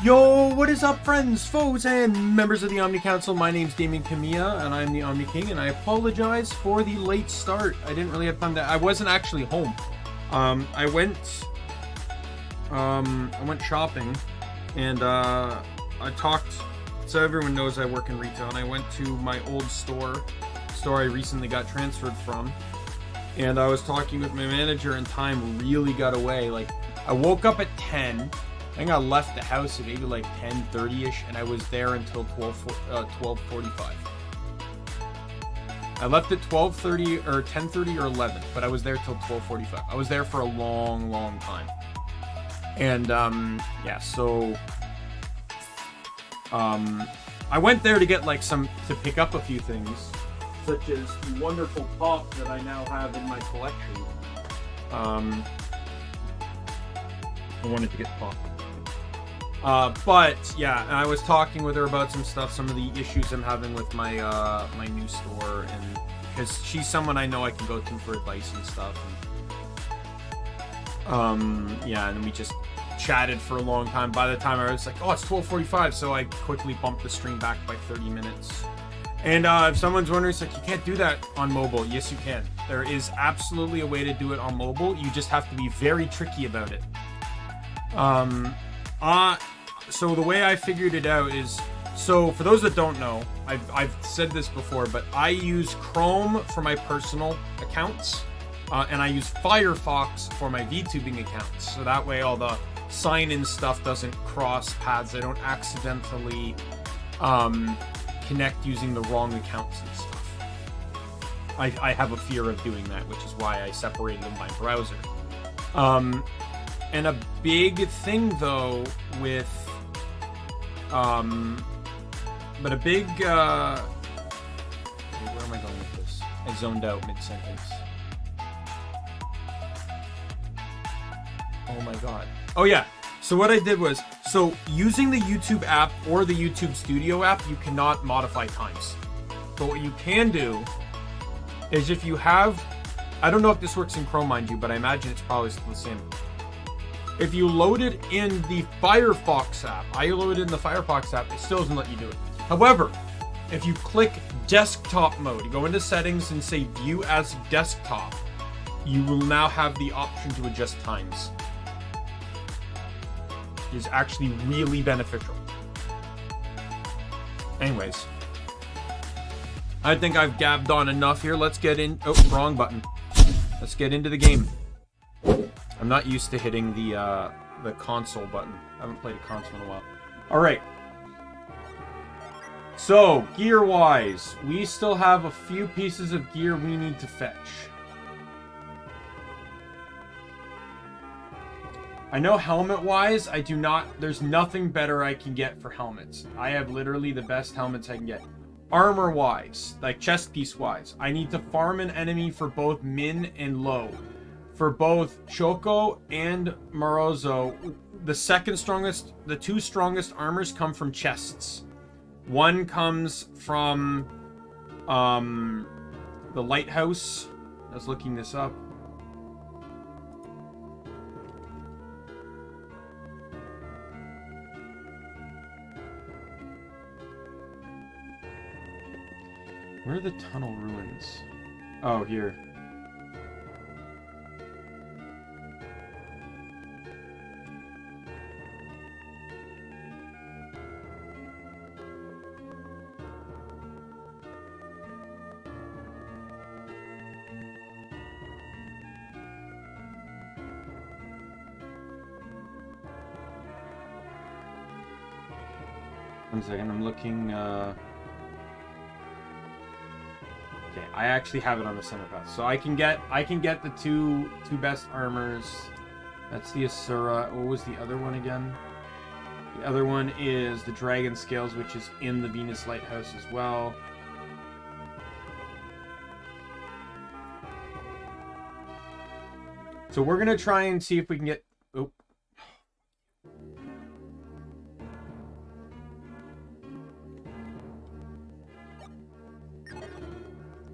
Yo, what is up, friends, foes, and members of the Omni Council? My name's Daimien Kamiya, and I'm the Omni King, and I apologize for the late start. I didn't really have time to... I wasn't actually home. I went shopping, and I talked... So everyone knows I work in retail, and I went to my old store I recently got transferred from, and I was talking with my manager, and time really got away. Like, I woke up at 10. I think I left the house at maybe like 10:30ish, and I was there until 12:45. I left at 12:30 or 10:30 or 11, but I was there till 12:45. I was there for a long time. And yeah, so I went there to get like to pick up a few things, such as the wonderful pop that I now have in my collection. I wanted to get pop. But yeah, I was talking with her about some stuff, some of the issues I'm having with my my new store, and because she's someone I know I can go to for advice and stuff. And, yeah, and we just chatted for a long time. By the time I was like, oh, it's 12:45, so I quickly bumped the stream back by 30 minutes. And if someone's wondering, it's like, you can't do that on mobile. Yes, you can. There is absolutely a way to do it on mobile. You just have to be very tricky about it. So the way I figured it out is, so for those that don't know, I've said this before, but I use Chrome for my personal accounts, and I use Firefox for my VTubing accounts. So that way all the sign-in stuff doesn't cross paths. I don't accidentally connect using the wrong accounts and stuff. I have a fear of doing that, which is why I separated them by browser. And a big thing though with but a big where am I going with this? I zoned out mid-sentence. Oh my god. Oh yeah. So what I did was, so using the YouTube app or the YouTube Studio app, you cannot modify times. But what you can do is, if you have, I don't know if this works in Chrome, mind you, but I imagine it's probably still the same. If you load it in the Firefox app, I loaded it in the Firefox app, it still doesn't let you do it. However, if you click desktop mode, you go into settings and say view as desktop, you will now have the option to adjust times. It is actually really beneficial. Anyways, I think I've gabbed on enough here. Let's get in. Oh, wrong button. Let's get into the game. I'm not used to hitting the console button. I haven't played a console in a while. All right. So, gear-wise, we still have a few pieces of gear we need to fetch. I know helmet-wise, I do not... There's nothing better I can get for helmets. I have literally the best helmets I can get. Armor-wise, like chest piece-wise, I need to farm an enemy for both min and low. For both Choco and Morozo, the two strongest armors come from chests. One comes from the Lighthouse. I was looking this up. Where are the tunnel ruins? Oh, here. One second, I'm looking, okay, I actually have it on the center path. So I can get the two best armors. That's the Asura. What was the other one again? The other one is the Dragon Scales, which is in the Venus Lighthouse as well. So we're gonna try and see if we can get... Oh.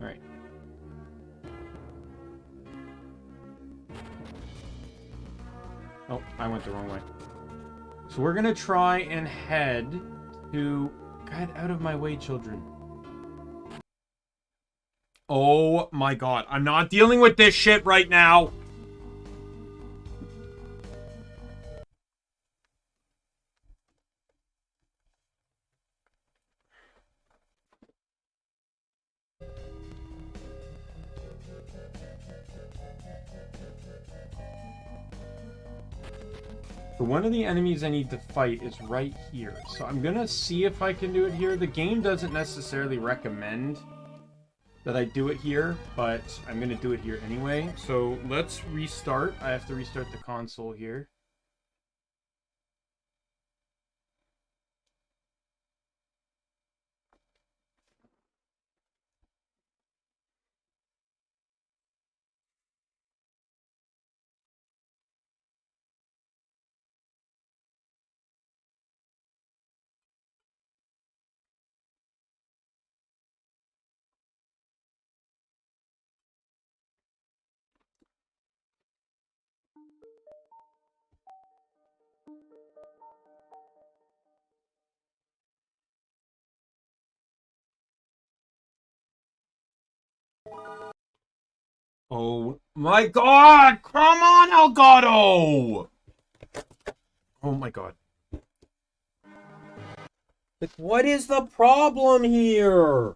Alright. Oh, I went the wrong way. So we're gonna try and head to... Get out of my way, children. Oh my god. I'm not dealing with this shit right now. So one of the enemies I need to fight is right here. So I'm gonna see if I can do it here. The game doesn't necessarily recommend that I do it here, but I'm gonna do it here anyway. So let's restart. I have to restart the console here. Oh my god! Come on, Elgato! Oh my god. Like, what is the problem here?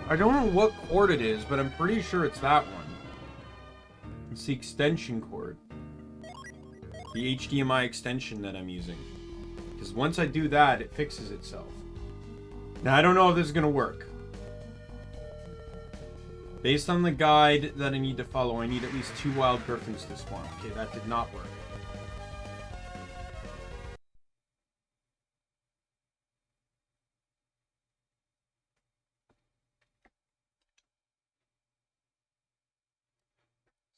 I don't know what cord it is, but I'm pretty sure it's that one. It's the extension cord. The HDMI extension that I'm using. Because once I do that, it fixes itself. Now, I don't know if this is going to work. Based on the guide that I need to follow, I need at least 2 wild griffins to spawn. Okay, that did not work.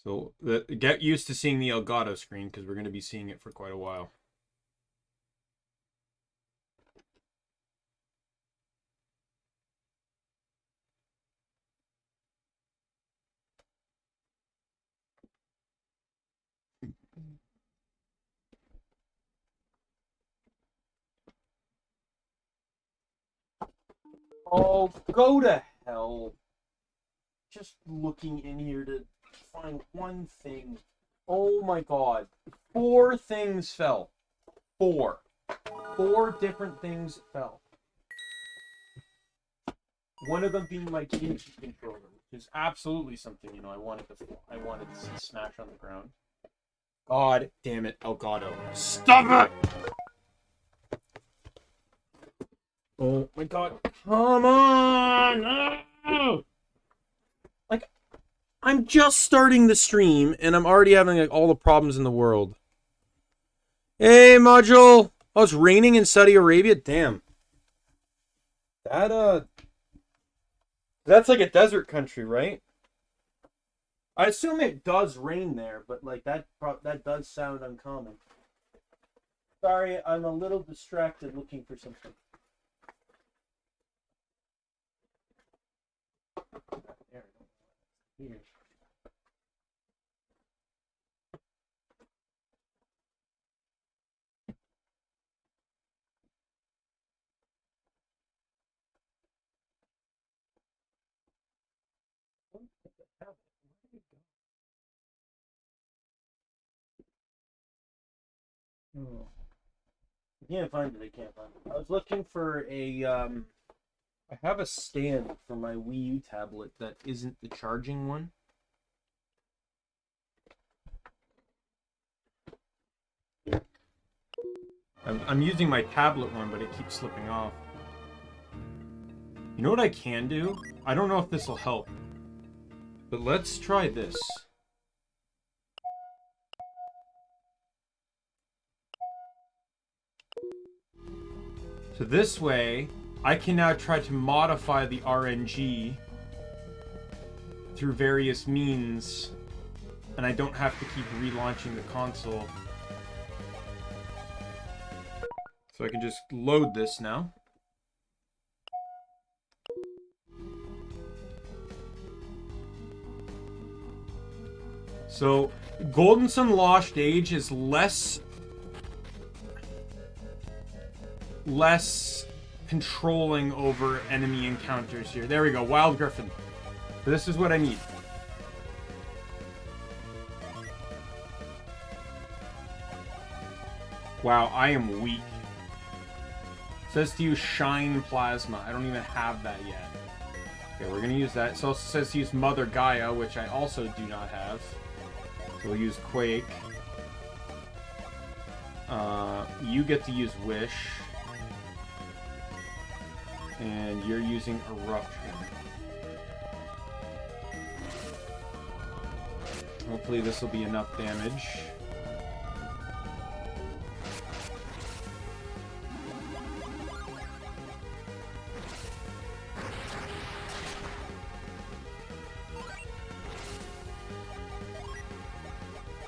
So, get used to seeing the Elgato screen, because we're going to be seeing it for quite a while. Oh, go to hell. Just looking in here to find one thing. Oh my god. 4 things fell. 4. 4 different things fell. One of them being my GameCube controller, which is absolutely something, you know, I wanted to see smash on the ground. God damn it, Elgato. Stop it! Oh my god. Come on! No! Like, I'm just starting the stream, and I'm already having like, all the problems in the world. Hey, module! Oh, it's raining in Saudi Arabia? Damn. That's like a desert country, right? I assume it does rain there, but like that does sound uncommon. Sorry, I'm a little distracted looking for something. Here. Oh. I can't find it. I can't find it. I was looking for a I have a stand for my Wii U tablet that isn't the charging one. I'm using my tablet one, but it keeps slipping off. You know what I can do? I don't know if this will help, but let's try this. So this way, I can now try to modify the RNG through various means, and I don't have to keep relaunching the console. So I can just load this now. So, Golden Sun Lost Age is less controlling over enemy encounters here. There we go, Wild Griffin. This is what I need. Wow, I am weak. It says to use Shine Plasma. I don't even have that yet. Okay, we're gonna use that. It also says to use Mother Gaia, which I also do not have. So we'll use Quake. You get to use Wish. And you're using Eruption. Hopefully this will be enough damage.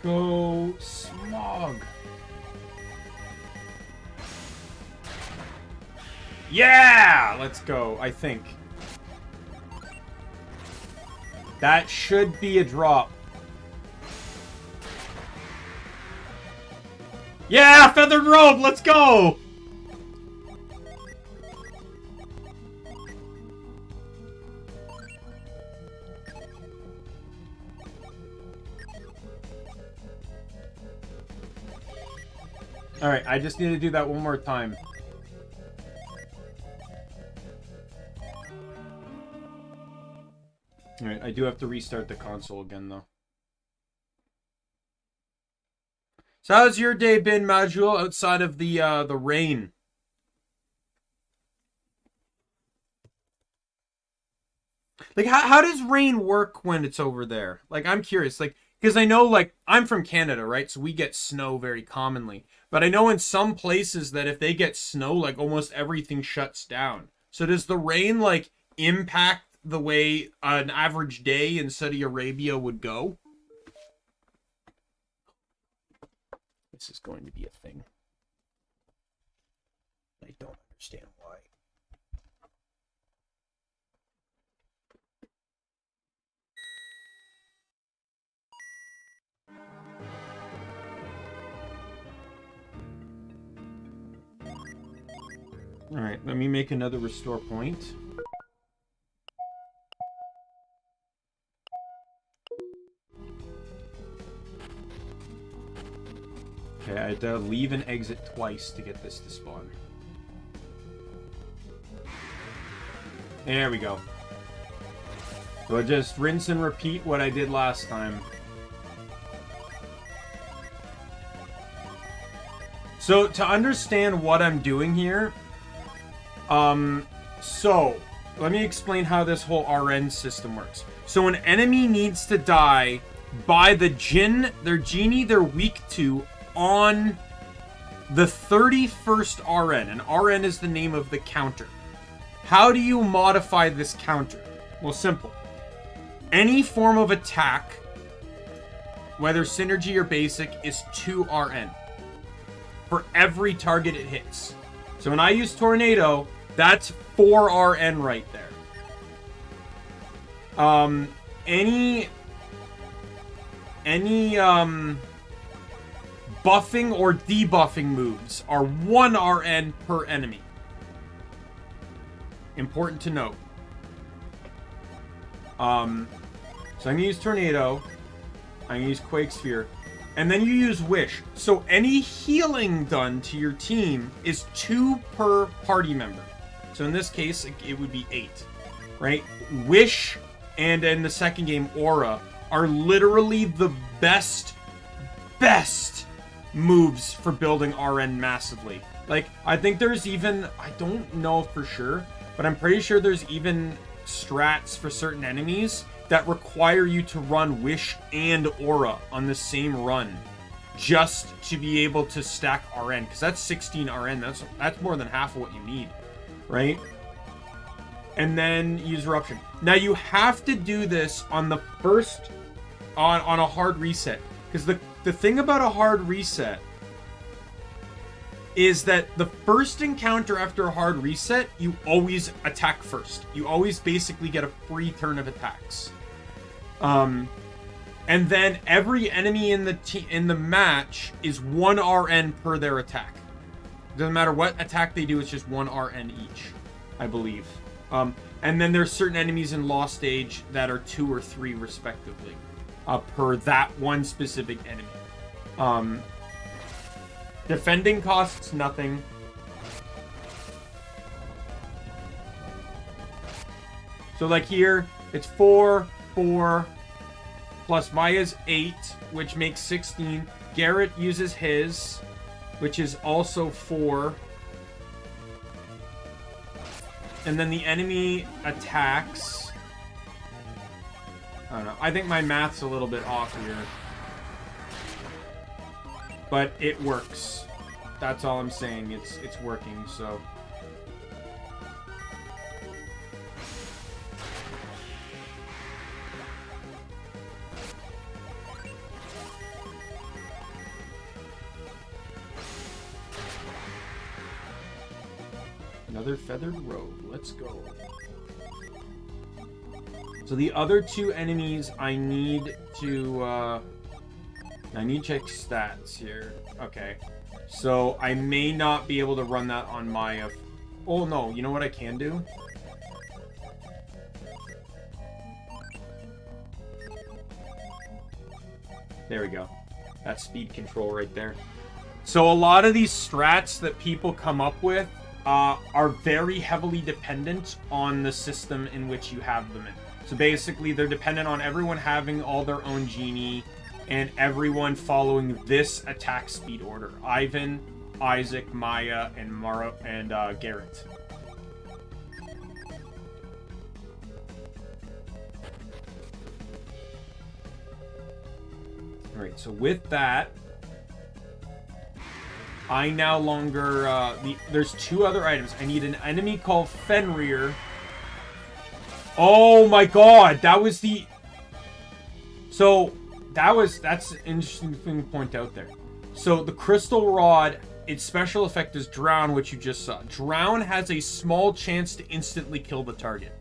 Go Smog. Yeah! Let's go, I think. That should be a drop. Yeah! Feathered Robe! Let's go! Alright, I just need to do that one more time. Alright, I do have to restart the console again, though. So how's your day been, Majul, outside of the rain? Like, how does rain work when it's over there? Like, I'm curious. Like, because I know, like, I'm from Canada, right? So we get snow very commonly. But I know in some places that if they get snow, like, almost everything shuts down. So does the rain, like, impact the way an average day in Saudi Arabia would go? This is going to be a thing. I don't understand why. Alright, let me make another restore point. Okay, I had to leave and exit twice to get this to spawn. There we go. So I just rinse and repeat what I did last time. So to understand what I'm doing here, so let me explain how this whole RN system works. So an enemy needs to die by the Jinn, their genie they're weak to, on the 31st RN, and RN is the name of the counter. How do you modify this counter? Well, simple. Any form of attack, whether synergy or basic, is 2 RN for every target it hits. So when I use Tornado, that's 4 RN right there. Any buffing or debuffing moves are 1 RN per enemy. Important to note. So I'm going to use Tornado. I'm going to use Quake Sphere. And then you use Wish. So any healing done to your team is 2 per party member. So in this case, it would be 8. Right? Wish and in the second game, Aura, are literally the best moves for building RN massively. Like, I think there's even, I don't know for sure, but I'm pretty sure there's even strats for certain enemies that require you to run Wish and Aura on the same run just to be able to stack RN, because that's 16 RN. That's more than half of what you need, right? And then use Eruption. Now you have to do this on the first, on a hard reset, because the thing about a hard reset is that the first encounter after a hard reset, you always attack first. You always basically get a free turn of attacks. And then every enemy in the match is 1 RN per their attack. Doesn't matter what attack they do, it's just 1 RN each, I believe. And then there's certain enemies in Lost Age that are 2 or 3 respectively, per that one specific enemy. Defending costs nothing. So like here, it's 4, 4, plus Maya's 8, which makes 16. Garrett uses his, which is also 4. And then the enemy attacks. I don't know. I think my math's a little bit off here. But it works. That's all I'm saying. It's working, so. Another feathered robe. Let's go. So the other 2 enemies I need to check stats here. Okay. So I may not be able to run that on Maya. Oh no, you know what I can do? There we go. That's speed control right there. So a lot of these strats that people come up with are very heavily dependent on the system in which you have them in. So basically, they're dependent on everyone having all their own genie and everyone following this attack speed order. Ivan, Isaac, Maya, and Garrett. Alright, so with that, I no longer, there's 2 other items. I need an enemy called Fenrir. Oh my god, that was the... So, that's an interesting thing to point out there. So, the Crystal Rod, its special effect is Drown, which you just saw. Drown has a small chance to instantly kill the target.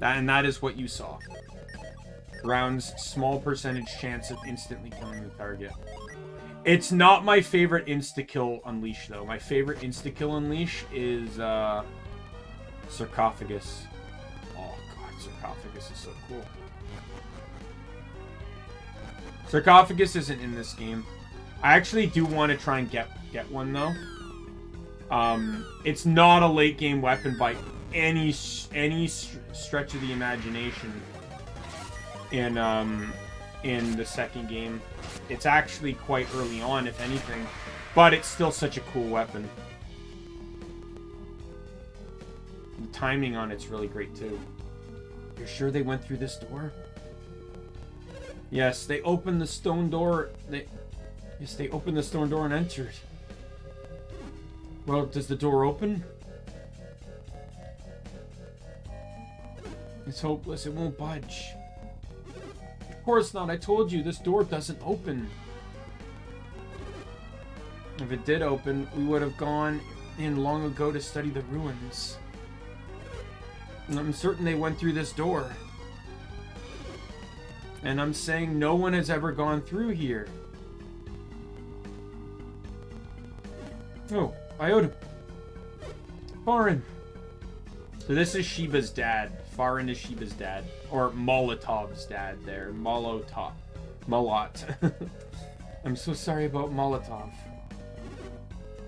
And that is what you saw. Drown's small percentage chance of instantly killing the target. It's not my favorite insta-kill Unleash, though. My favorite insta-kill Unleash is Sarcophagus. Oh, God, Sarcophagus is so cool. Sarcophagus isn't in this game. I actually do want to try and get one, though. It's not a late-game weapon by any stretch of the imagination. In the second game, it's actually quite early on, if anything, but it's still such a cool weapon. The timing on it's really great too. You're sure they went through this door? Yes, they opened the stone door. They opened the stone door and entered. Well, does the door open? It's hopeless. It won't budge. Of course not. I told you, this door doesn't open. If it did open, we would have gone in long ago to study the ruins. And I'm certain they went through this door. And I'm saying no one has ever gone through here. Oh, Iota. Farin. So this is Shiba's dad. Farin is Shiba's dad. Or Molotov's dad there. Molotov. Molot. I'm so sorry about Molotov.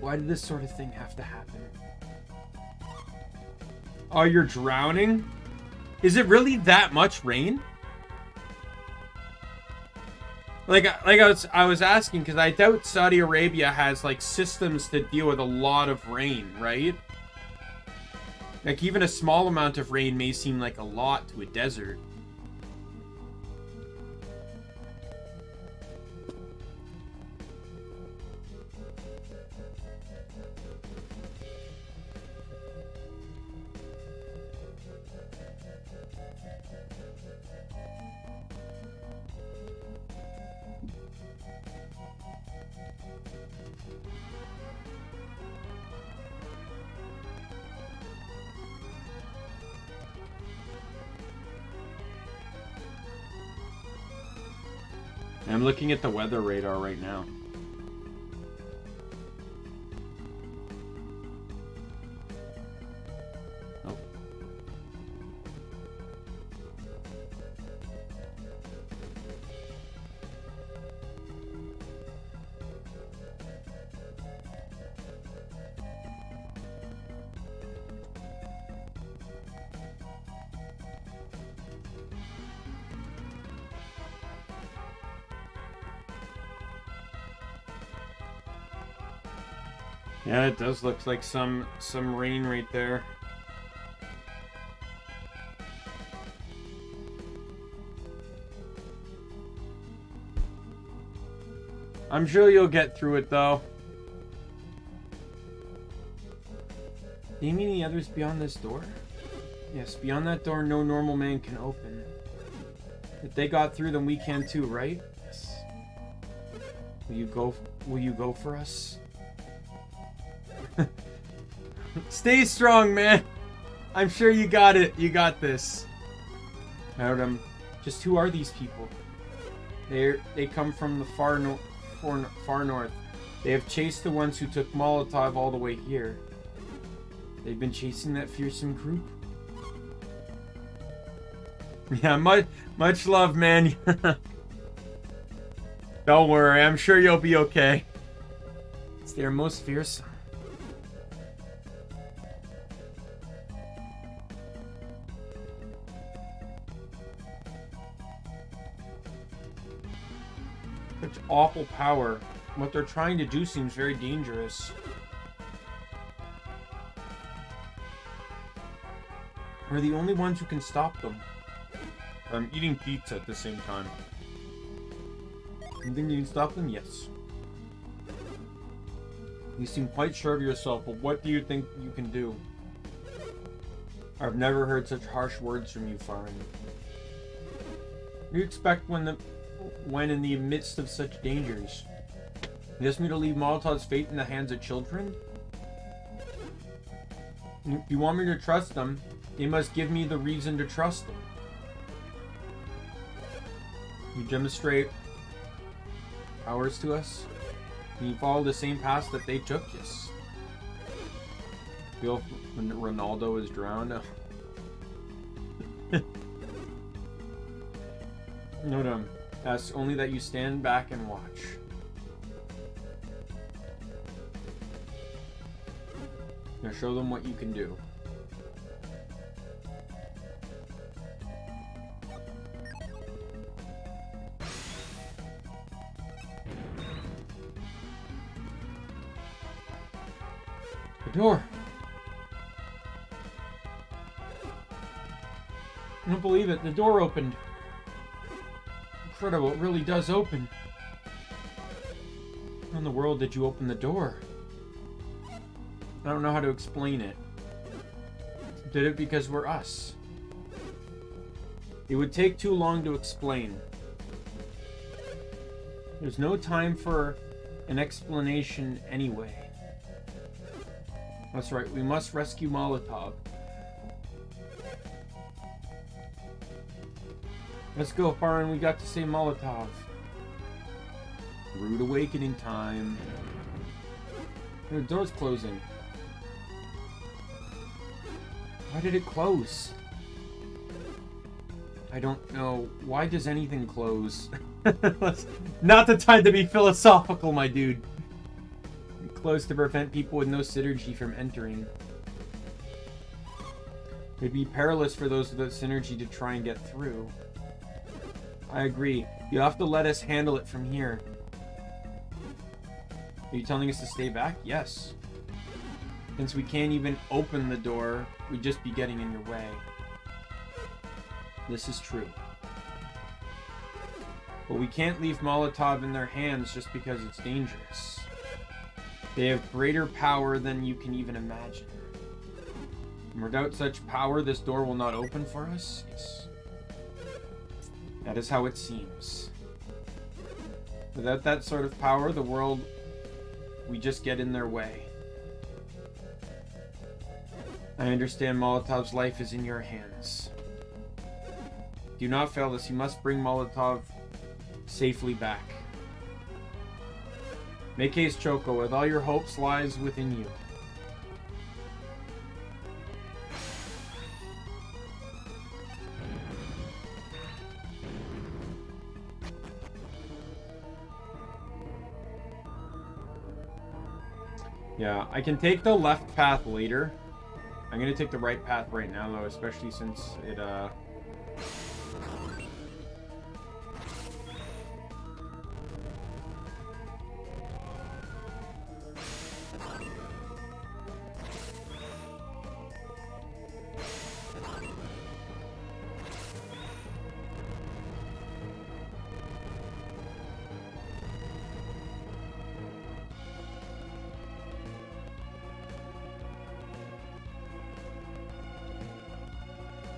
Why did this sort of thing have to happen? Oh, you're drowning? Is it really that much rain? Like I was asking, because I doubt Saudi Arabia has like systems to deal with a lot of rain, right? Like even a small amount of rain may seem like a lot to a desert. I'm looking at the weather radar right now. Oh. Yeah, it does look like some rain right there. I'm sure you'll get through it though. Do you mean the others beyond this door? Yes, beyond that door no normal man can open. If they got through, then we can too, right? Yes. Will you go for us? Stay strong, man. I'm sure you got it. You got this. Just who are these people? They come from the far north. They have chased the ones who took Molotov all the way here. They've been chasing that fearsome group. Yeah, much love, man. Don't worry, I'm sure you'll be okay. It's their most fearsome. Such awful power. What they're trying to do seems very dangerous. We're the only ones who can stop them. I'm eating pizza at the same time. You think you can stop them? Yes. You seem quite sure of yourself, but what do you think you can do? I've never heard such harsh words from you, Farin. You expect when in the midst of such dangers? You ask me to leave Molotov's fate in the hands of children? If you want me to trust them, you must give me the reason to trust them. You demonstrate powers to us? Can you follow the same path that they took? Yes. Feel when Ronaldo is drowned? No. Ask only that you stand back and watch. Now show them what you can do. The door. I don't believe it. The door opened. Incredible. It really does open. How in the world did you open the door? I don't know how to explain it. Did it because we're us? It would take too long to explain. There's no time for an explanation anyway. That's right, we must rescue Molotov. Let's go, Farin, we got to save Molotov. Rude awakening time. The door's closing. Why did it close? I don't know. Why does anything close? Not the time to be philosophical, my dude. Close to prevent people with no synergy from entering. It'd be perilous for those without synergy to try and get through. I agree. You have to let us handle it from here. Are you telling us to stay back? Yes. Since we can't even open the door, we'd just be getting in your way. This is true. But we can't leave Molotov in their hands just because it's dangerous. They have greater power than you can even imagine. And without such power, this door will not open for us? Yes. That is how it seems. Without that sort of power, the world, we just get in their way. I understand Molotov's life is in your hands. Do not fail us. You must bring Molotov safely back. Make haste, Choco, with all your hopes lies within you. Yeah, I can take the left path later. I'm gonna take the right path right now, though, especially since it,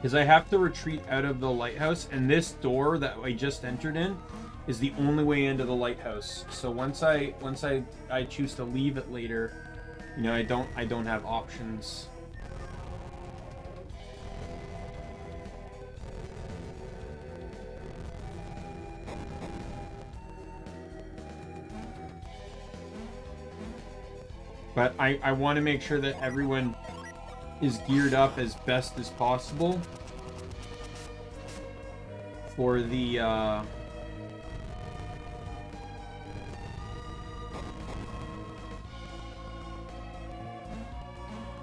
because I have to retreat out of the lighthouse, and this door that I just entered in is the only way into the lighthouse. So once I choose to leave it later, you know, I don't have options. But I want to make sure that everyone is geared up as best as possible for the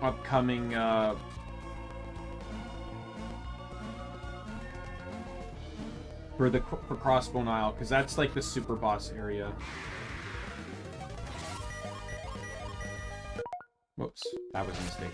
upcoming for Crossbone Isle, because that's like the super boss area. Whoops, that was a mistake.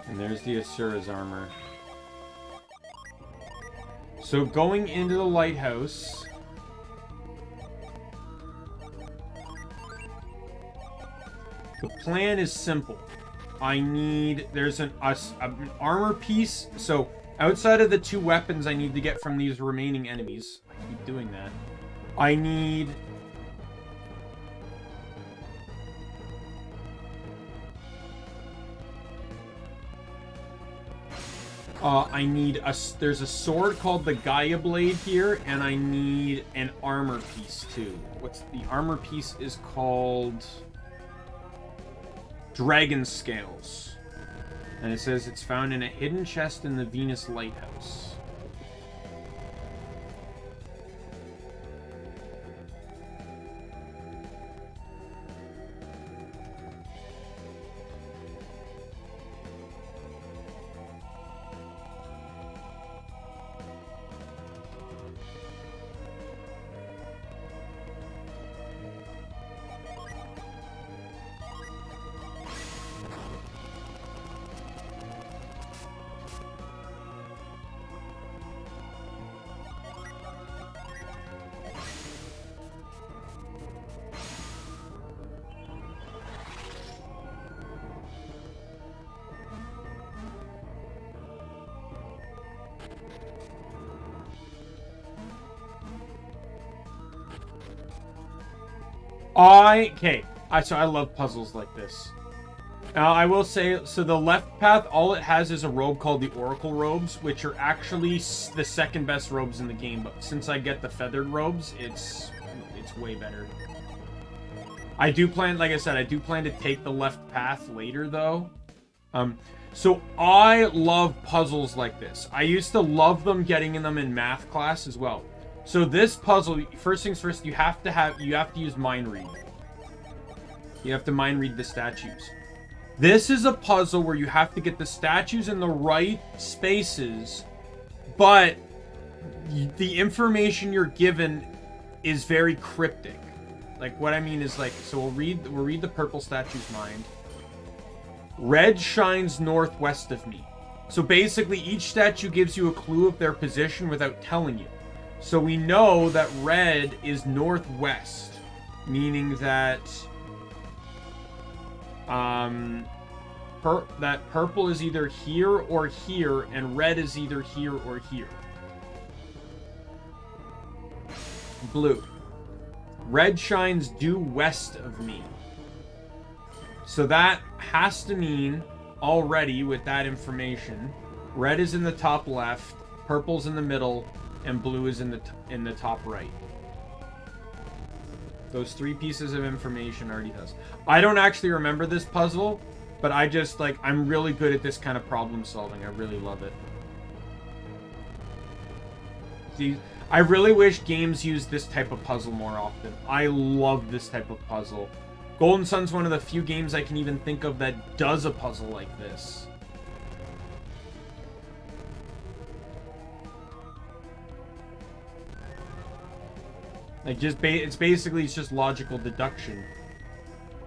And there's the Asura's armor. So going into the lighthouse, the plan is simple. There's an armor piece. So outside of the 2 weapons I need to get from these remaining enemies, I keep doing that. I need there's a sword called the Gaia Blade here, and I need an armor piece too. The armor piece is called Dragon Scales. And it says it's found in a hidden chest in the Venus Lighthouse. So I love puzzles like this. Now, I will say, so the left path, all it has is a robe called the Oracle Robes, which are actually the second best robes in the game, but since I get the feathered robes, it's way better. I do plan, like I said, I do plan to take the left path later, though. So I love puzzles like this. I used to love them, getting in them in math class as well. So this puzzle, first things first, you have to use mind read. You have to mind read the statues. This is a puzzle where you have to get the statues in the right spaces, but the information you're given is very cryptic. Like, what I mean is, like, so we'll read the purple statue's mind. Red shines northwest of me. So basically, each statue gives you a clue of their position without telling you. So we know that red is northwest, meaning that that purple is either here or here, and red is either here or here. Blue. Red shines due west of me. So that has to mean, already with that information, red is in the top left, purple's in the middle, and blue is in the top right. Those 3 pieces of information already does. I don't actually remember this puzzle, but I just, like, I'm really good at this kind of problem solving. I really love it. See, I really wish games use this type of puzzle more often. I love this type of puzzle. Golden Sun's one of the few games I can even think of that does a puzzle like this. Like, it's basically just logical deduction.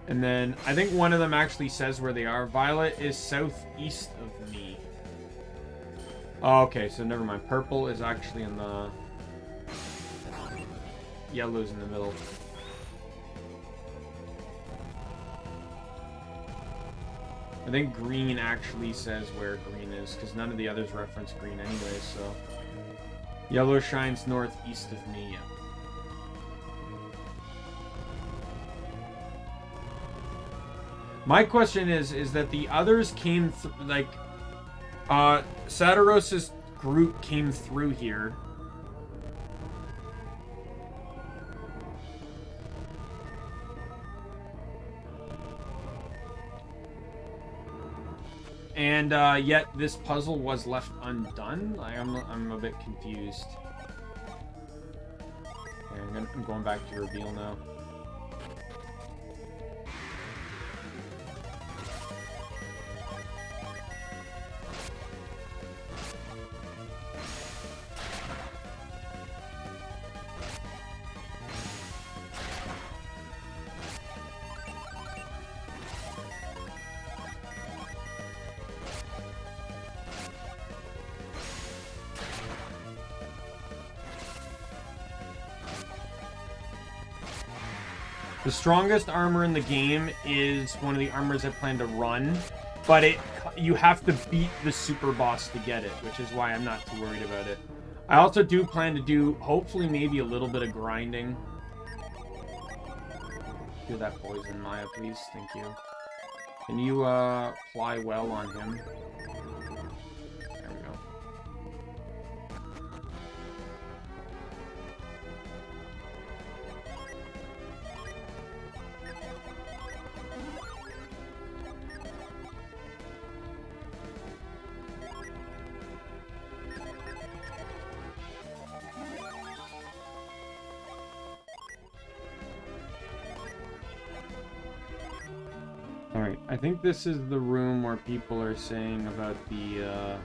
And then, I think one of them actually says where they are. Violet is southeast of me. Oh, okay, so never mind. Purple is actually in the... Yellow's in the middle. I think green actually says where green is, because none of the others reference green anyway, so... Yellow shines northeast of me, yeah. My question is that the others came, like... Saturos's group came through here. And yet this puzzle was left undone. I'm a bit confused. Okay, I'm going back to reveal now. The strongest armor in the game is one of the armors I plan to run, but you have to beat the super boss to get it, which is why I'm not too worried about it. I also do plan to do, hopefully, maybe a little bit of grinding. Do that poison, Maya, please. Thank you. Can you fly well on him? There we go. Alright, I think this is the room where people are saying about the,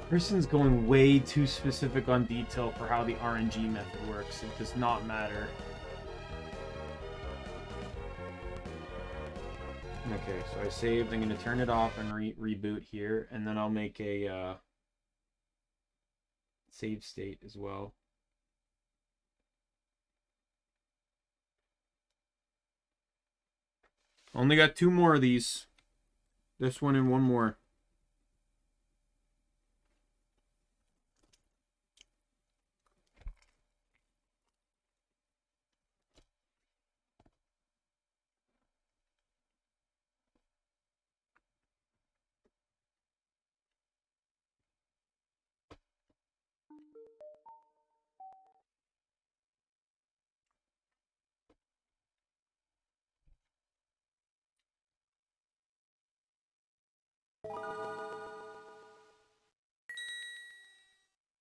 Person's going way too specific on detail for how the RNG method works. It does not matter. Okay, so I saved. I'm going to turn it off and reboot here, and then I'll make a save state as well. Only got 2 more of these. This one and one more.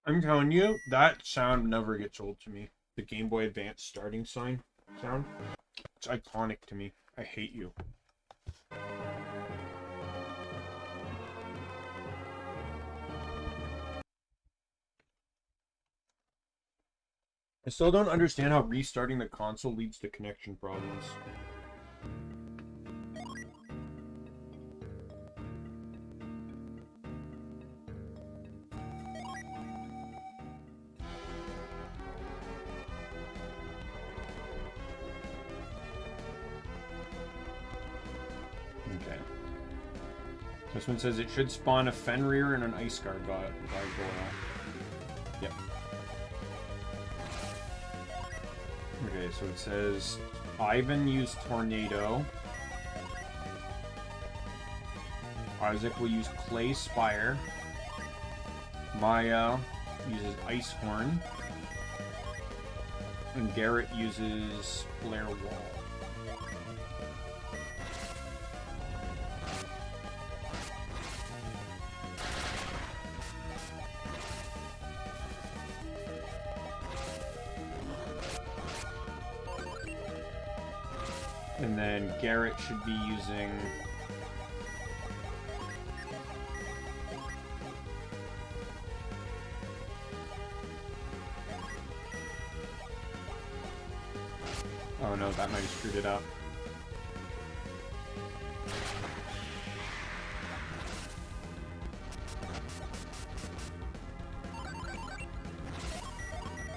I'm telling you, that sound never gets old to me. The Game Boy Advance starting sign sound. It's iconic to me. I hate you. I still don't understand how restarting the console leads to connection problems. Okay. This one says it should spawn a Fenrir and an Ice gargoyle. Yep. Okay, so it says Ivan used Tornado. Isaac will use Clay Spire. Maya uses Ice Horn. And Garrett uses Flare Wall. And then Garrett should be using... Oh no, that might have screwed it up.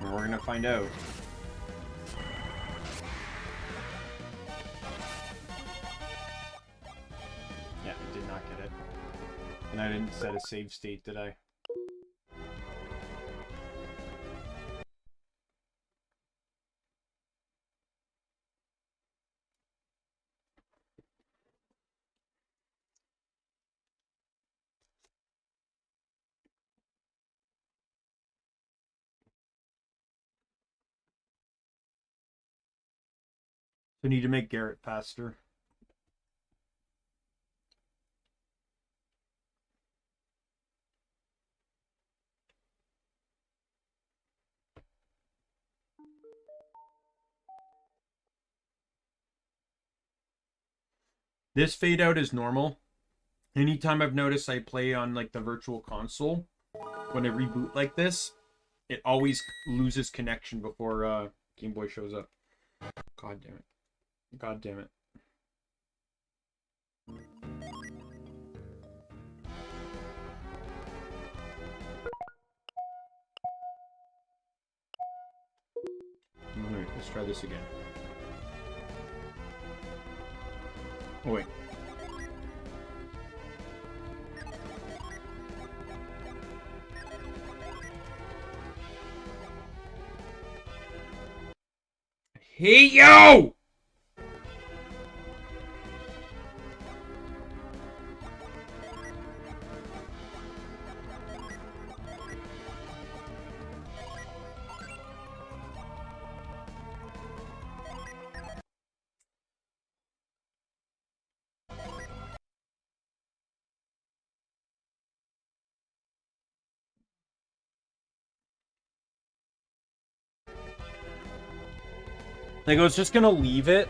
And we're gonna find out. Yeah, I did not get it. And I didn't set a save state, did I? We need to make Garrett faster. This fade out is normal. Anytime I've noticed I play on like the virtual console, when I reboot like this, it always loses connection before Game Boy shows up. God damn it. God damn it. Alright, let's try this again. Oh wait. I hate you! Like, I was just gonna leave it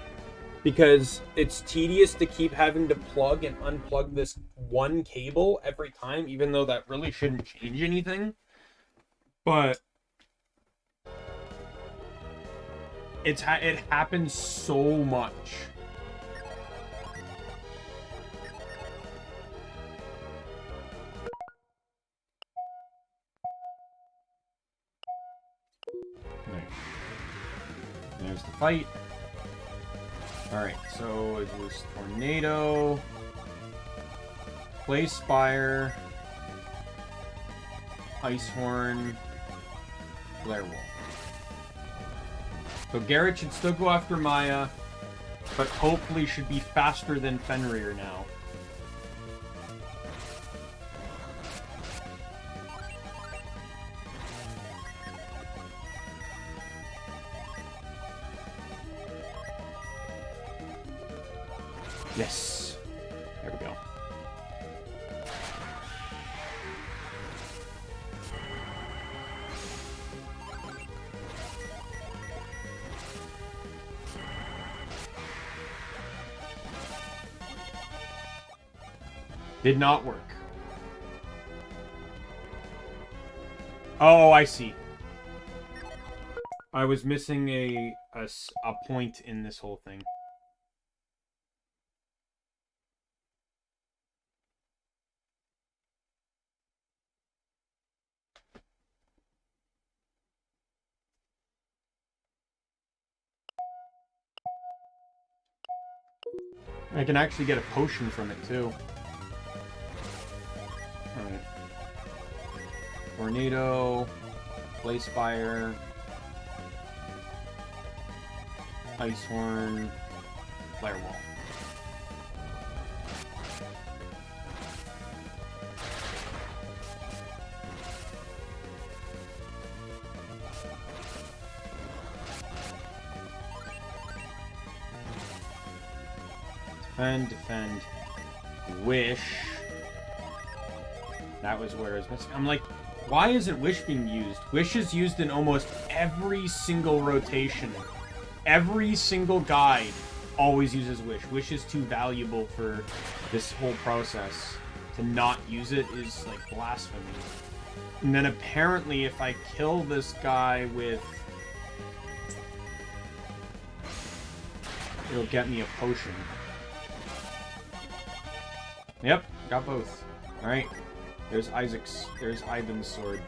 because it's tedious to keep having to plug and unplug this one cable every time, even though that really shouldn't change anything. But it happens so much. Right. There's the fight. Alright, so it was Tornado, Clay Spire, Ice Horn, Flare Wall. So Garrett should still go after Maya, but hopefully should be faster than Fenrir now. Yes. There we go. Did not work. Oh, I see. I was missing a point in this whole thing. I can actually get a potion from it, too. Alright. Tornado. Blaze Fire. Ice Horn. Firewall. Defend. Wish. That was where it was missing. I'm like, why isn't Wish being used? Wish is used in almost every single rotation. Every single guide always uses Wish. Wish is too valuable for this whole process. To not use it is like blasphemy. And then apparently if I kill this guy with... it'll get me a potion. Yep, got both. Alright. There's Ivan's sword.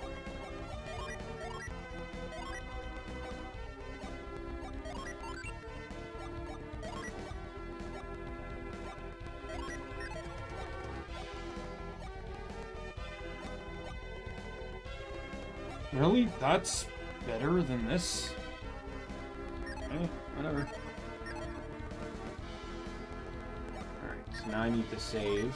Really? That's better than this? Okay, whatever. Alright, so now I need to save.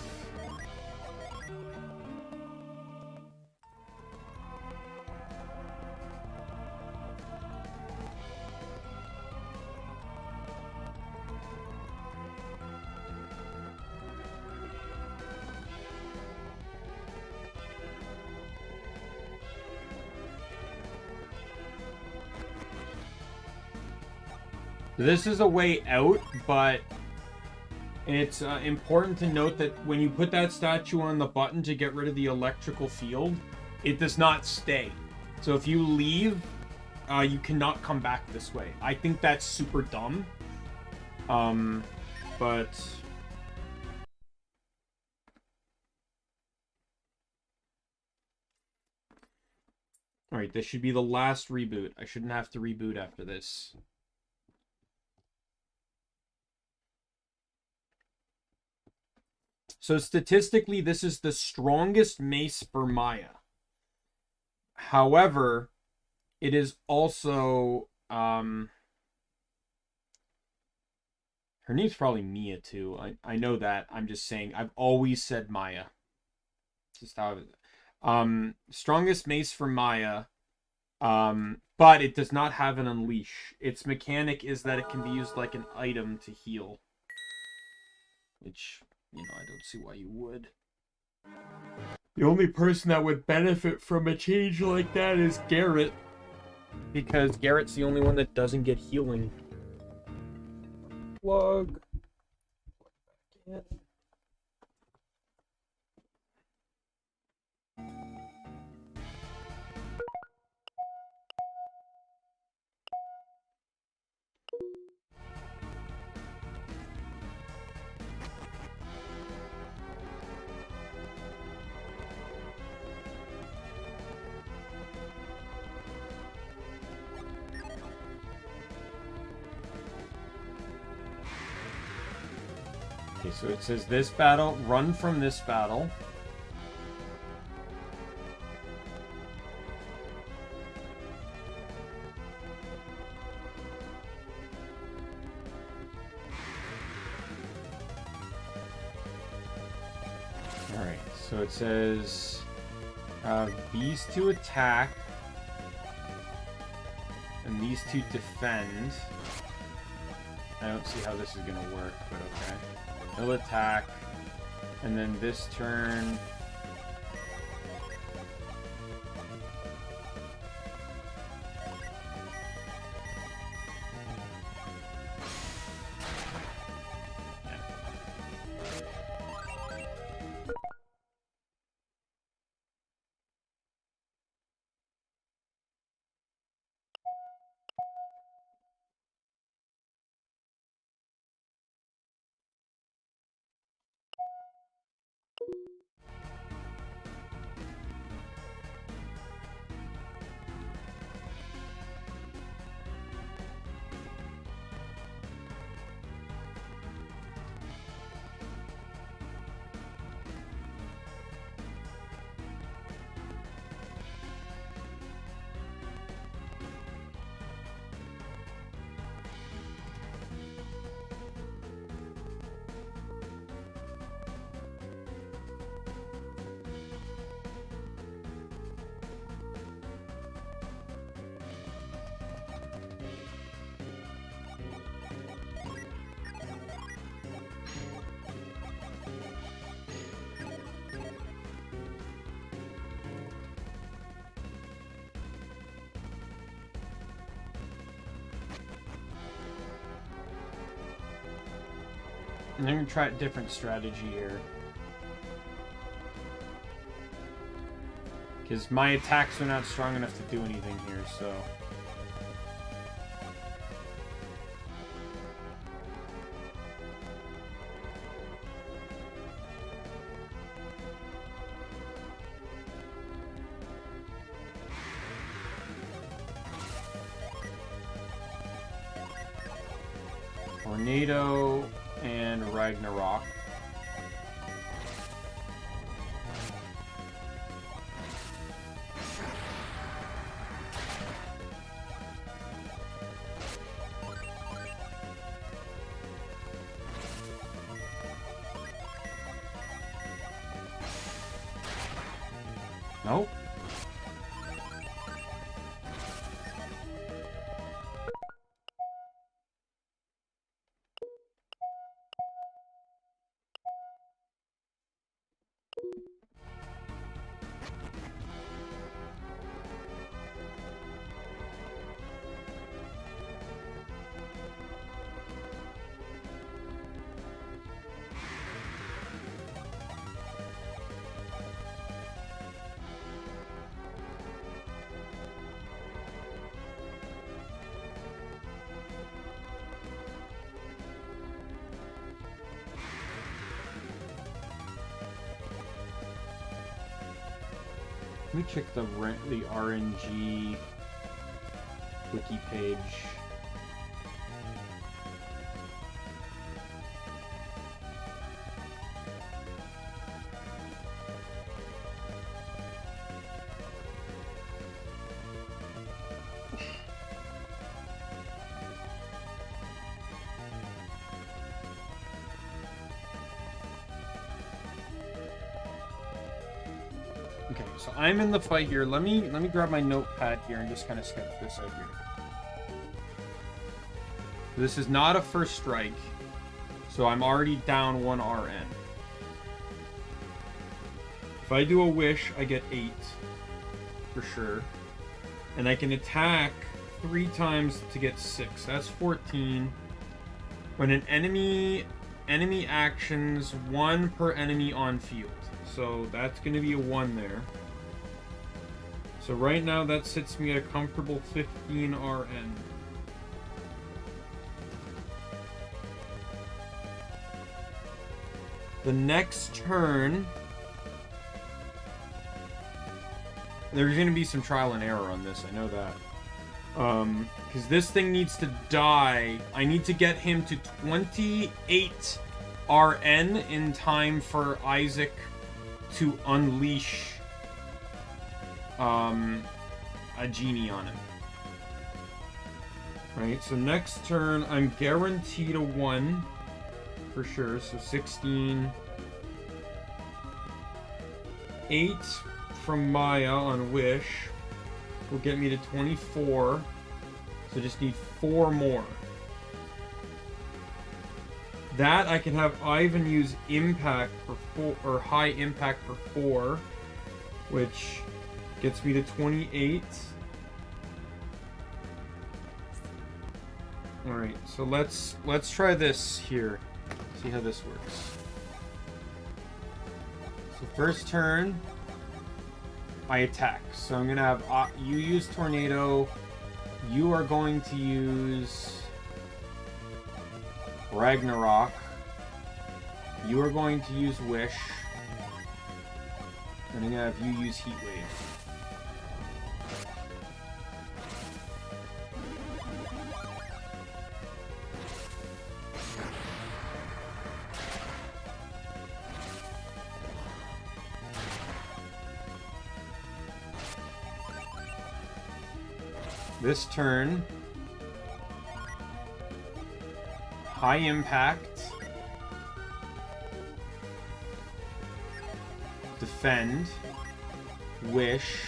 This is a way out, but it's important to note that when you put that statue on the button to get rid of the electrical field, it does not stay. So if you leave, you cannot come back this way. I think that's super dumb. But... Alright, this should be the last reboot. I shouldn't have to reboot after this. So statistically, this is the strongest mace for Maya. However, it is also... her name's probably Mia, too. I know that. I'm just saying. I've always said Maya. Just how... strongest mace for Maya. But it does not have an unleash. Its mechanic is that it can be used like an item to heal. Which... you know, I don't see why you would. The only person that would benefit from a change like that is Garrett. Because Garrett's the only one that doesn't get healing. Plug. Okay, so it says this battle, run from this battle. Alright, so it says these two attack and these two defend. I don't see how this is going to work, but okay. He'll attack, and then this turn... I'm gonna try a different strategy here. Because my attacks are not strong enough to do anything here, so... Tornado and Ragnarok. Nope. Let me check the RNG wiki page. Okay, so I'm in the fight here. Let me grab my notepad here and just kind of sketch this out here. This is not a first strike, so I'm already down 1 RN. If I do a wish, I get 8 for sure, and I can attack 3 times to get 6. That's 14. When an enemy actions 1 per enemy on field. So that's going to be a 1 there. So right now that sits me at a comfortable 15 RN. The next turn, there's going to be some trial and error on this, I know that. Because this thing needs to die. I need to get him to 28 RN in time for Isaac to unleash a genie on him. Right, so next turn I'm guaranteed a 1 for sure, so 16. 8 from Maya on Wish will get me to 24, so just need 4 more. That I can have Ivan use impact for 4, or high impact for 4, which gets me to 28. All right, so let's try this here. See how this works. So first turn, I attack. So I'm gonna have you use Tornado. You are going to use Ragnarok. You are going to use Wish. And I'm gonna have you use Heat Wave. This turn, high impact, defend, wish,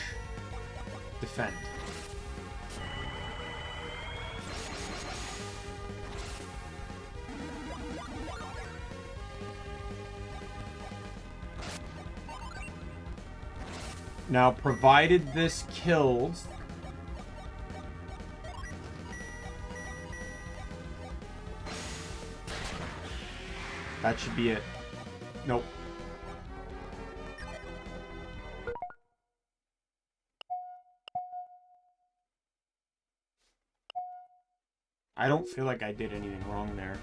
defend. Now, provided this kills, That should be it. Nope. I don't feel like I did anything wrong there.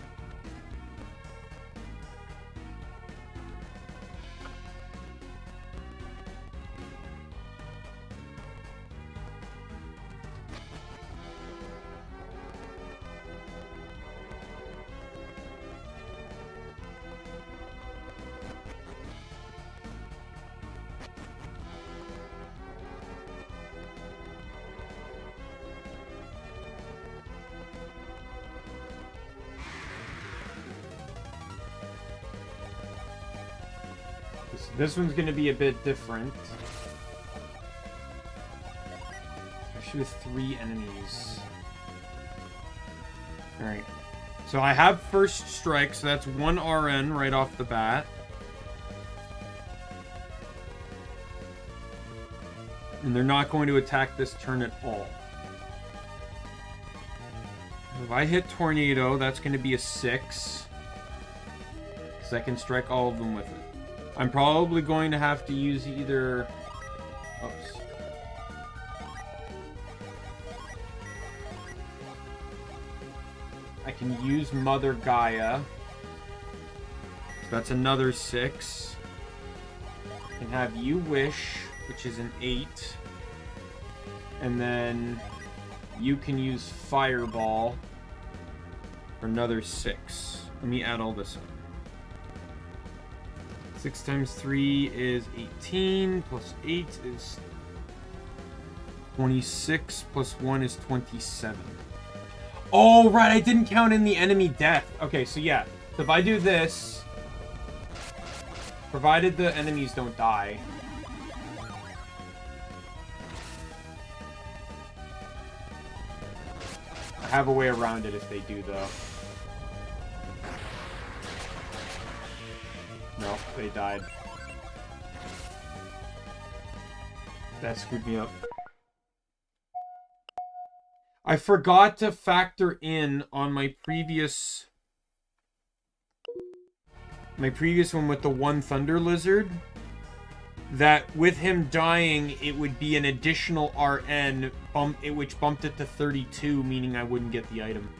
This one's going to be a bit different. Especially with 3 enemies. Alright. So I have first strike, so that's 1 RN right off the bat. And they're not going to attack this turn at all. If I hit Tornado, that's going to be a 6. Because I can strike all of them with it. I'm probably going to have to use either... Oops. I can use Mother Gaia. So that's another 6. I can have You Wish, which is an 8. And then you can use Fireball for another 6. Let me add all this up. 6 times 3 is 18, plus 8 is 26, plus 1 is 27. Oh, right, I didn't count in the enemy death. Okay, so yeah, so if I do this, provided the enemies don't die. I have a way around it if they do, though. No, they died. That screwed me up. I forgot to factor in on my previous one with the 1 Thunder Lizard that with him dying it would be an additional RN which bumped it to 32, meaning I wouldn't get the item.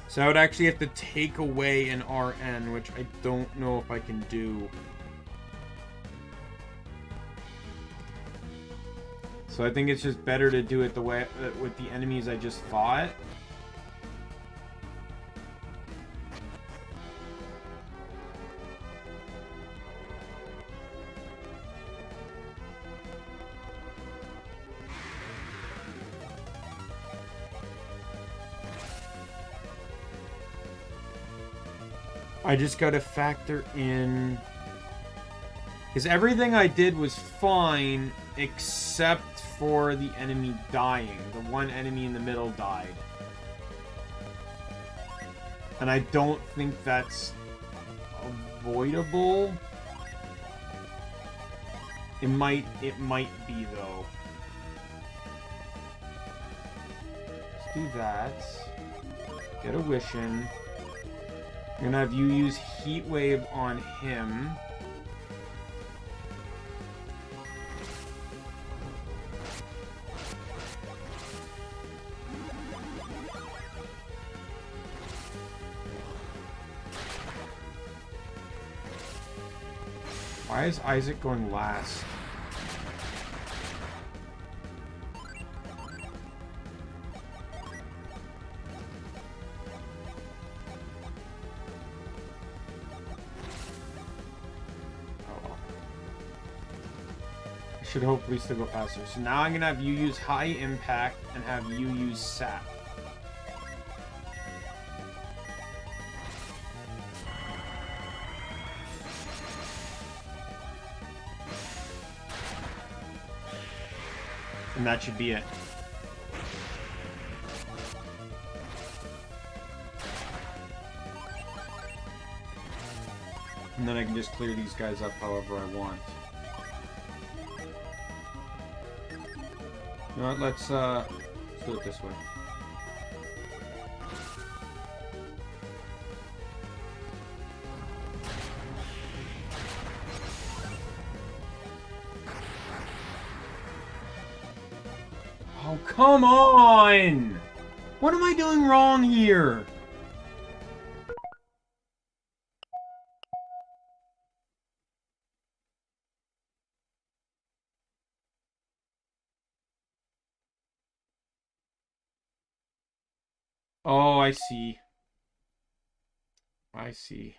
So I would actually have to take away an RN, which I don't know if I can do. So I think it's just better to do it the way with the enemies I just fought. I just gotta factor in... Because everything I did was fine, except for the enemy dying. The one enemy in the middle died. And I don't think that's avoidable. It might be, though. Let's do that. Get a wish in. I'm gonna have you use Heat Wave on him. Why is Isaac going last? Should hopefully still go faster. So now I'm gonna have you use High Impact and have you use Sap. And that should be it. And then I can just clear these guys up however I want. You know what, let's do it this way. come on! What am I doing wrong here? Oh, I see. I see.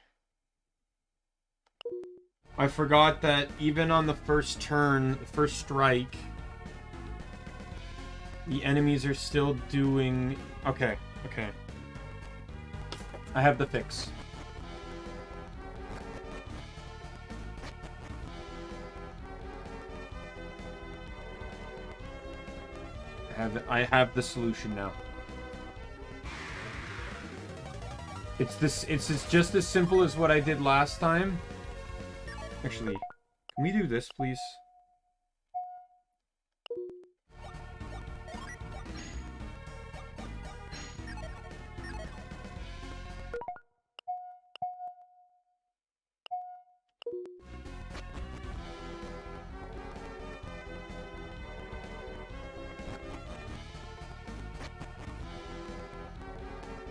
I forgot that even on the first turn, the first strike, the enemies are still doing... Okay, okay. I have the fix. I have the solution now. It's just as simple as what I did last time. Actually, can we do this, please?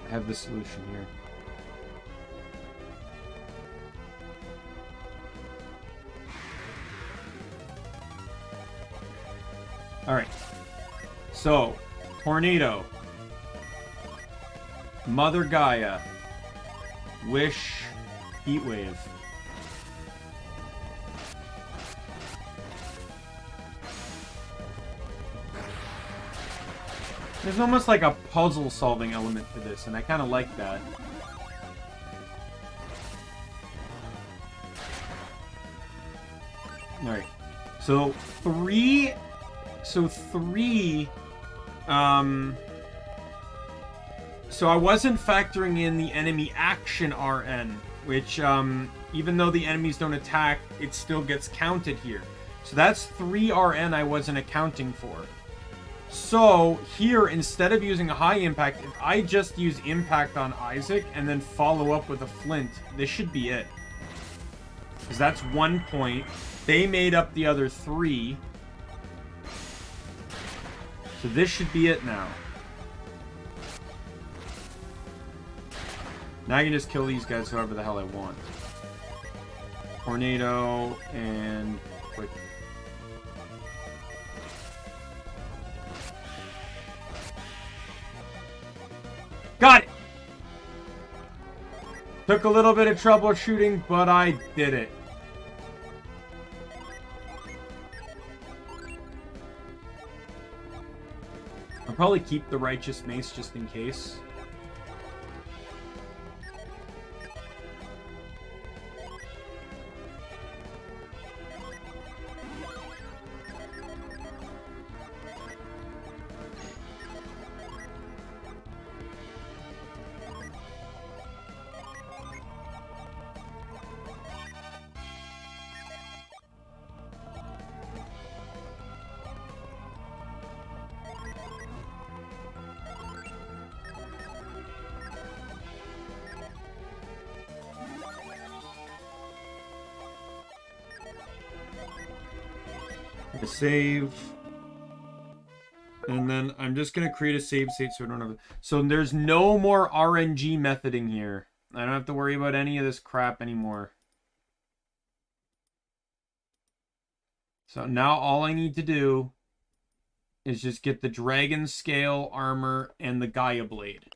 I have the solution here. Alright. So, Tornado. Mother Gaia. Wish. Heatwave. There's almost like a puzzle-solving element to this, and I kind of like that. Alright. So, three... So I wasn't factoring in the enemy action RN, which, even though the enemies don't attack, it still gets counted here. So that's 3 RN I wasn't accounting for. So, here, instead of using a high impact, if I just use impact on Isaac and then follow up with a flint, this should be it. Because that's 1 point. They made up the other 3. So this should be it now. Now I can just kill these guys however the hell I want. Tornado and quick. Got it! Took a little bit of troubleshooting, but I did it. I'll probably keep the Righteous Mace just in case. Save, and then I'm just gonna create a save state so I don't have. So there's no more RNG methoding here. I don't have to worry about any of this crap anymore. So now all I need to do is just get the dragon scale armor and the Gaia blade.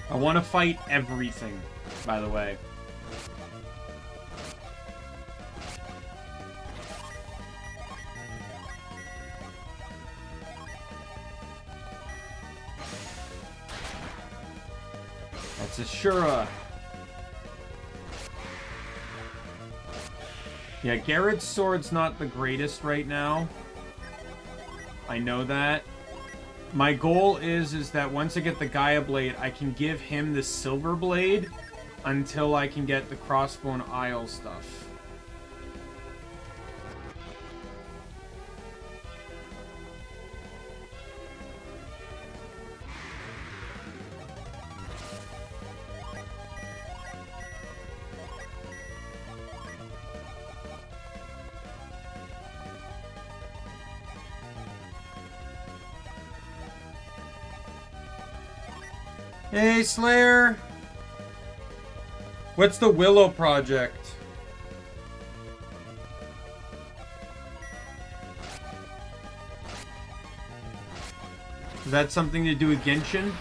I want to fight everything, by the way. That's Ashura. Yeah, Garrett's sword's not the greatest right now. I know that. My goal is that once I get the Gaia Blade, I can give him the Silver Blade until I can get the Crossbone Isle stuff. Hey, Slayer! What's the Willow Project? Is that something to do with Genshin?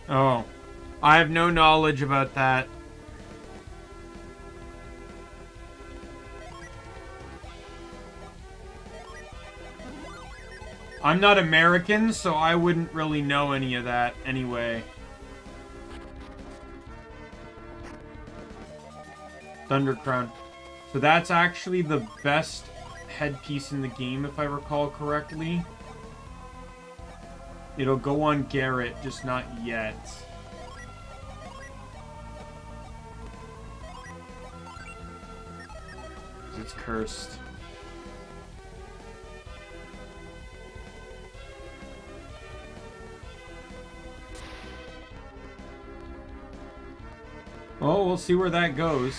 Oh, I have no knowledge about that. I'm not American, so I wouldn't really know any of that anyway. Thundercrown. So that's actually the best headpiece in the game, if I recall correctly. It'll go on Garrett, just not yet. It's cursed. Oh, we'll see where that goes.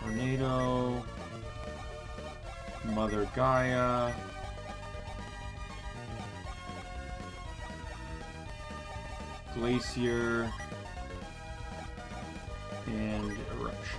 Tornado. Mother Gaia. Glacier. And Eruption.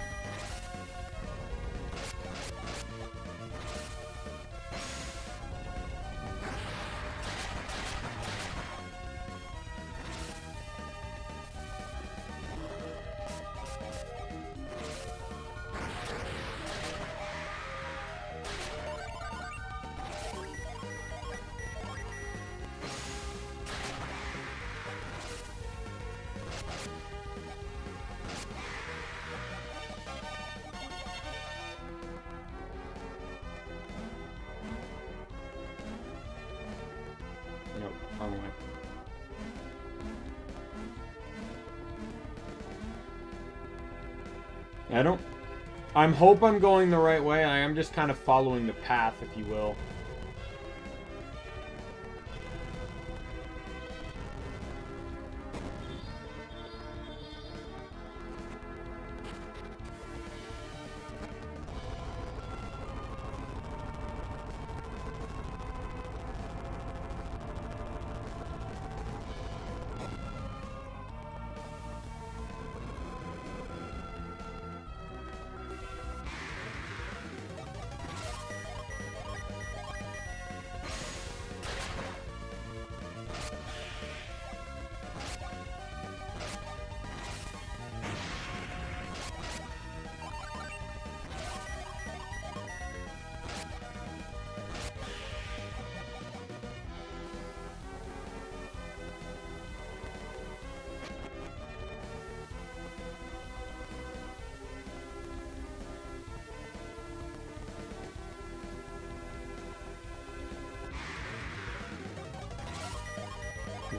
I hope I'm going the right way. I am just kind of following the path, if you will.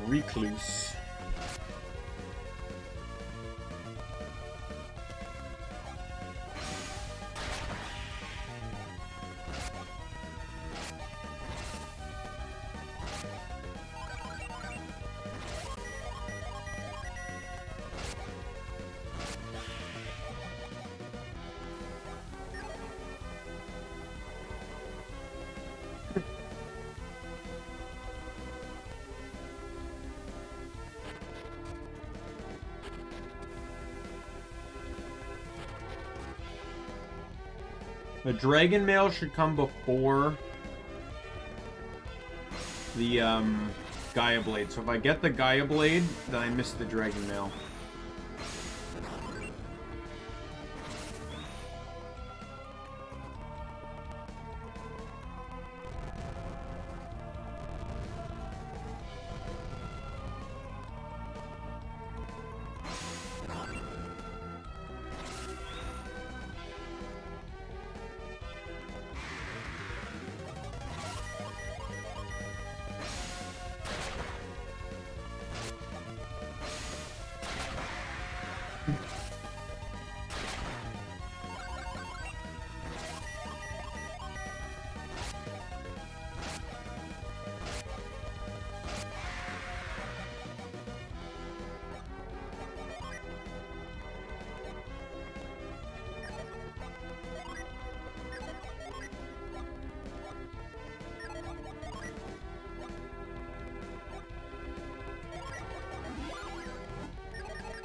Recluse. The Dragon Mail should come before the Gaia Blade. So if I get the Gaia Blade, then I miss the Dragon Mail.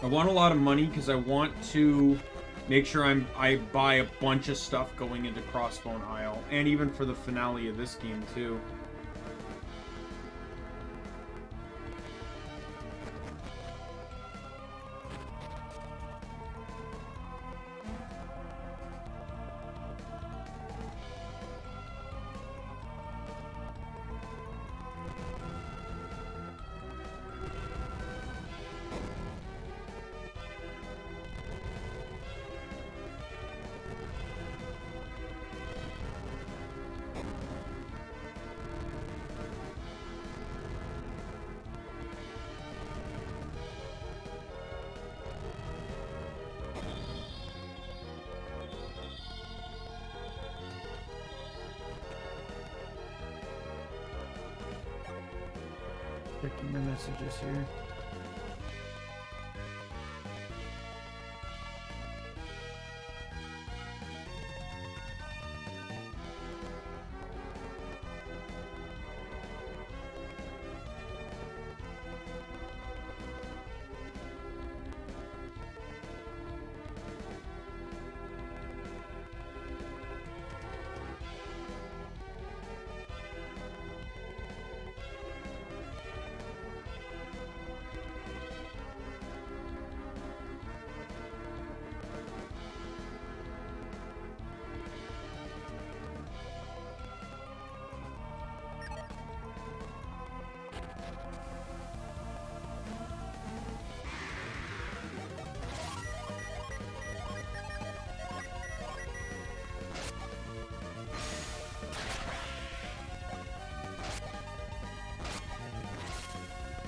I want a lot of money because I want to make sure I buy a bunch of stuff going into Crossbone Isle, and even for the finale of this game too. Checking the messages here.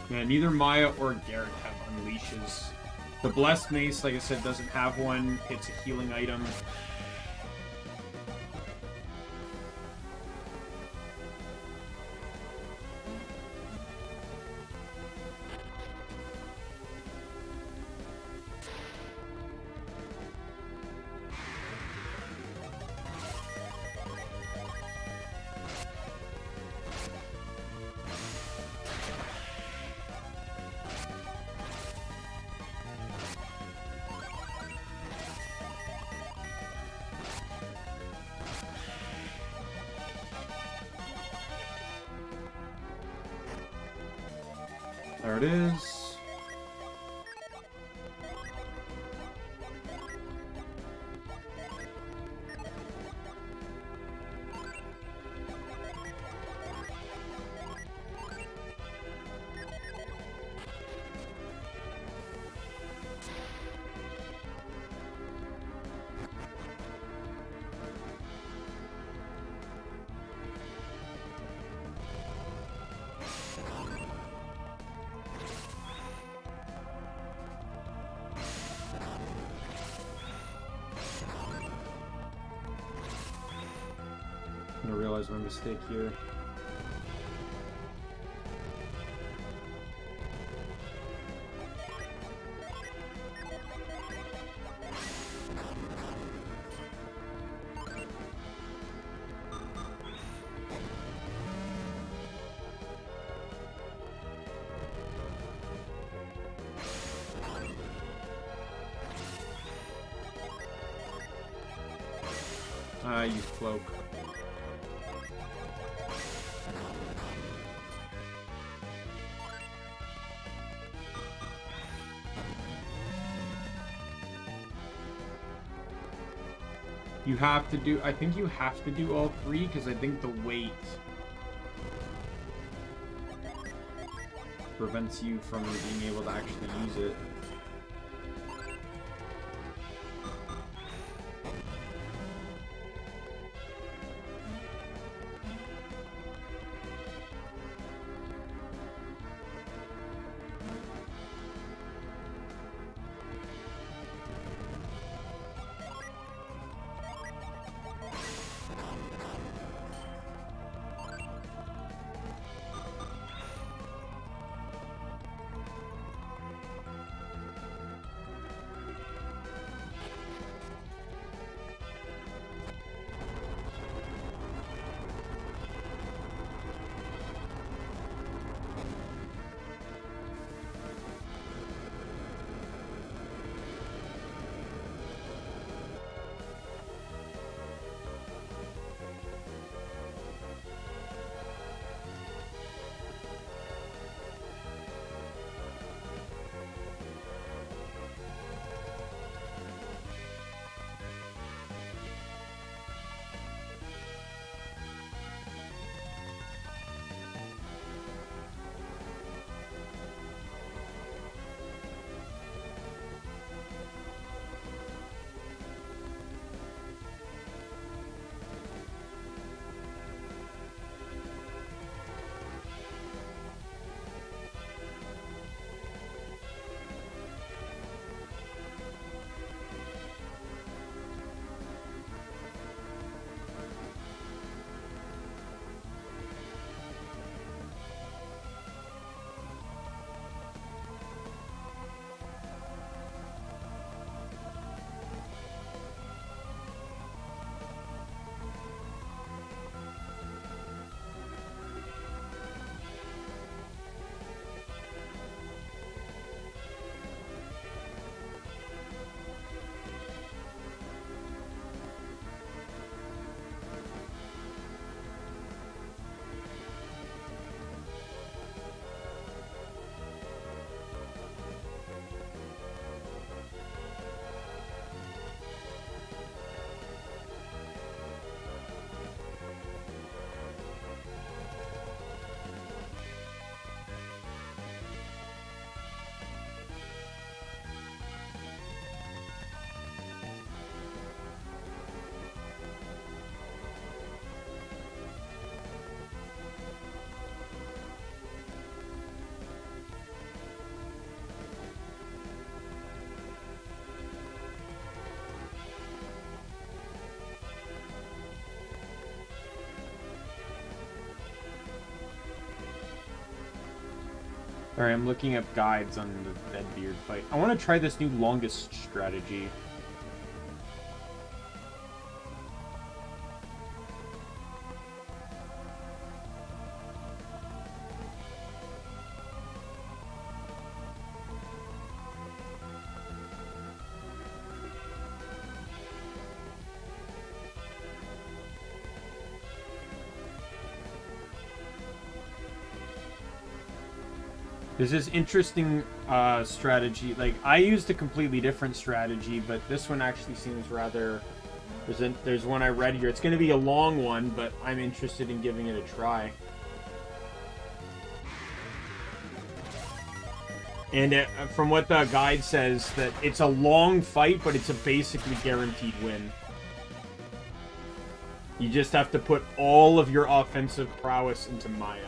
Yeah, neither Maya or Garrett have unleashes. The Blessed Mace, like I said, doesn't have one. It's a healing item. There it is. I'm gonna realize my mistake here. use cloak. You have to do, I think you have to do all three, because I think the weight prevents you from being able to actually use it. Alright, I'm looking up guides on the Deadbeard fight. I want to try this new longest strategy. There's this interesting strategy. Like, I used a completely different strategy, but this one actually seems rather... There's one I read here. It's going to be a long one, but I'm interested in giving it a try. And from what the guide says, that it's a long fight, but it's a basically guaranteed win. You just have to put all of your offensive prowess into Maya.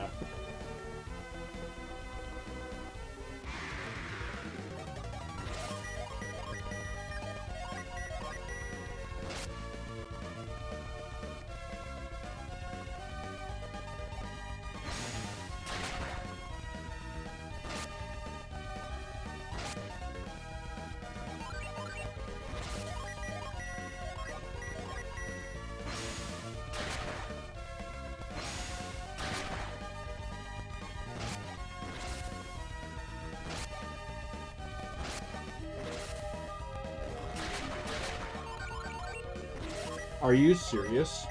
Are you serious?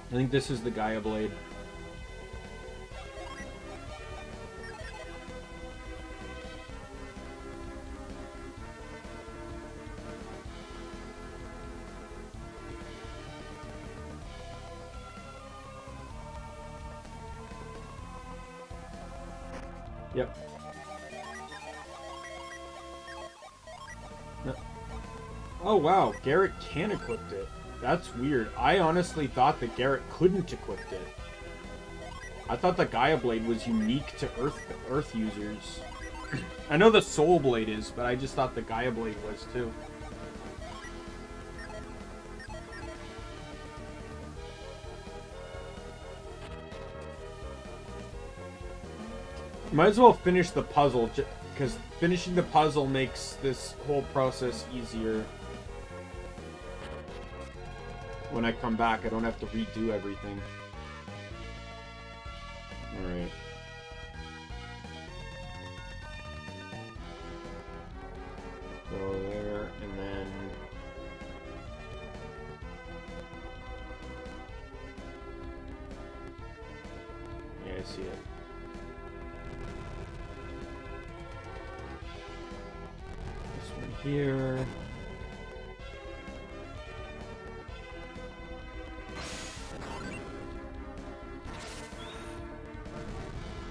I think this is the Gaia Blade. Yep. No. Oh wow, Garrett can equip it. That's weird. I honestly thought that Garrett couldn't equip it. I thought the Gaia Blade was unique to Earth users. I know the Soul Blade is, but I just thought the Gaia Blade was too. Might as well finish the puzzle, because finishing the puzzle makes this whole process easier. When I come back, I don't have to redo everything. Alright. Go there, and then... Yeah, I see it. This one here...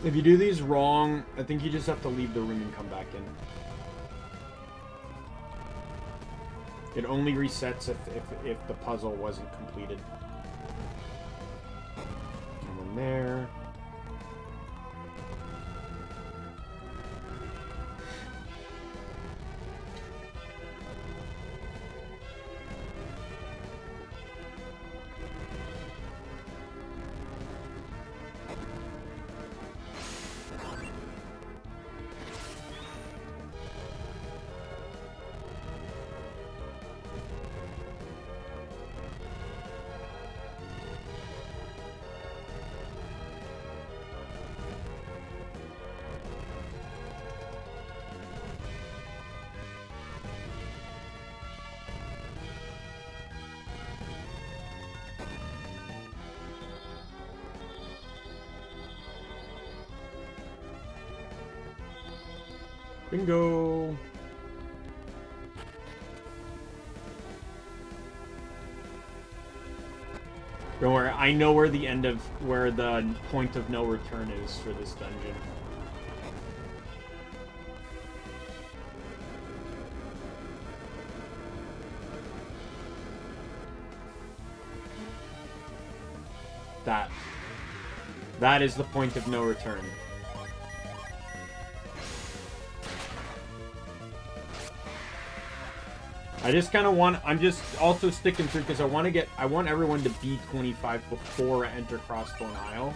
If you do these wrong, I think you just have to leave the room and come back in. It only resets if the puzzle wasn't completed. And then there. Bingo! Don't worry, I know where the point of no return is for this dungeon. That is the point of no return. I just kind of want, I'm just also sticking through because I want everyone to beat 25 before I enter Crossbone Isle.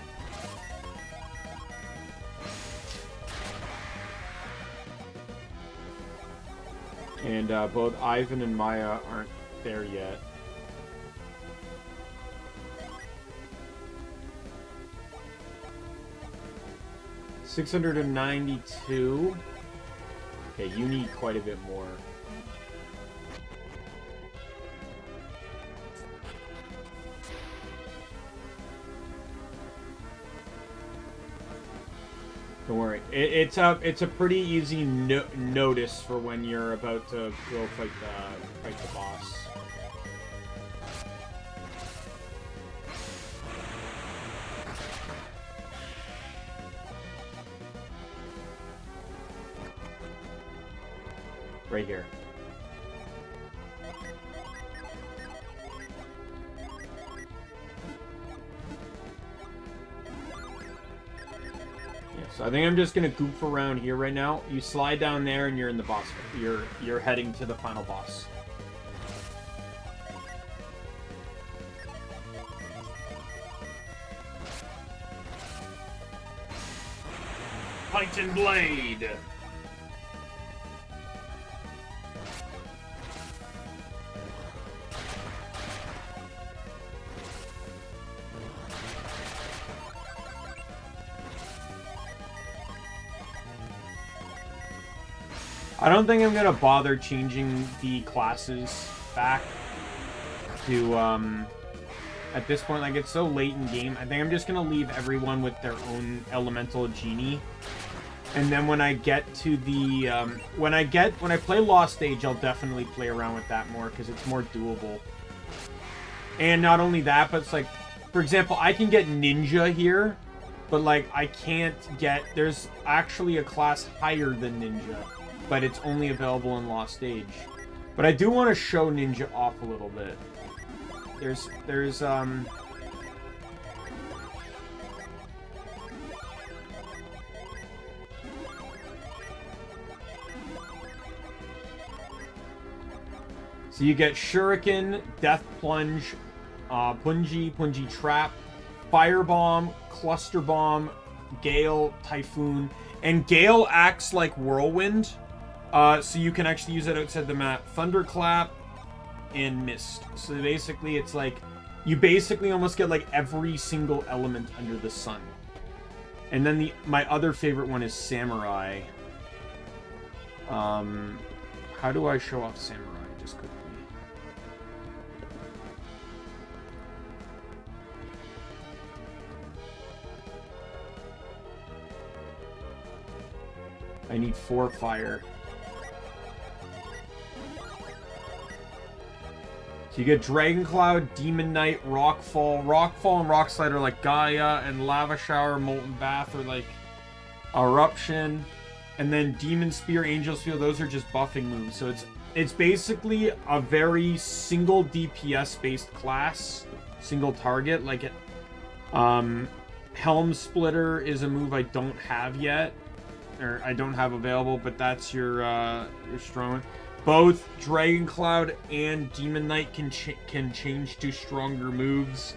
And both Ivan and Maya aren't there yet. $692. Okay, you need quite a bit more. Don't worry. It's a pretty easy notice for when you're about to go fight the boss. Right here. So I think I'm just gonna goof around here right now. You slide down there and you're in the boss. You're heading to the final boss. Titan Blade. I don't think I'm gonna bother changing the classes back to, at this point. Like, it's so late in game. I think I'm just gonna leave everyone with their own elemental genie. And then when I get to the, when I play Lost Stage, I'll definitely play around with that more, because it's more doable. And not only that, but it's like, for example, I can get Ninja here, but, like, I can't get, there's actually a class higher than Ninja, but it's only available in Lost Stage. But I do want to show Ninja off a little bit. So you get Shuriken, Death Plunge, Punji Trap, Firebomb, Cluster Bomb, Gale, Typhoon, and Gale acts like Whirlwind. So you can actually use it outside the map. Thunderclap and Mist. So basically it's like, you basically almost get like every single element under the sun. And then my other favorite one is Samurai. How do I show off Samurai? Just quickly. I need 4 fire. So you get Dragon Cloud, Demon Knight, Rockfall. Rockfall and Rock Slide are like Gaia, and Lava Shower, Molten Bath are like Eruption. And then Demon Spear, Angel Spear, those are just buffing moves. So it's basically a very single DPS based class, single target. Like it, Helm Splitter is a move I don't have yet, or I don't have available, but that's your strong one. Both Dragon Cloud and Demon Knight can change to stronger moves.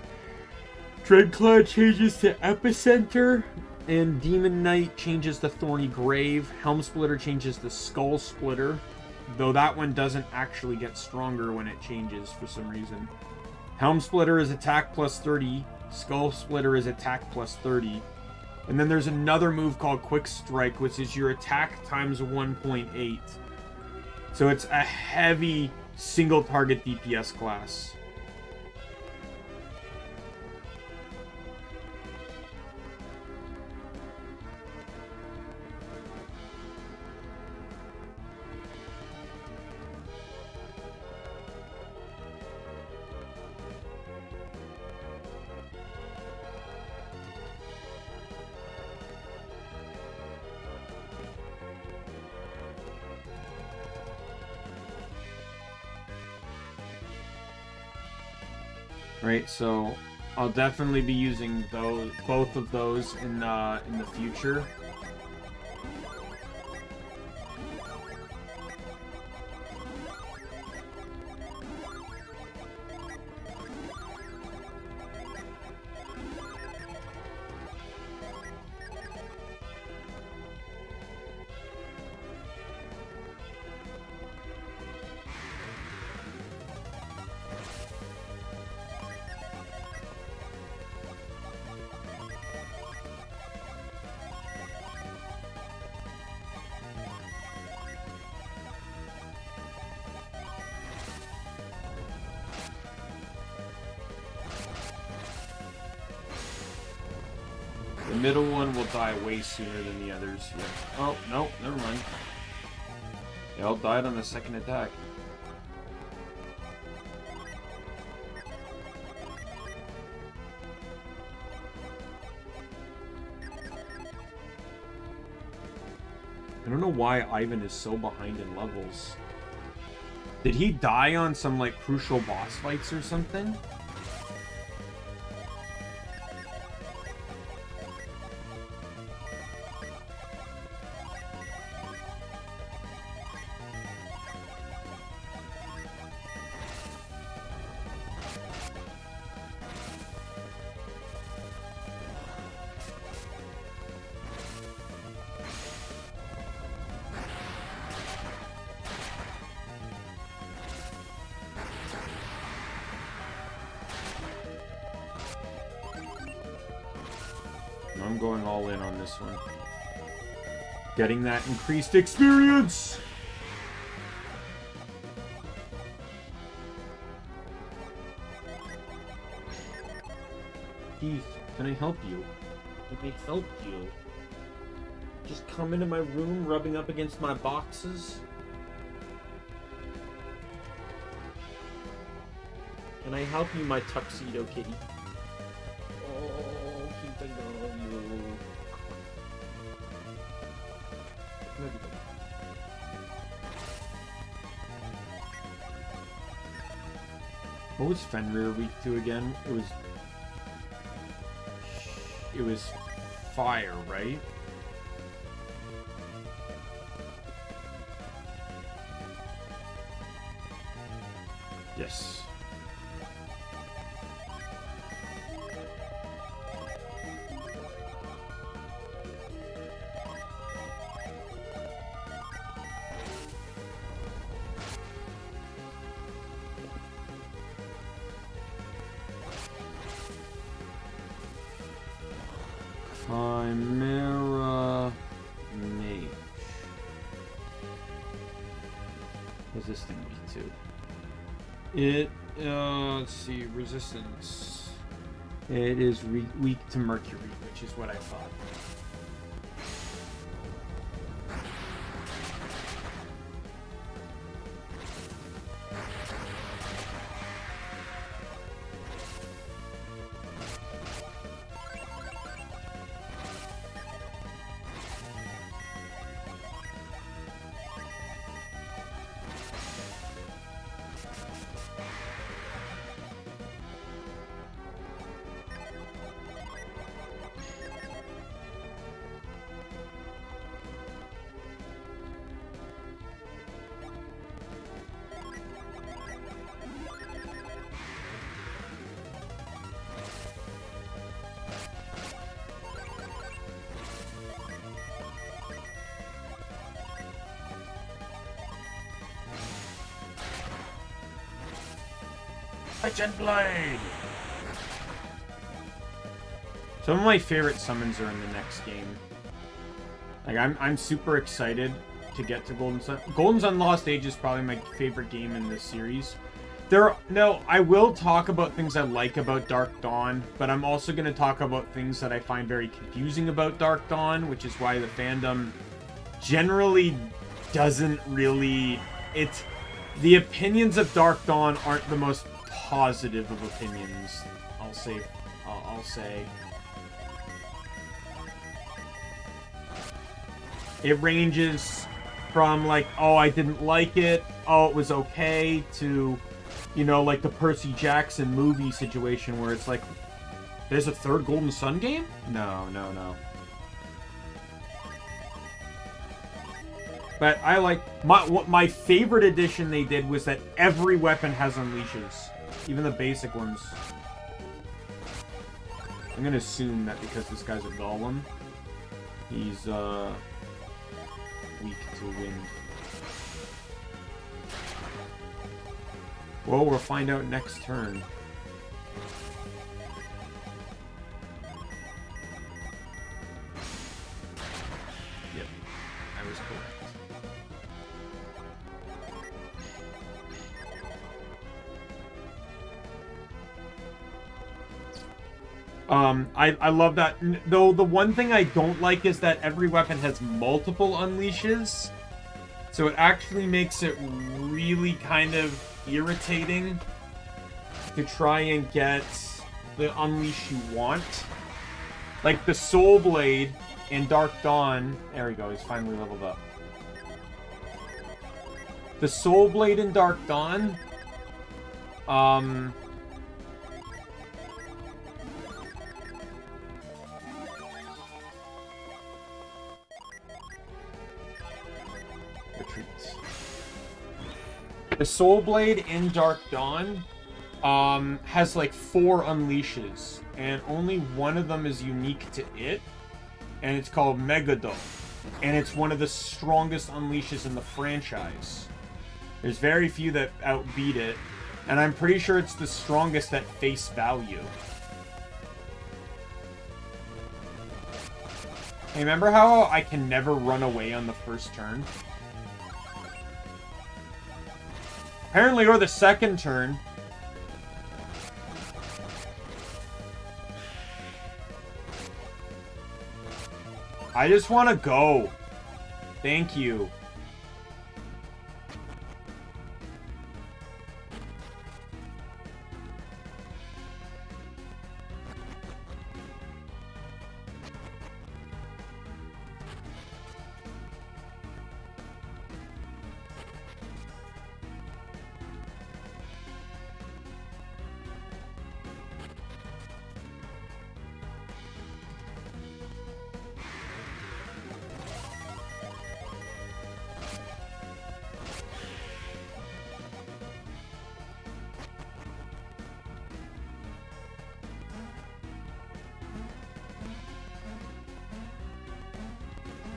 Dragon Cloud changes to Epicenter, and Demon Knight changes to Thorny Grave. Helm Splitter changes to Skull Splitter, though that one doesn't actually get stronger when it changes for some reason. Helm Splitter is attack plus 30. Skull Splitter is attack plus 30. And then there's another move called Quick Strike, which is your attack times 1.8. So it's a heavy single target DPS class. Right, so I'll definitely be using both of those in the future. The middle one will die way sooner than the others. Yeah. Oh, no, never mind. They all died on the second attack. I don't know why Ivan is so behind in levels. Did he die on some, like, crucial boss fights or something? going all in on this one. Getting that increased experience! Keith, can I help you? Let me help you. Just come into my room rubbing up against my boxes? Can I help you, my tuxedo kitty? Oh, Keith, I love you. What was Fenrir weak to again? It was fire, right? Yes. Chimera Mage. Resistant V2. Let's see, resistance. It is weak to Mercury, which is what I thought. Legend Blade! Some of my favorite summons are in the next game. Like, I'm super excited to get to Golden Sun. Golden Sun Lost Age is probably my favorite game in this series. I will talk about things I like about Dark Dawn, but I'm also going to talk about things that I find very confusing about Dark Dawn, which is why the fandom generally doesn't really... The opinions of Dark Dawn aren't the most positive of opinions, I'll say. It ranges from like, oh, I didn't like it, oh, it was okay, to, you know, like the Percy Jackson movie situation where it's like, there's a third Golden Sun game? No. But I like, my favorite addition they did was that every weapon has unleashes. Even the basic ones. I'm gonna assume that because this guy's a golem, he's weak to wind. Well, we'll find out next turn. Yep, I was correct. I love that. Though the one thing I don't like is that every weapon has multiple unleashes. So it actually makes it really kind of irritating to try and get the unleash you want. Like the Soul Blade in Dark Dawn. There we go, he's finally leveled up. The Soul Blade in Dark Dawn, the Soul Blade in Dark Dawn has like 4 unleashes, and only one of them is unique to it, and it's called Megado, and it's one of the strongest unleashes in the franchise. There's very few that outbeat it, and I'm pretty sure it's the strongest at face value. Hey, remember how I can never run away on the first turn? Apparently, or the second turn. I just want to go. Thank you.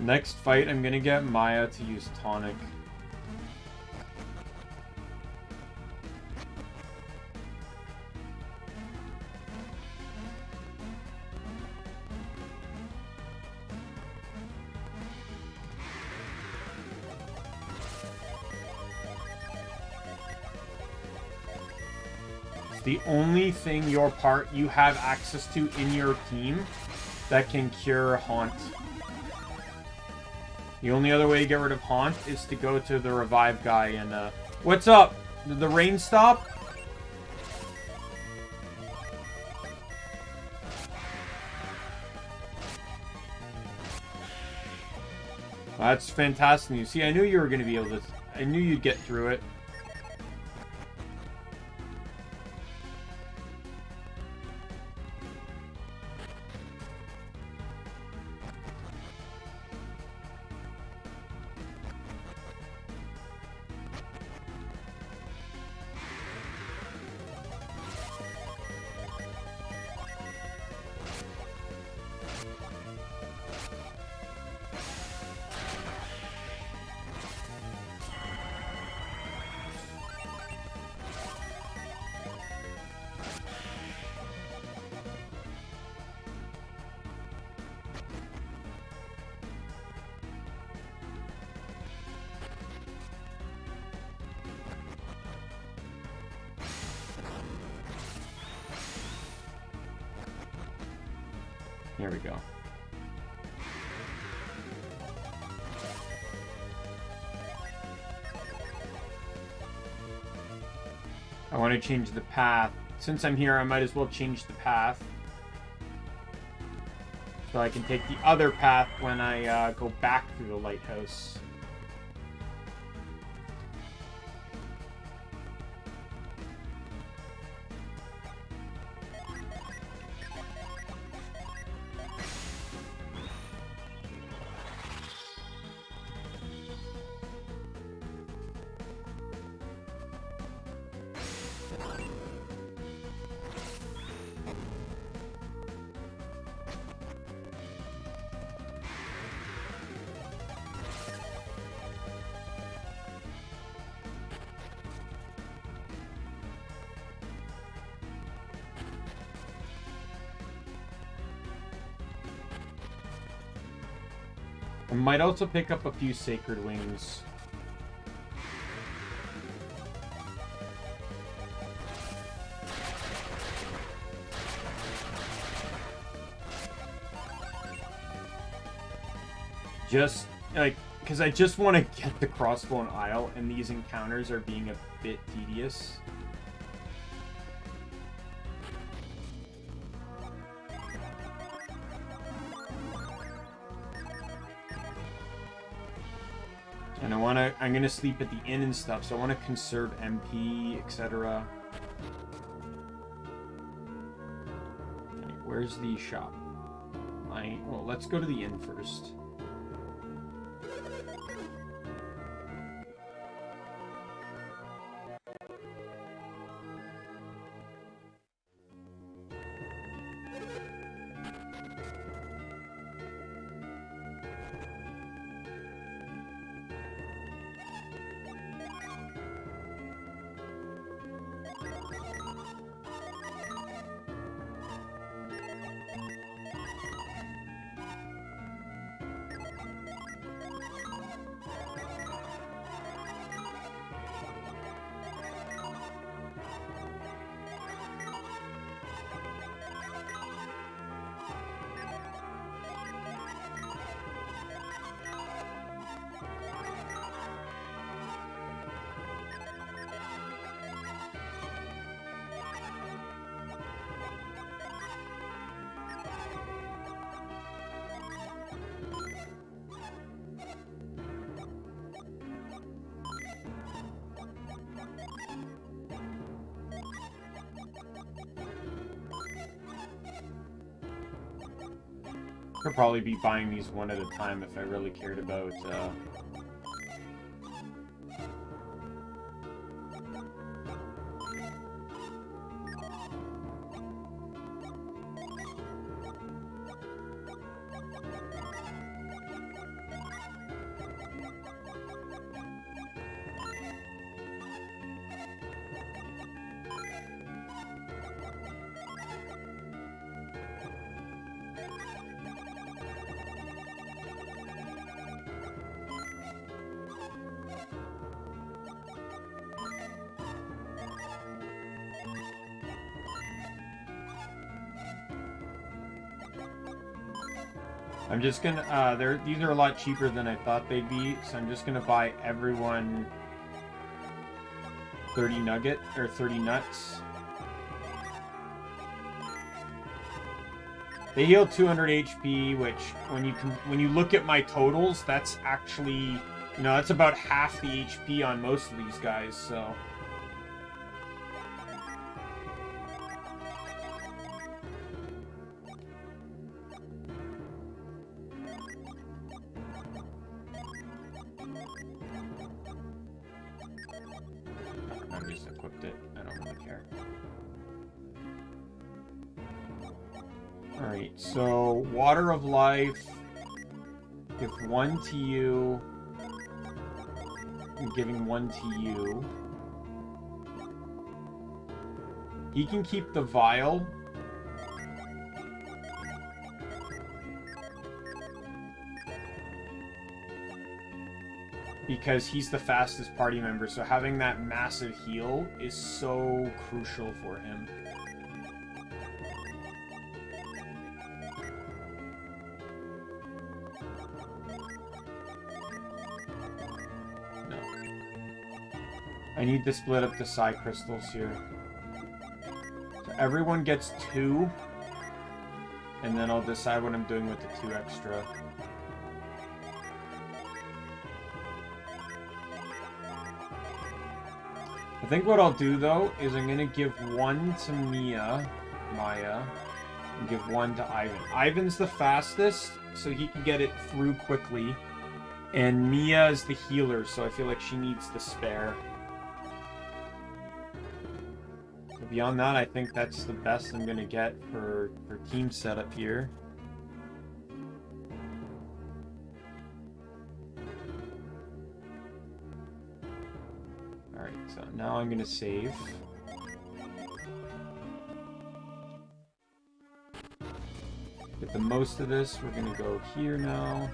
Next fight, I'm gonna get Maya to use Tonic. It's the only thing you have access to in your team that can cure Haunt. The only other way to get rid of Haunt is to go to the revive guy and, what's up? Did the rain stop? That's fantastic news. See, I knew you were going to be able to... I knew you'd get through it. Here we go. I want to change the path. Since I'm here, I might as well change the path. So I can take the other path when I go back through the lighthouse. I might also pick up a few Sacred Wings. Just, like, because I just want to get the Crossbone Isle, and these encounters are being a bit tedious. And I'm gonna sleep at the inn and stuff, so I want to conserve MP, etc. Okay, where's the shop? Well, let's go to the inn first. Could probably be buying these one at a time if I really cared about I'm just gonna, these are a lot cheaper than I thought they'd be, so I'm just gonna buy everyone 30 nugget, or 30 nuts. They heal 200 HP, which, when you look at my totals, that's actually, you know, that's about half the HP on most of these guys, so... I just equipped it. I don't really care. Alright, so Water of Life. Give one to you. I'm giving one to you. He can keep the vial. Because he's the fastest party member, so having that massive heal is so crucial for him. No. I need to split up the Psi crystals here. So everyone gets 2, and then I'll decide what I'm doing with the 2 extra. I think what I'll do, though, is I'm going to give one to Maya, and give one to Ivan. Ivan's the fastest, so he can get it through quickly. And Mia is the healer, so I feel like she needs the spare. So beyond that, I think that's the best I'm going to get for team setup here. So now I'm going to save. Get the most of this. We're going to go here now.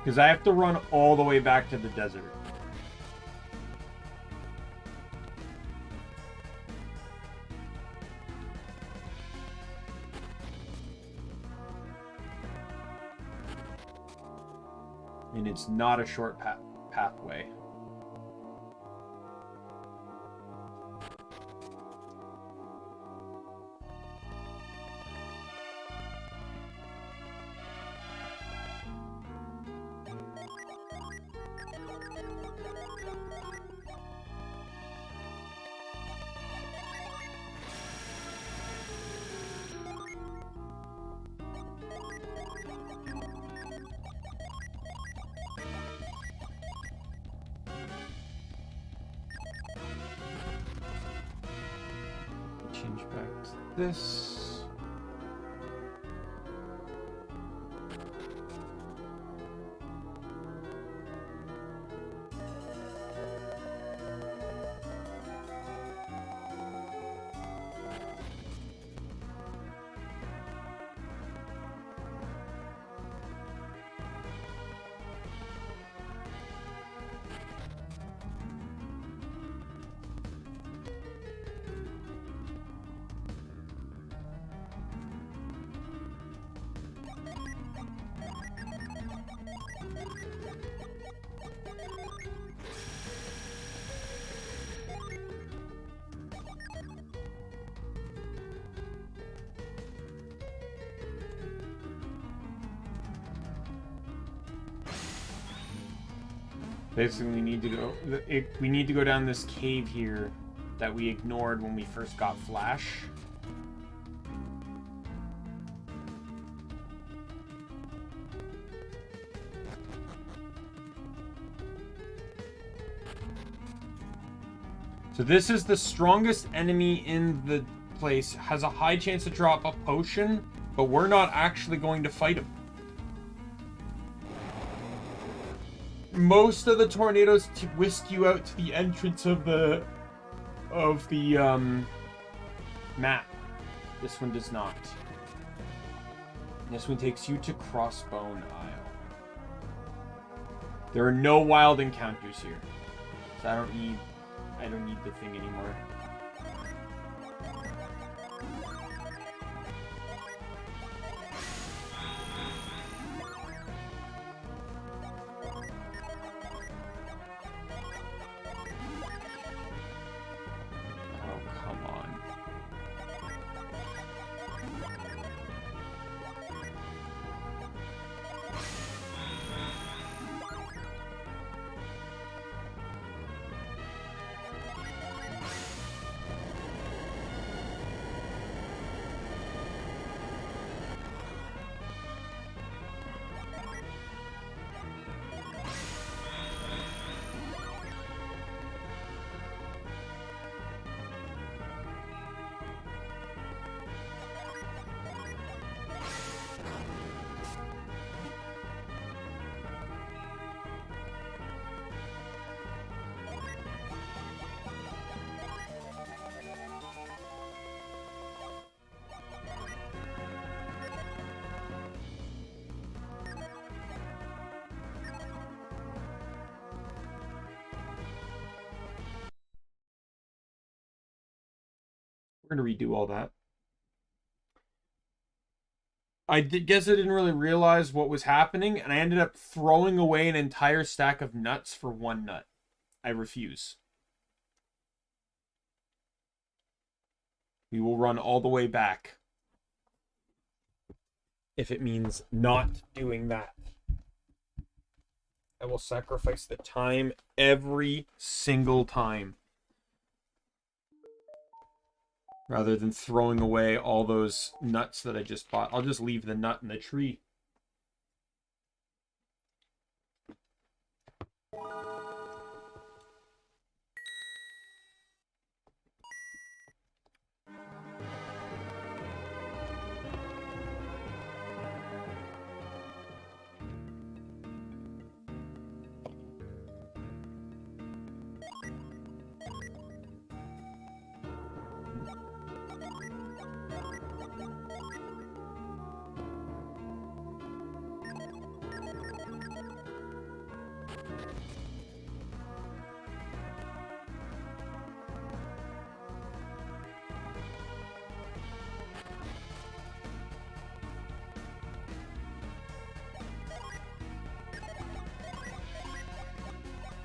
Because I have to run all the way back to the desert. And it's not a short pathway. Change back to this. Basically, we need to go. We need to go down this cave here that we ignored when we first got Flash. So this is the strongest enemy in the place. Has a high chance to drop a potion, but we're not actually going to fight him. Most of the tornadoes whisk you out to the entrance of the map. This one does not. This one takes you to Crossbone Isle. There are no wild encounters here, so I don't need the thing anymore. We're going to redo all that. I guess I didn't really realize what was happening, and I ended up throwing away an entire stack of nuts for one nut. I refuse. We will run all the way back if it means not doing that. I will sacrifice the time every single time, rather than throwing away all those nuts that I just bought. I'll just leave the nut in the tree.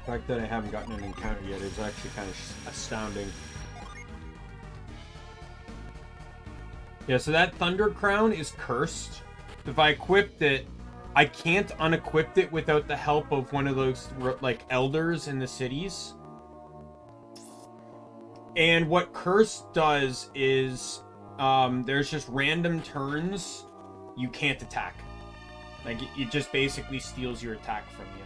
The fact that I haven't gotten an encounter yet is actually kind of astounding. Yeah, so that Thunder Crown is cursed. If I equipped it, I can't unequip it without the help of one of those, like, elders in the cities. And what Curse does is, there's just random turns you can't attack. Like, it just basically steals your attack from you.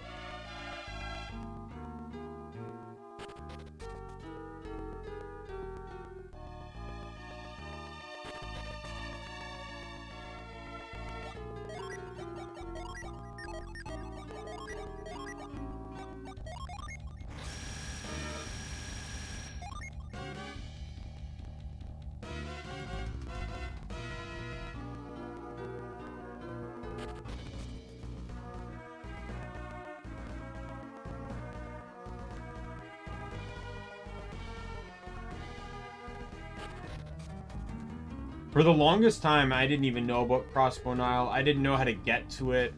For the longest time, I didn't even know about Crossbone Isle. I didn't know how to get to it,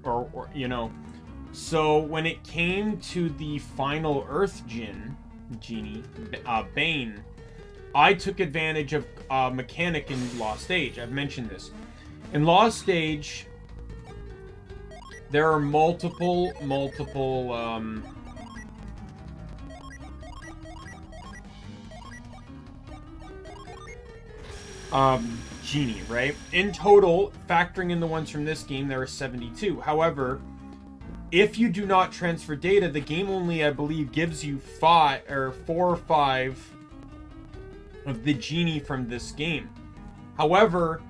or you know. So when it came to the final Earth Genie, Bane, I took advantage of a mechanic in Lost Age. I've mentioned this. In Lost Age, there are multiple genie, right? In total, factoring in the ones from this game, there are 72. However, if you do not transfer data, the game only, I believe, gives you 4 or 5 of the genie from this game. However,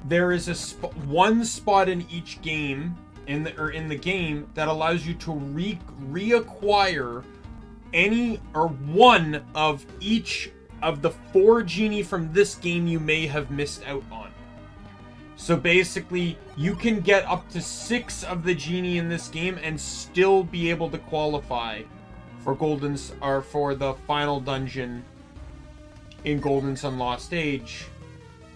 there is one spot in each game in the game that allows you to reacquire any or one of each of the 4 genie from this game you may have missed out on. So basically, you can get up to 6 of the genie in this game and still be able to qualify for for the final dungeon in Golden Sun Lost Age,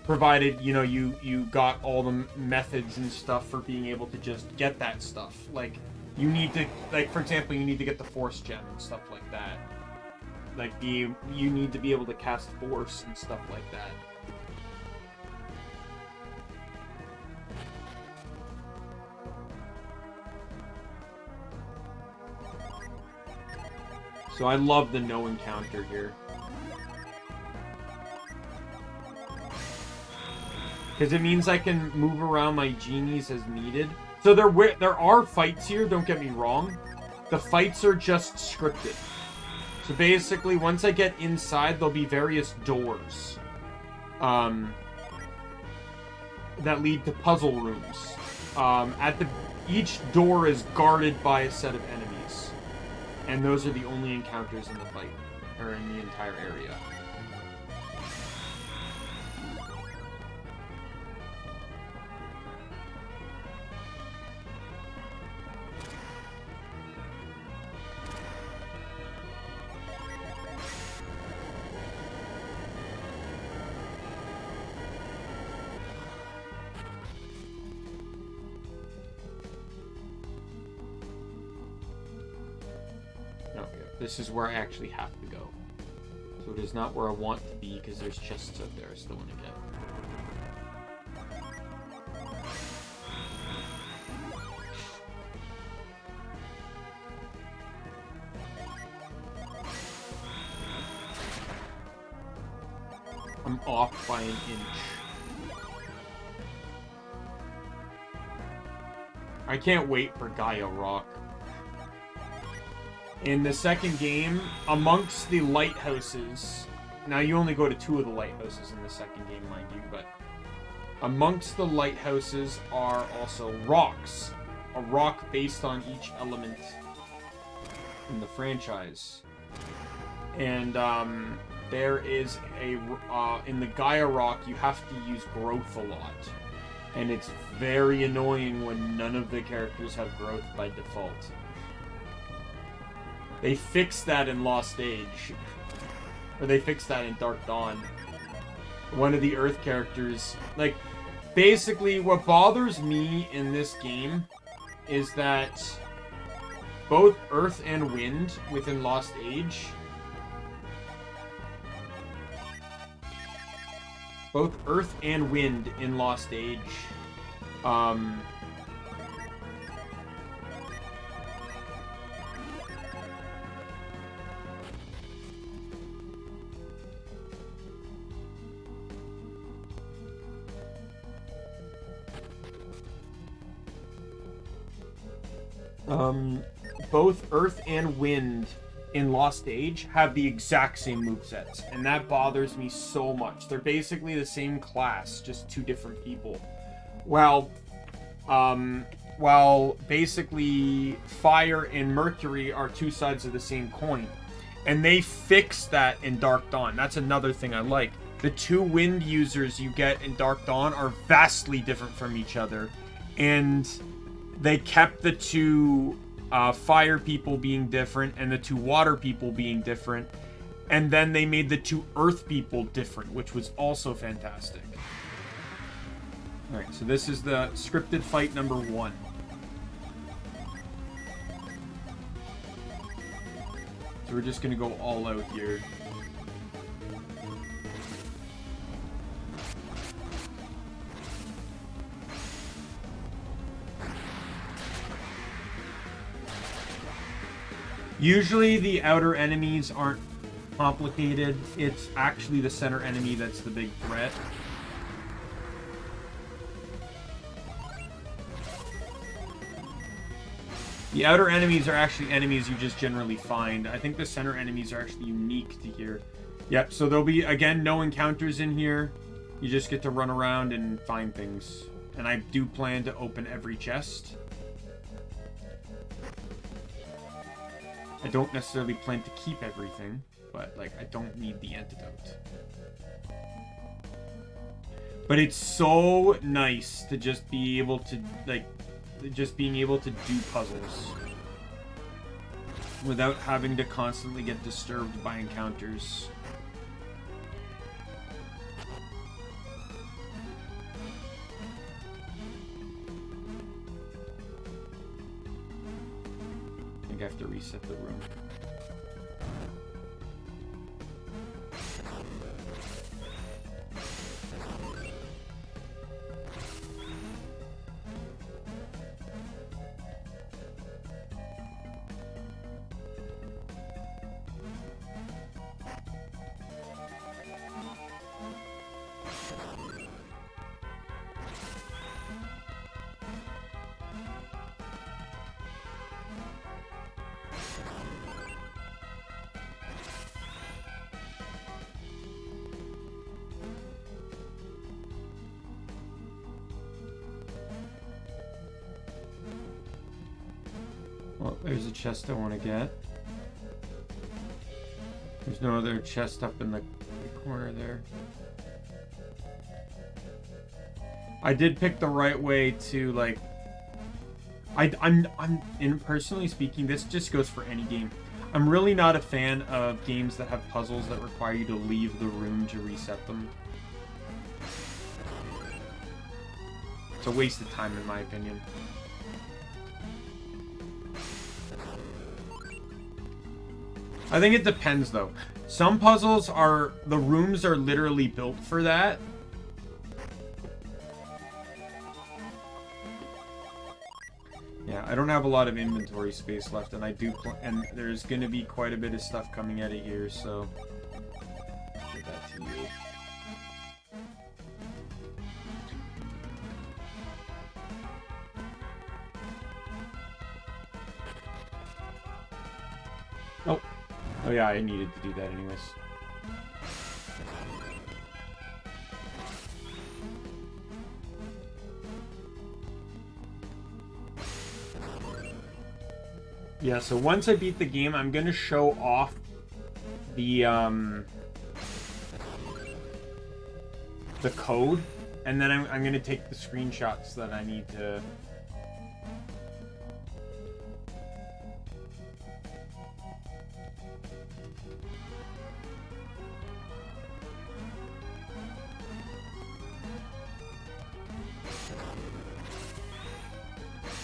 provided, you know, you got all the methods and stuff for being able to just get that stuff. Like, you need to, like, for example, you need to get the Force Gem and stuff like that. Like, you need to be able to cast Force and stuff like that. So I love the no encounter here. Because it means I can move around my genies as needed. So there are fights here, don't get me wrong. The fights are just scripted. So basically, once I get inside, there'll be various doors that lead to puzzle rooms. Each door is guarded by a set of enemies. And those are the only encounters in the fight, or in the entire area. This is where I actually have to go. So it is not where I want to be, because there's chests out there I still want to get. I'm off by an inch. I can't wait for Gaia Rock. In the second game, amongst the lighthouses, now you only go to 2 of the lighthouses in the second game, mind you, but amongst the lighthouses are also rocks. A rock based on each element in the franchise. And there is in the Gaia Rock, you have to use growth a lot. And it's very annoying when none of the characters have growth by default. They fixed that in Lost Age. Or they fixed that in Dark Dawn. One of the Earth characters... Like, basically, what bothers me in this game is that both Earth and Wind within Lost Age... Both Earth and Wind in Lost Age... both Earth and Wind in Lost Age have the exact same movesets, and that bothers me so much. They're basically the same class, just 2 different people. While basically Fire and Mercury are 2 sides of the same coin. And they fixed that in Dark Dawn. That's another thing I like. The 2 wind users you get in Dark Dawn are vastly different from each other. And they kept the 2 fire people being different and the 2 water people being different. And then they made the 2 earth people different, which was also fantastic. Alright, so this is the scripted fight number 1. So we're just gonna go all out here. Usually the outer enemies aren't complicated. It's actually the center enemy that's the big threat. The outer enemies are actually enemies you just generally find. I think the center enemies are actually unique to here. Yep, so there'll be, again, no encounters in here. You just get to run around and find things. And I do plan to open every chest. I don't necessarily plan to keep everything, but, like, I don't need the antidote. But it's so nice to just be able to, like, just being able to do puzzles without having to constantly get disturbed by encounters. I think I have to reset the room. Well, there's a chest I want to get. There's no other chest up in the corner there. I did pick the right way to, like... I'm personally speaking, this just goes for any game. I'm really not a fan of games that have puzzles that require you to leave the room to reset them. It's a waste of time, in my opinion. I think it depends, though. Some puzzles are... the rooms are literally built for that. Yeah, I don't have a lot of inventory space left, and I do... and there's going to be quite a bit of stuff coming out of here, so... give that to you. Oh. Oh yeah, I needed to do that anyways. Yeah, so once I beat the game, I'm gonna show off the code, and then I'm gonna take the screenshots that I need to.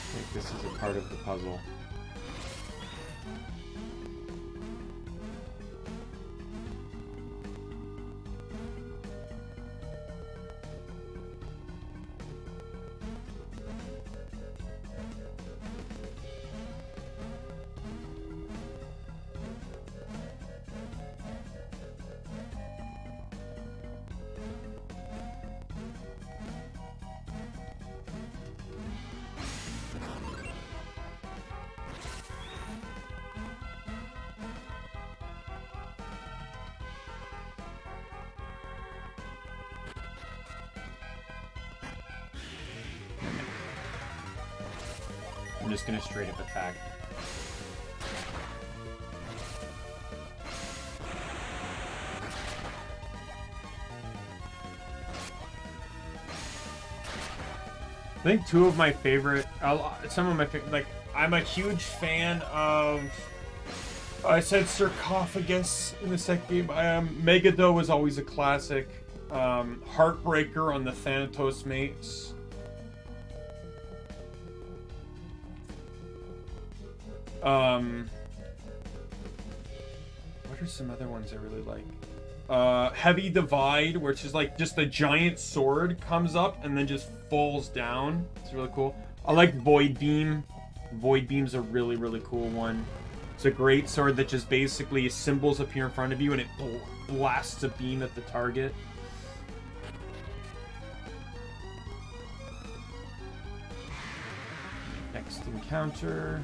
I think this is a part of the puzzle. I'm just gonna straight up attack. I think two of my favorite, some of my favorite, like, I'm a huge fan of, I said Sarcophagus in the second game. Megado is always a classic. Heartbreaker on the Thanatos mates. What are some other ones I really like? Heavy Divide, which is like just a giant sword comes up and then just falls down. It's really cool. I like Void Beam. Void Beam's a really, really cool one. It's a great sword that just basically symbols appear in front of you and it blasts a beam at the target. Next encounter.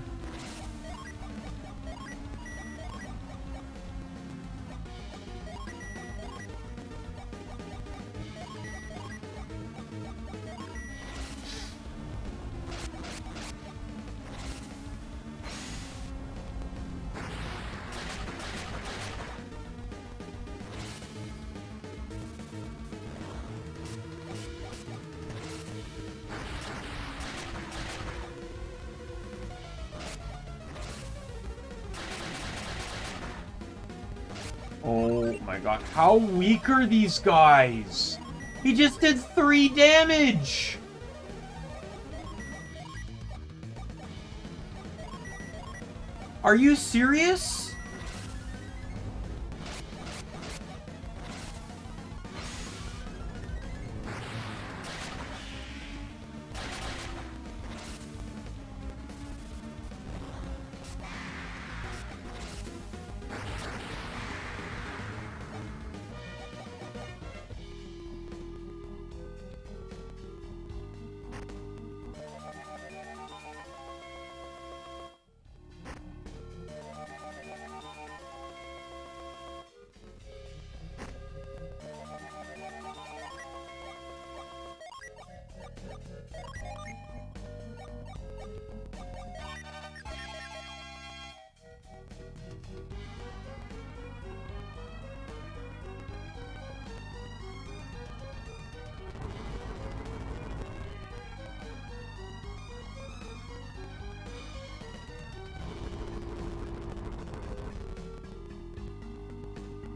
my god. How weak are these guys? He just did 3 damage! Are you serious?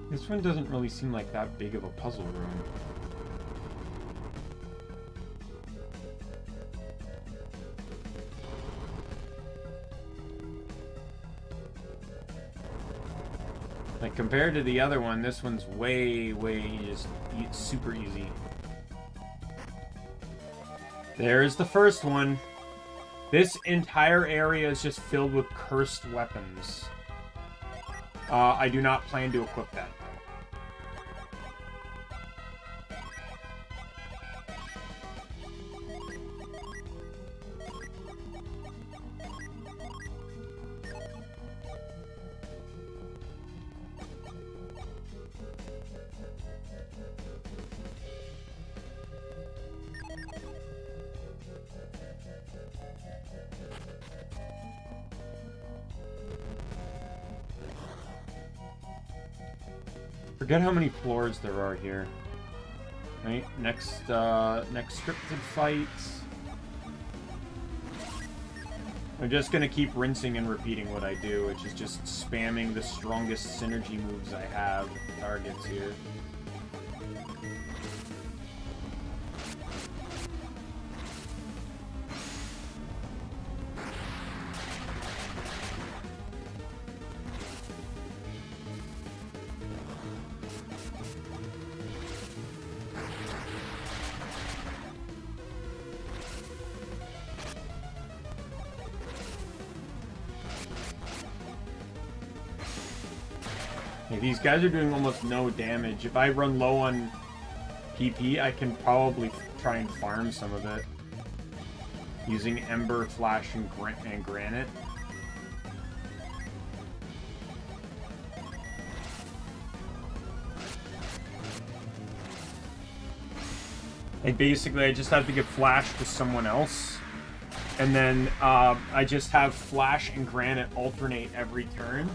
This one doesn't really seem like that big of a puzzle room. Like, compared to the other one, this one's way just super easy. There's the first one. This entire area is just filled with cursed weapons. I do not plan to equip that. Forget how many floors there are here. Right, next scripted fights. I'm just gonna keep rinsing and repeating what I do, which is just spamming the strongest synergy moves I have with the targets here. These guys are doing almost no damage. If I run low on PP, I can probably try and farm some of it. Using Ember, Flash, and Granite. And basically, I just have to give Flash to someone else. And then I just have Flash and Granite alternate every turn.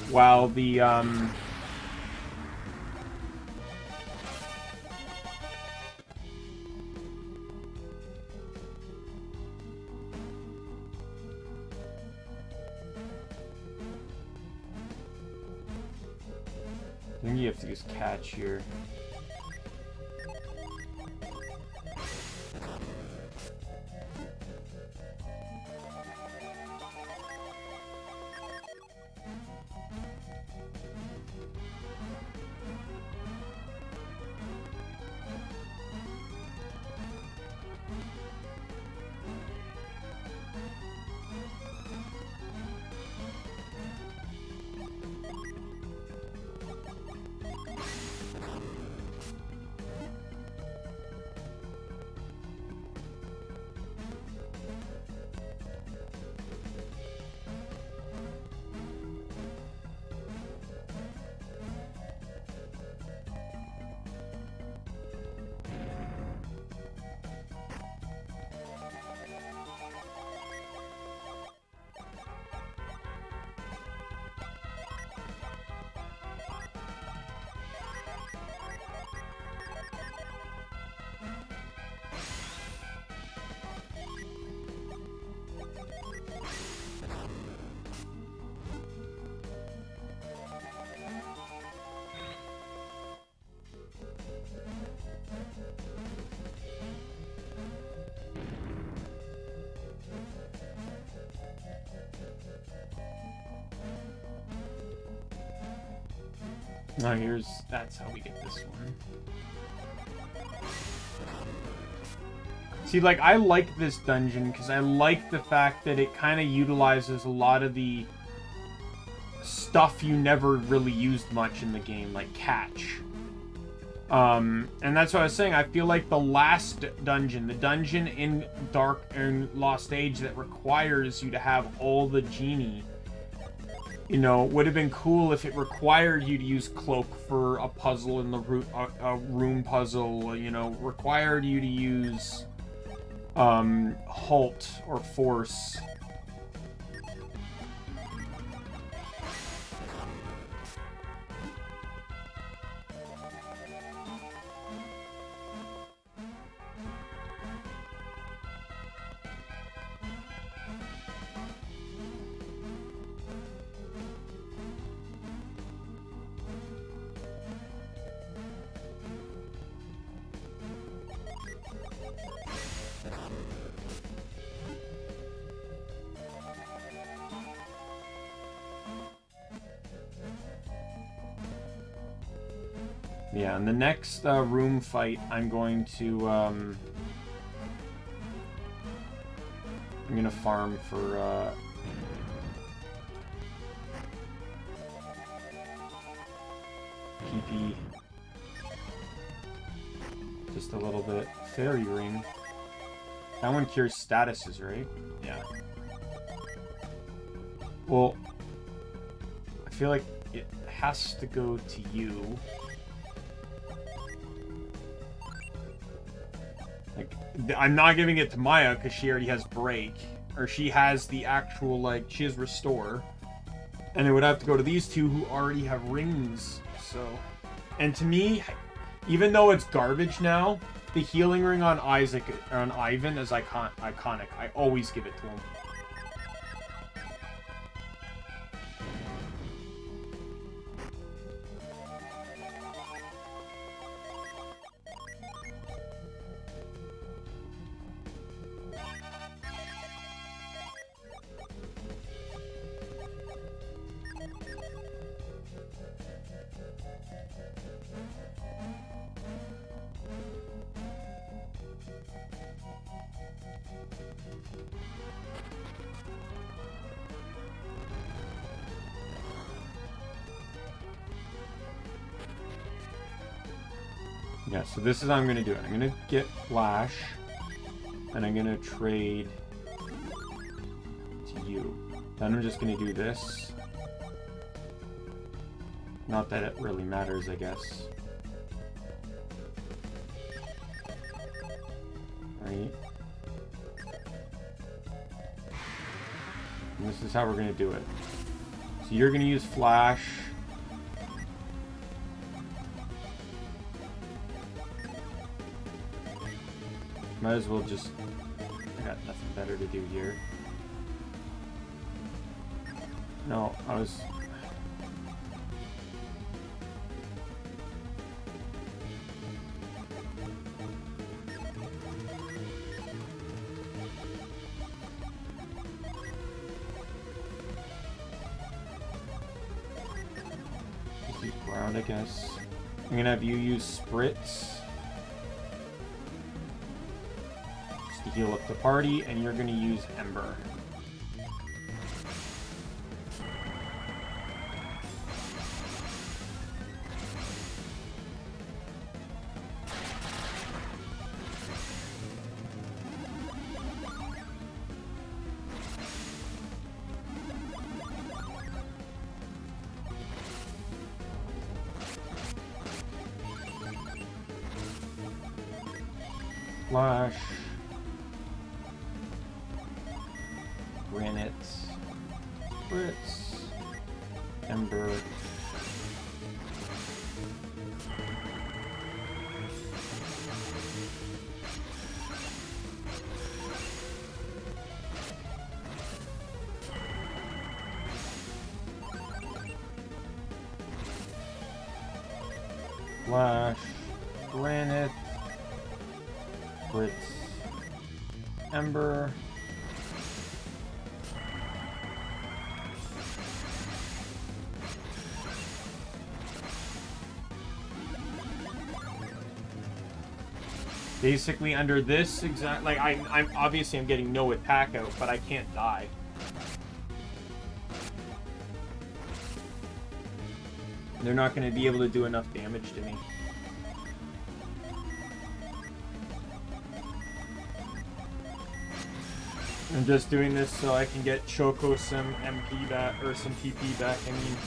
While the, I think you have to use catch here. No, that's how we get this one. See, like, I like this dungeon because I like the fact that it kind of utilizes a lot of the stuff you never really used much in the game, like catch. And that's what I was saying. I feel like the last dungeon, the dungeon in Lost Age that requires you to have all the genie, you know, would have been cool if it required you to use cloak for a puzzle in the room puzzle, you know, required you to use halt or force. Yeah, in the next room fight, I'm going to farm for PP. Just a little bit. Fairy ring. That one cures statuses, right? Yeah. Well, I feel like it has to go to you. Like, I'm not giving it to Maya because she already has break, or she has the actual, like, she has restore, and it would have to go to these two who already have rings. So, and to me, even though it's garbage now, the healing ring on Ivan is iconic. I always give it to him. Yeah, so this is how I'm going to do it. I'm going to get Flash, and I'm going to trade to you. Then I'm just going to do this. Not that it really matters, I guess. Right? And this is how we're going to do it. So you're going to use Flash. Might as well just... I got nothing better to do here. No, I was... Just use ground, I guess. I'm gonna have you use Spritz to heal up the party, and you're going to use Ember. Flash. Granite, Spritz, Ember, Flash, Granite, Spritz, Ember. Basically, under this exact, like I'm obviously I'm getting no attack out, but I can't die. They're not going to be able to do enough damage to me. I'm just doing this so I can get Choco some MP back, or some TP back, I mean.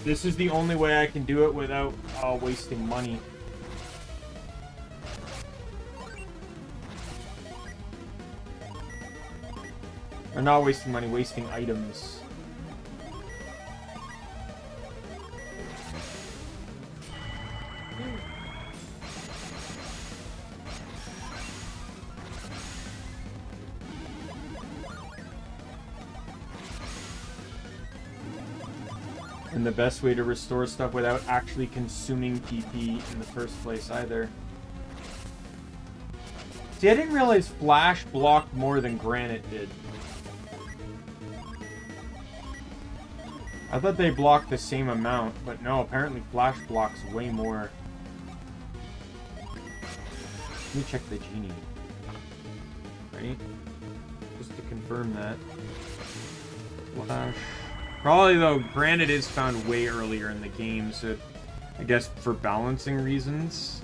This is the only way I can do it without wasting money. Or not wasting money, wasting items. And the best way to restore stuff without actually consuming PP in the first place either. See, I didn't realize Flash blocked more than Granite did. I thought they blocked the same amount, but no, apparently Flash blocks way more. Let me check the genie. Right? Just to confirm that. Flash. Probably, though, Granite is found way earlier in the game, so I guess for balancing reasons.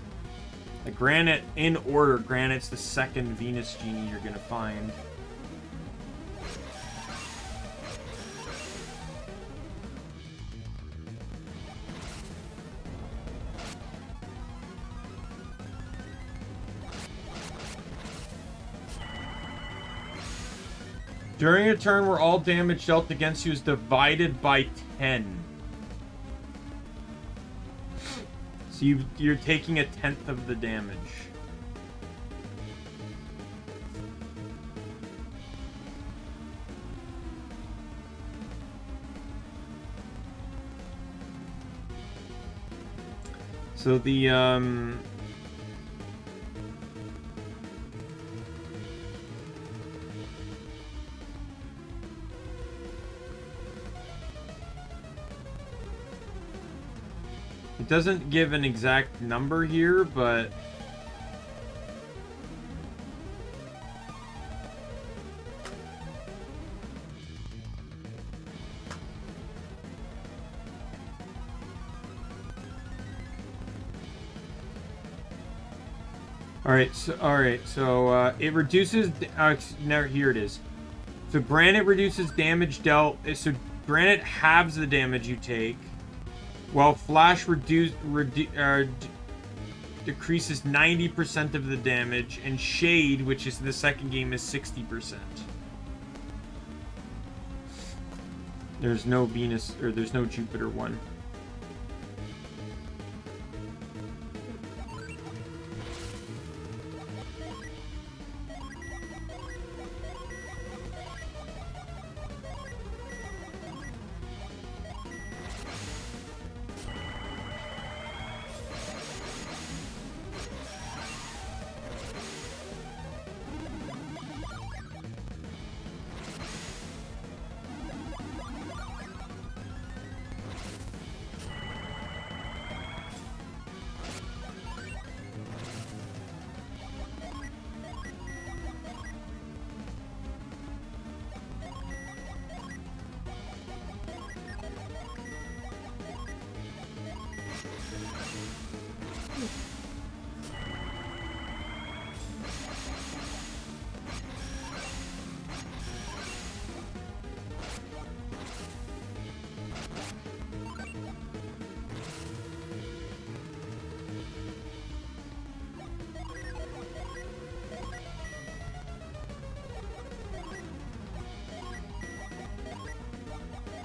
Like, Granite, in order, Granite's the second Venus Genie you're gonna find. During a turn where all damage dealt against you is divided by 10. So you're taking 1/10 of the damage. So the it doesn't give an exact number here, but so it reduces now here it is. So Granite reduces damage dealt, so Granite halves the damage you take. While Flash decreases 90% of the damage, and Shade, which is the second game, is 60%. There's no Venus, or there's no Jupiter one.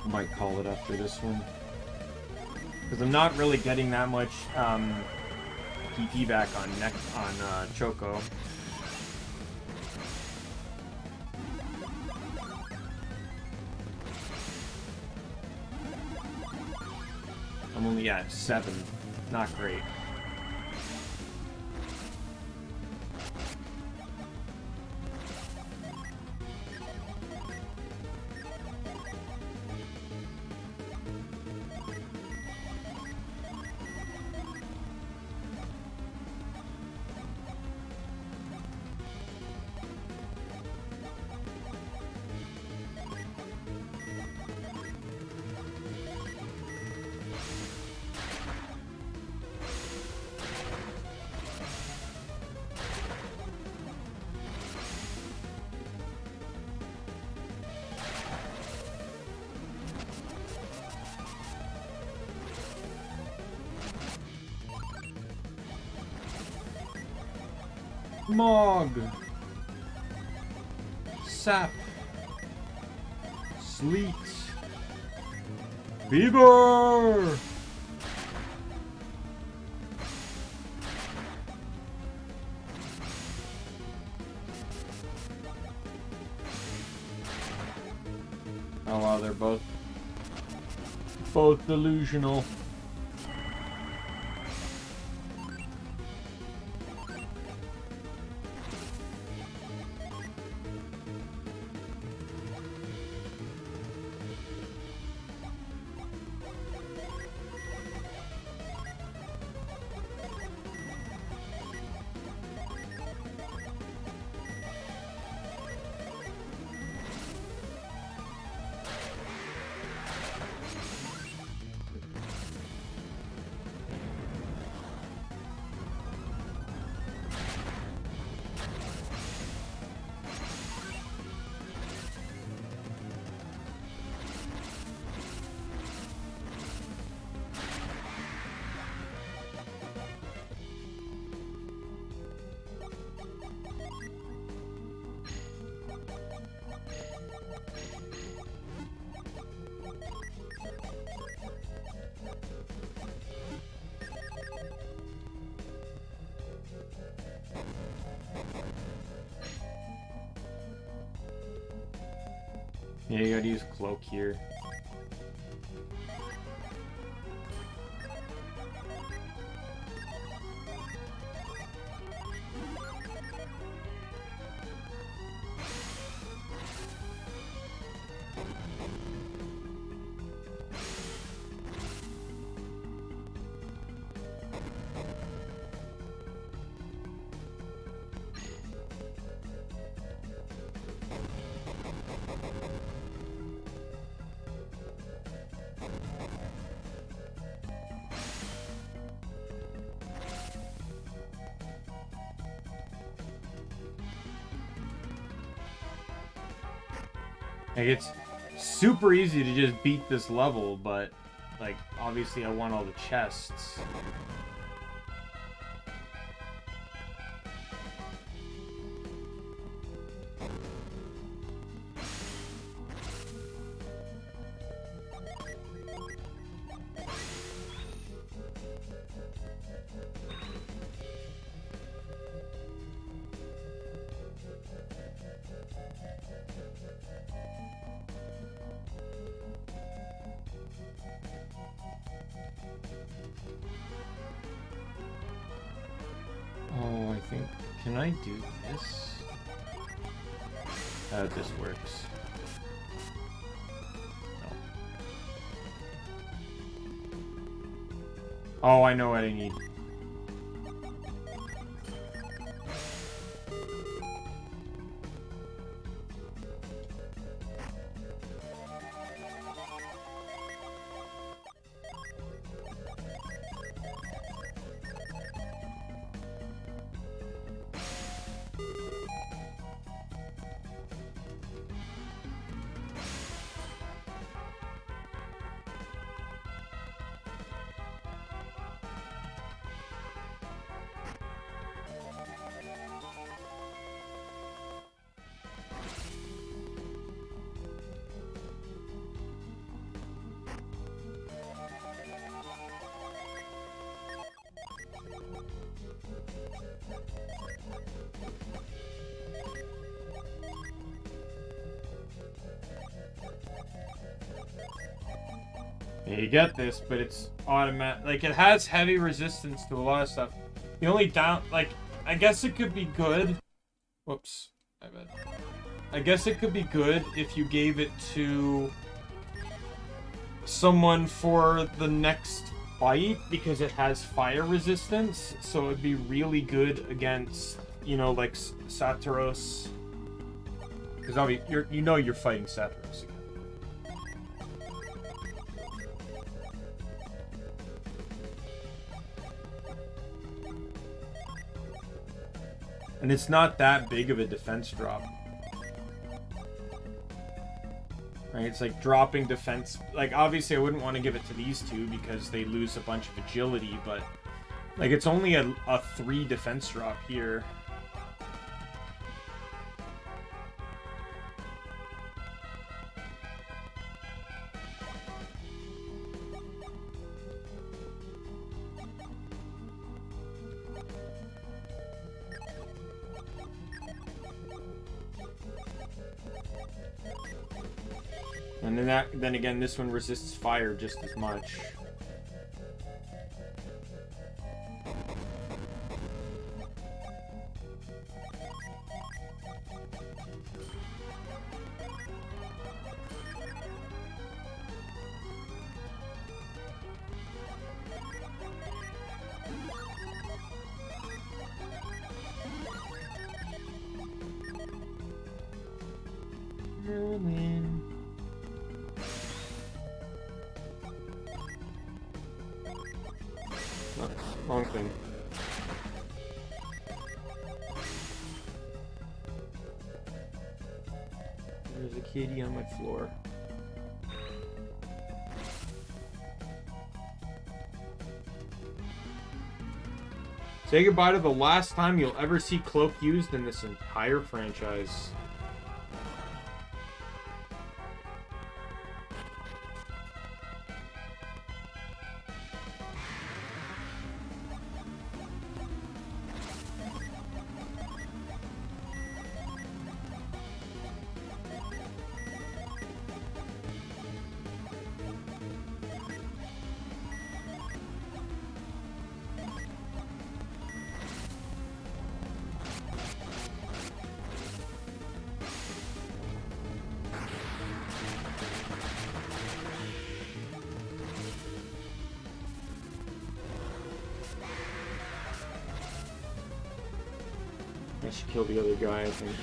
Might call it after this one, because I'm not really getting that much PP back on Choco. I'm only at 7. Not great. Smog. Sap. Sleet. Beaver. Oh wow, they're both delusional. Yeah, you gotta use cloak here. Like, it's super easy to just beat this level, but, like, obviously I want all the chests. Oh, I think... Can I do this? This works. No. Oh, I know what I need. You get this, but it's automatic. Like, it has heavy resistance to a lot of stuff. The only down, like, I guess it could be good. Whoops, my bad. I guess it could be good if you gave it to someone for the next fight, because it has fire resistance. So it'd be really good against, you know, like Saturos. Because obviously, you're fighting Saturos again. And it's not that big of a defense drop. Right, it's like dropping defense. Like, obviously I wouldn't want to give it to these two because they lose a bunch of agility, but like, it's only a 3 defense drop here. And then again, this one resists fire just as much. Wrong thing. There's a kitty on my floor. Say goodbye to the last time you'll ever see Cloak used in this entire franchise. I should kill the other guy, I think.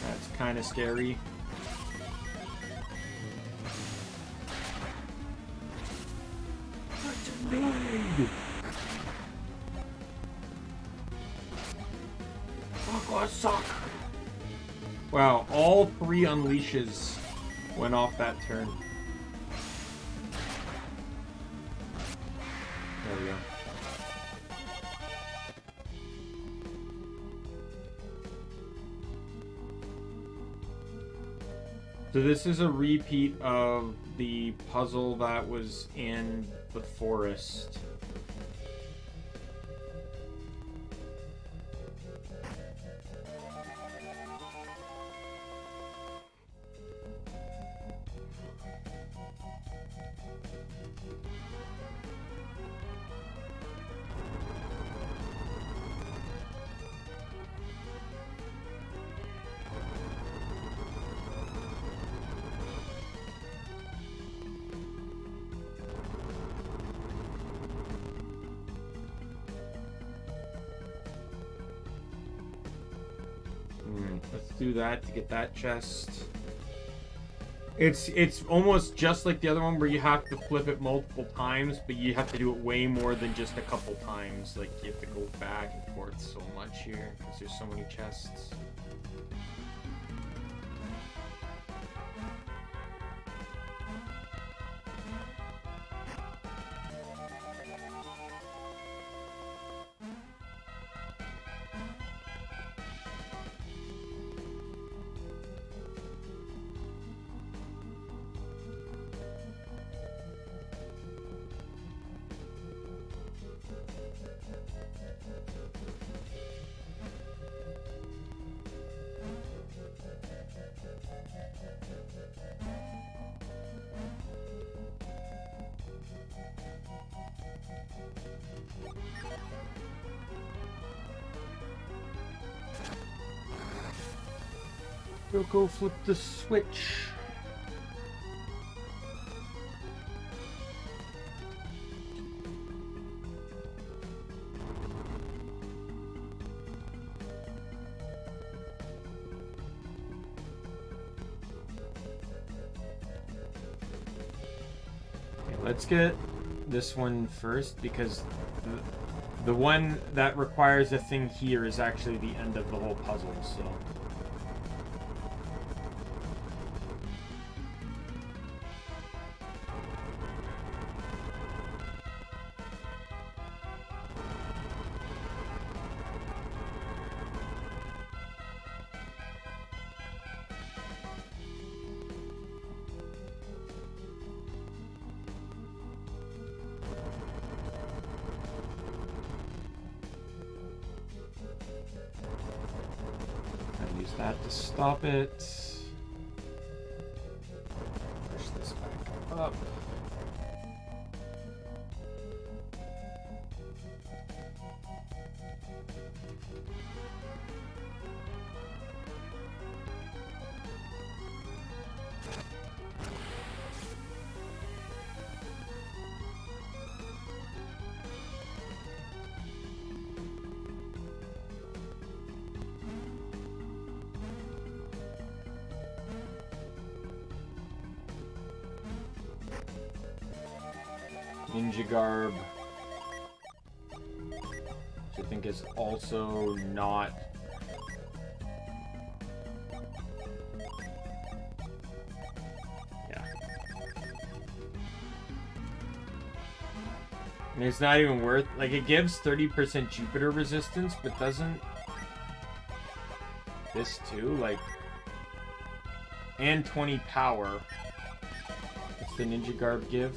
That's kind of scary. Suck. Wow, all 3 unleashes went off that turn. There we go. So this is a repeat of the puzzle that was in the forest. Let's do that to get that chest. It's almost just like the other one where you have to flip it multiple times, but you have to do it way more than just a couple times. Like, you have to go back and forth so much here because there's so many chests. Go flip the switch. Okay, let's get this one first because the one that requires a thing here is actually the end of the whole puzzle, so. that to stop it. Push this back up. Ninja garb, which I think is also not. Yeah. And it's not even worth, like, it gives 30% Jupiter resistance, but doesn't this too, like, and 20 power. What's the ninja garb give?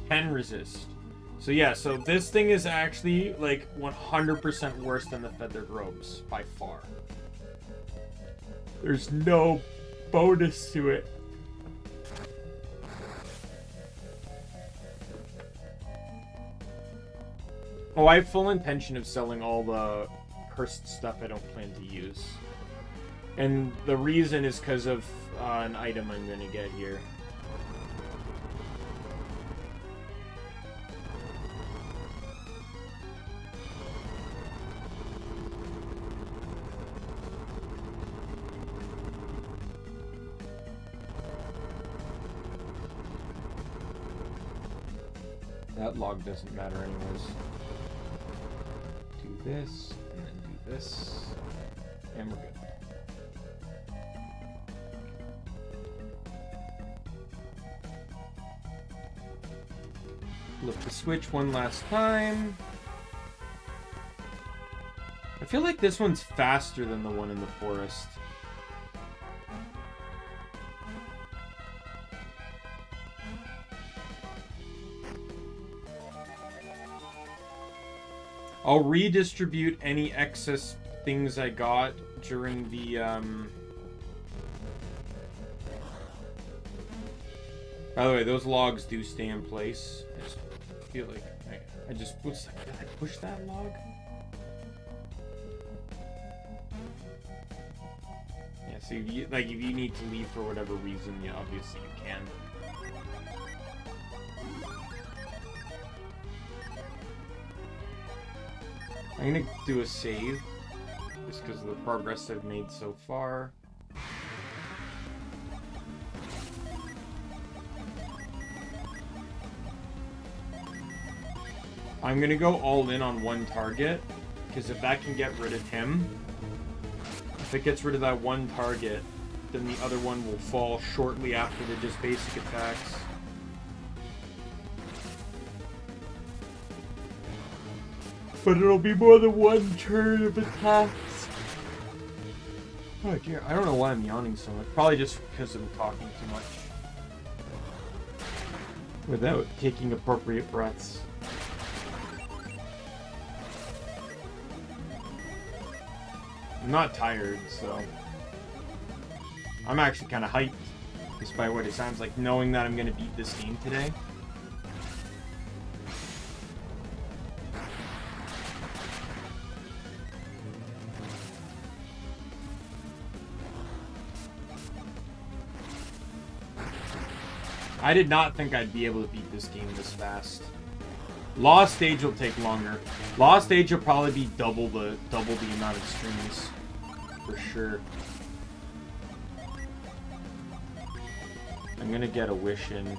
10 resist. So yeah, so this thing is actually like 100% worse than the feathered robes by far. There's no bonus to it. Oh, I have full intention of selling all the cursed stuff I don't plan to use. And the reason is because of an item I'm gonna get here. That log doesn't matter anyways. Do this, and then do this, and we're good. Flip the switch one last time. I feel like this one's faster than the one in the forest. I'll redistribute any excess things I got during the, By the way, those logs do stay in place. I just feel like I just... What's that? Did I push that log? Yeah, so if you, like, if you need to leave for whatever reason, yeah, obviously you can. I'm gonna do a save, just because of the progress I've made so far. I'm gonna go all in on one target, because if that can get rid of him, if it gets rid of that one target, then the other one will fall shortly after the just basic attacks. But it'll be more than one turn of attacks. Oh dear, I don't know why I'm yawning so much. Probably just because I'm talking too much. Without taking appropriate breaths. I'm not tired, so... I'm actually kind of hyped, despite what it sounds like, knowing that I'm going to beat this game today. I did not think I'd be able to beat this game this fast. Lost Stage will take longer. Lost Stage will probably be double the amount of streams, for sure. I'm gonna get a wish in.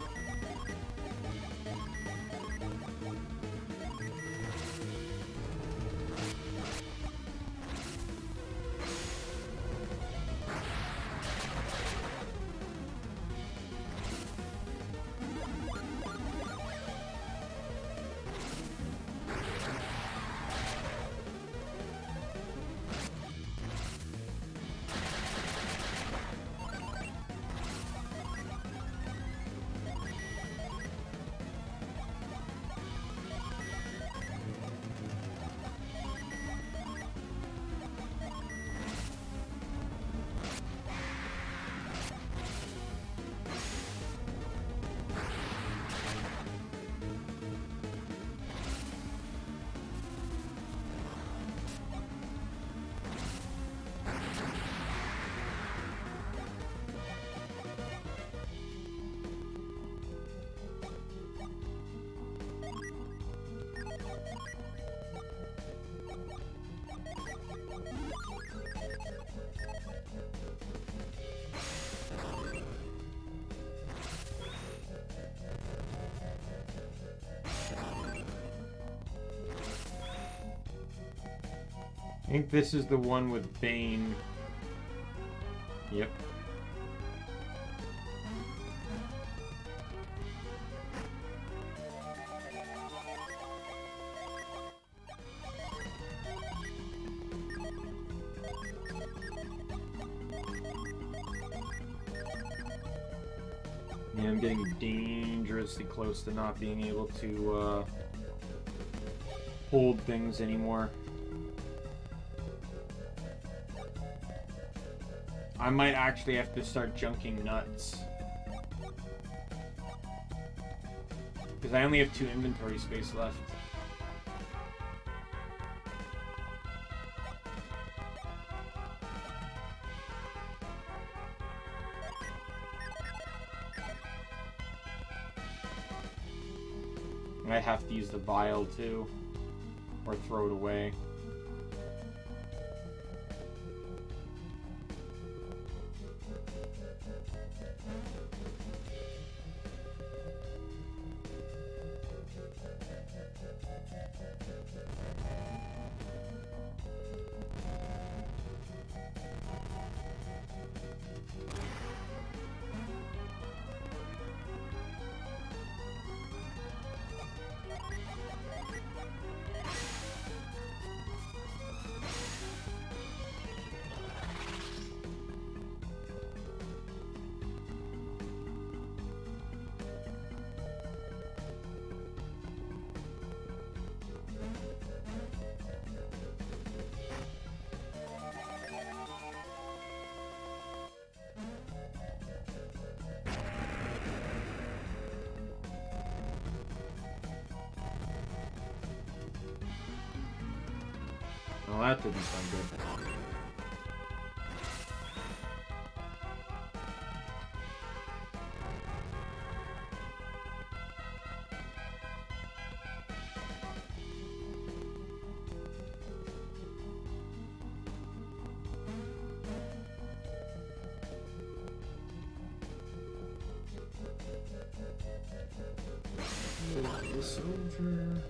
think this is the one with Bane. Yep. Yeah, I'm getting dangerously close to not being able to hold things anymore. I might actually have to start junking nuts. Because I only have 2 inventory space left. I have to use the vial too, or throw it away. Well, that didn't sound good. Move this over.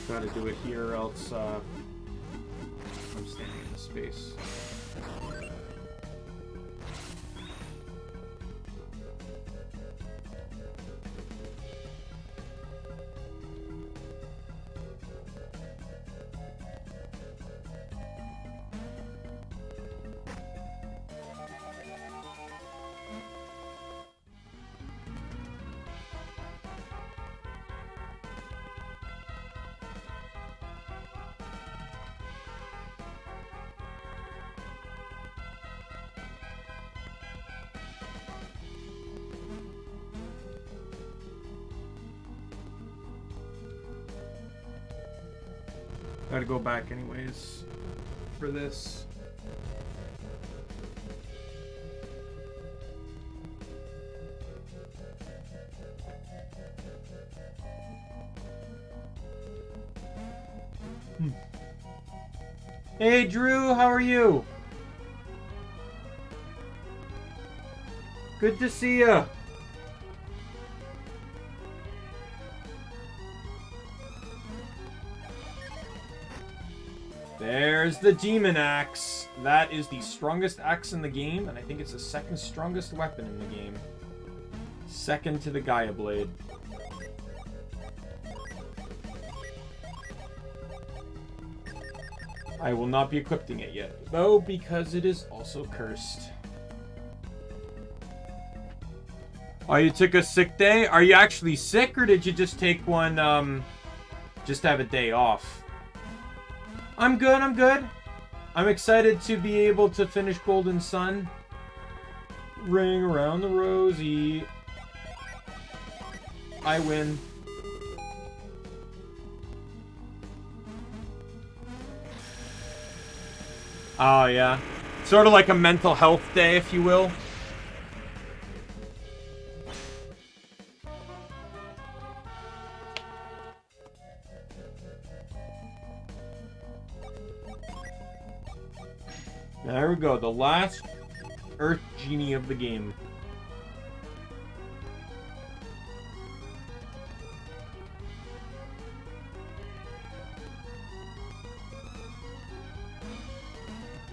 Gotta do it here, else I'm standing in the space. Gotta go back anyways for this. Hey Drew, how are you? Good to see ya. There's the Demon Axe. That is the strongest axe in the game, and I think it's the second strongest weapon in the game. Second to the Gaia Blade. I will not be equipping it yet, though, because it is also cursed. Oh, you took a sick day? Are you actually sick, or did you just take one, just have a day off? I'm good, I'm good. I'm excited to be able to finish Golden Sun. Ring around the rosy. I win. Oh, yeah. Sort of like a mental health day, if you will. There we go, the last Earth Genie of the game.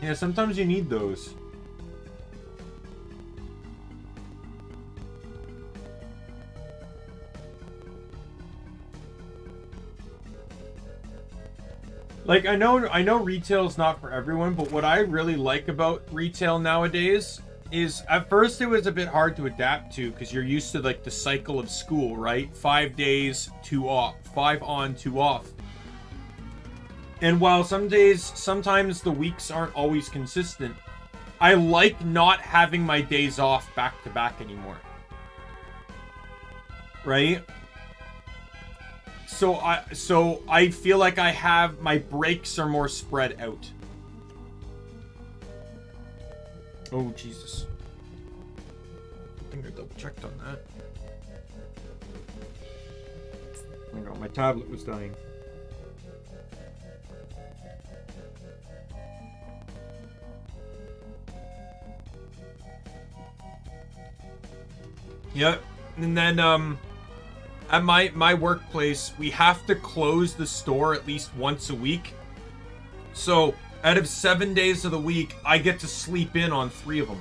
Yeah, sometimes you need those. Like, I know retail's not for everyone, but what I really like about retail nowadays is, at first it was a bit hard to adapt to because you're used to, like, the cycle of school, right? 5 days, 2 off. 5 on, 2 off. And while sometimes the weeks aren't always consistent, I like not having my days off back to back anymore. Right? So I feel like my breaks are more spread out. Oh, Jesus. I think I double checked on that. Hang on, my tablet was dying. Yep. And then at my workplace, we have to close the store at least once a week. So out of 7 days of the week, I get to sleep in on 3 of them.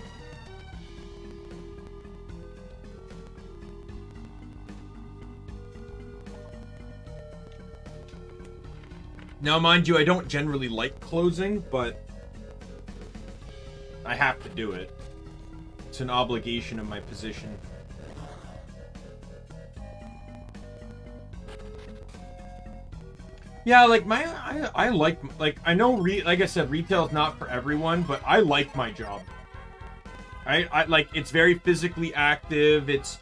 Now, mind you, I don't generally like closing, but I have to do it. It's an obligation of my position. Yeah, like I like I know like I said, retail's not for everyone, but I like my job. I like, it's very physically active. It's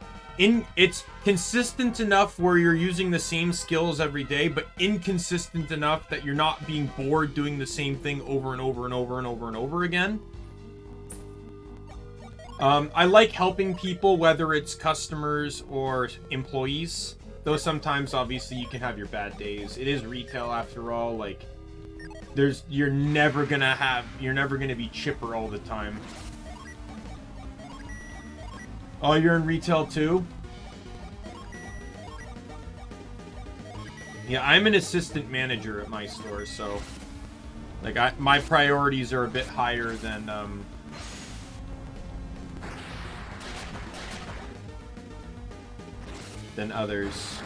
consistent enough where you're using the same skills every day, but inconsistent enough that you're not being bored doing the same thing over and over and over and over and over again. I like helping people, whether it's customers or employees. Though sometimes, obviously, you can have your bad days. It is retail, after all. Like, you're never gonna be chipper all the time. Oh, you're in retail too? Yeah, I'm an assistant manager at my store, so like my priorities are a bit higher than others.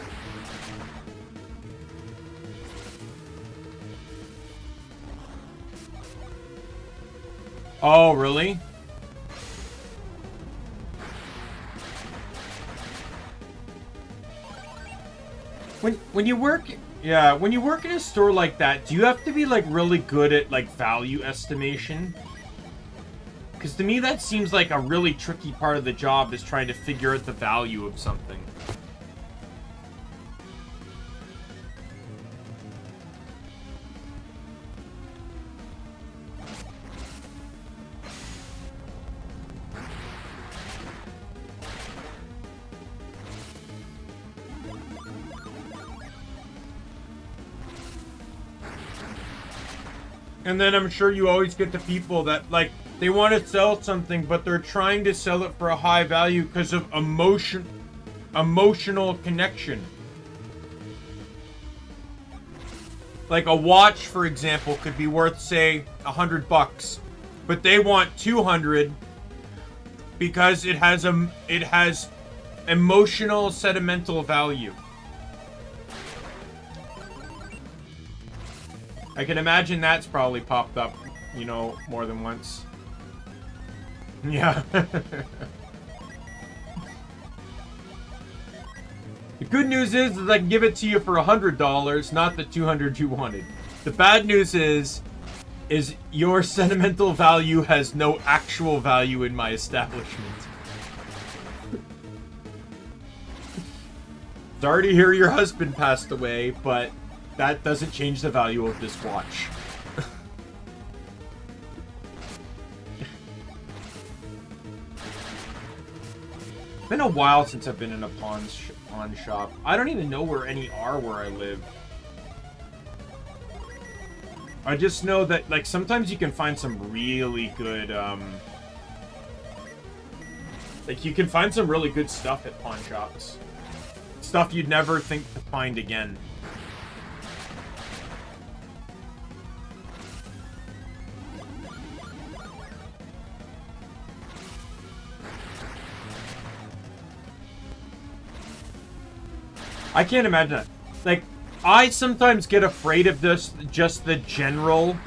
Oh, really? When you work, yeah, when you work in a store like that, do you have to be like really good at like value estimation? Because to me that seems like a really tricky part of the job, is trying to figure out the value of something. And then I'm sure you always get the people that, like, they want to sell something, but they're trying to sell it for a high value because of emotional connection. Like a watch, for example, could be worth, say, $100, but they want 200 because it has emotional, sentimental value. I can imagine that's probably popped up, you know, more than once. Yeah. The good news is I can give it to you for $100, not the $200 you wanted. The bad news is your sentimental value has no actual value in my establishment. Sorry to hear your husband passed away, but that doesn't change the value of this watch. It's been a while since I've been in a pawn shop. I don't even know where any are where I live. I just know that, like, sometimes you can find some really good, like, you can find some really good stuff at pawn shops. Stuff you'd never think to find again. I can't imagine that. Like, I sometimes get afraid of this, just the general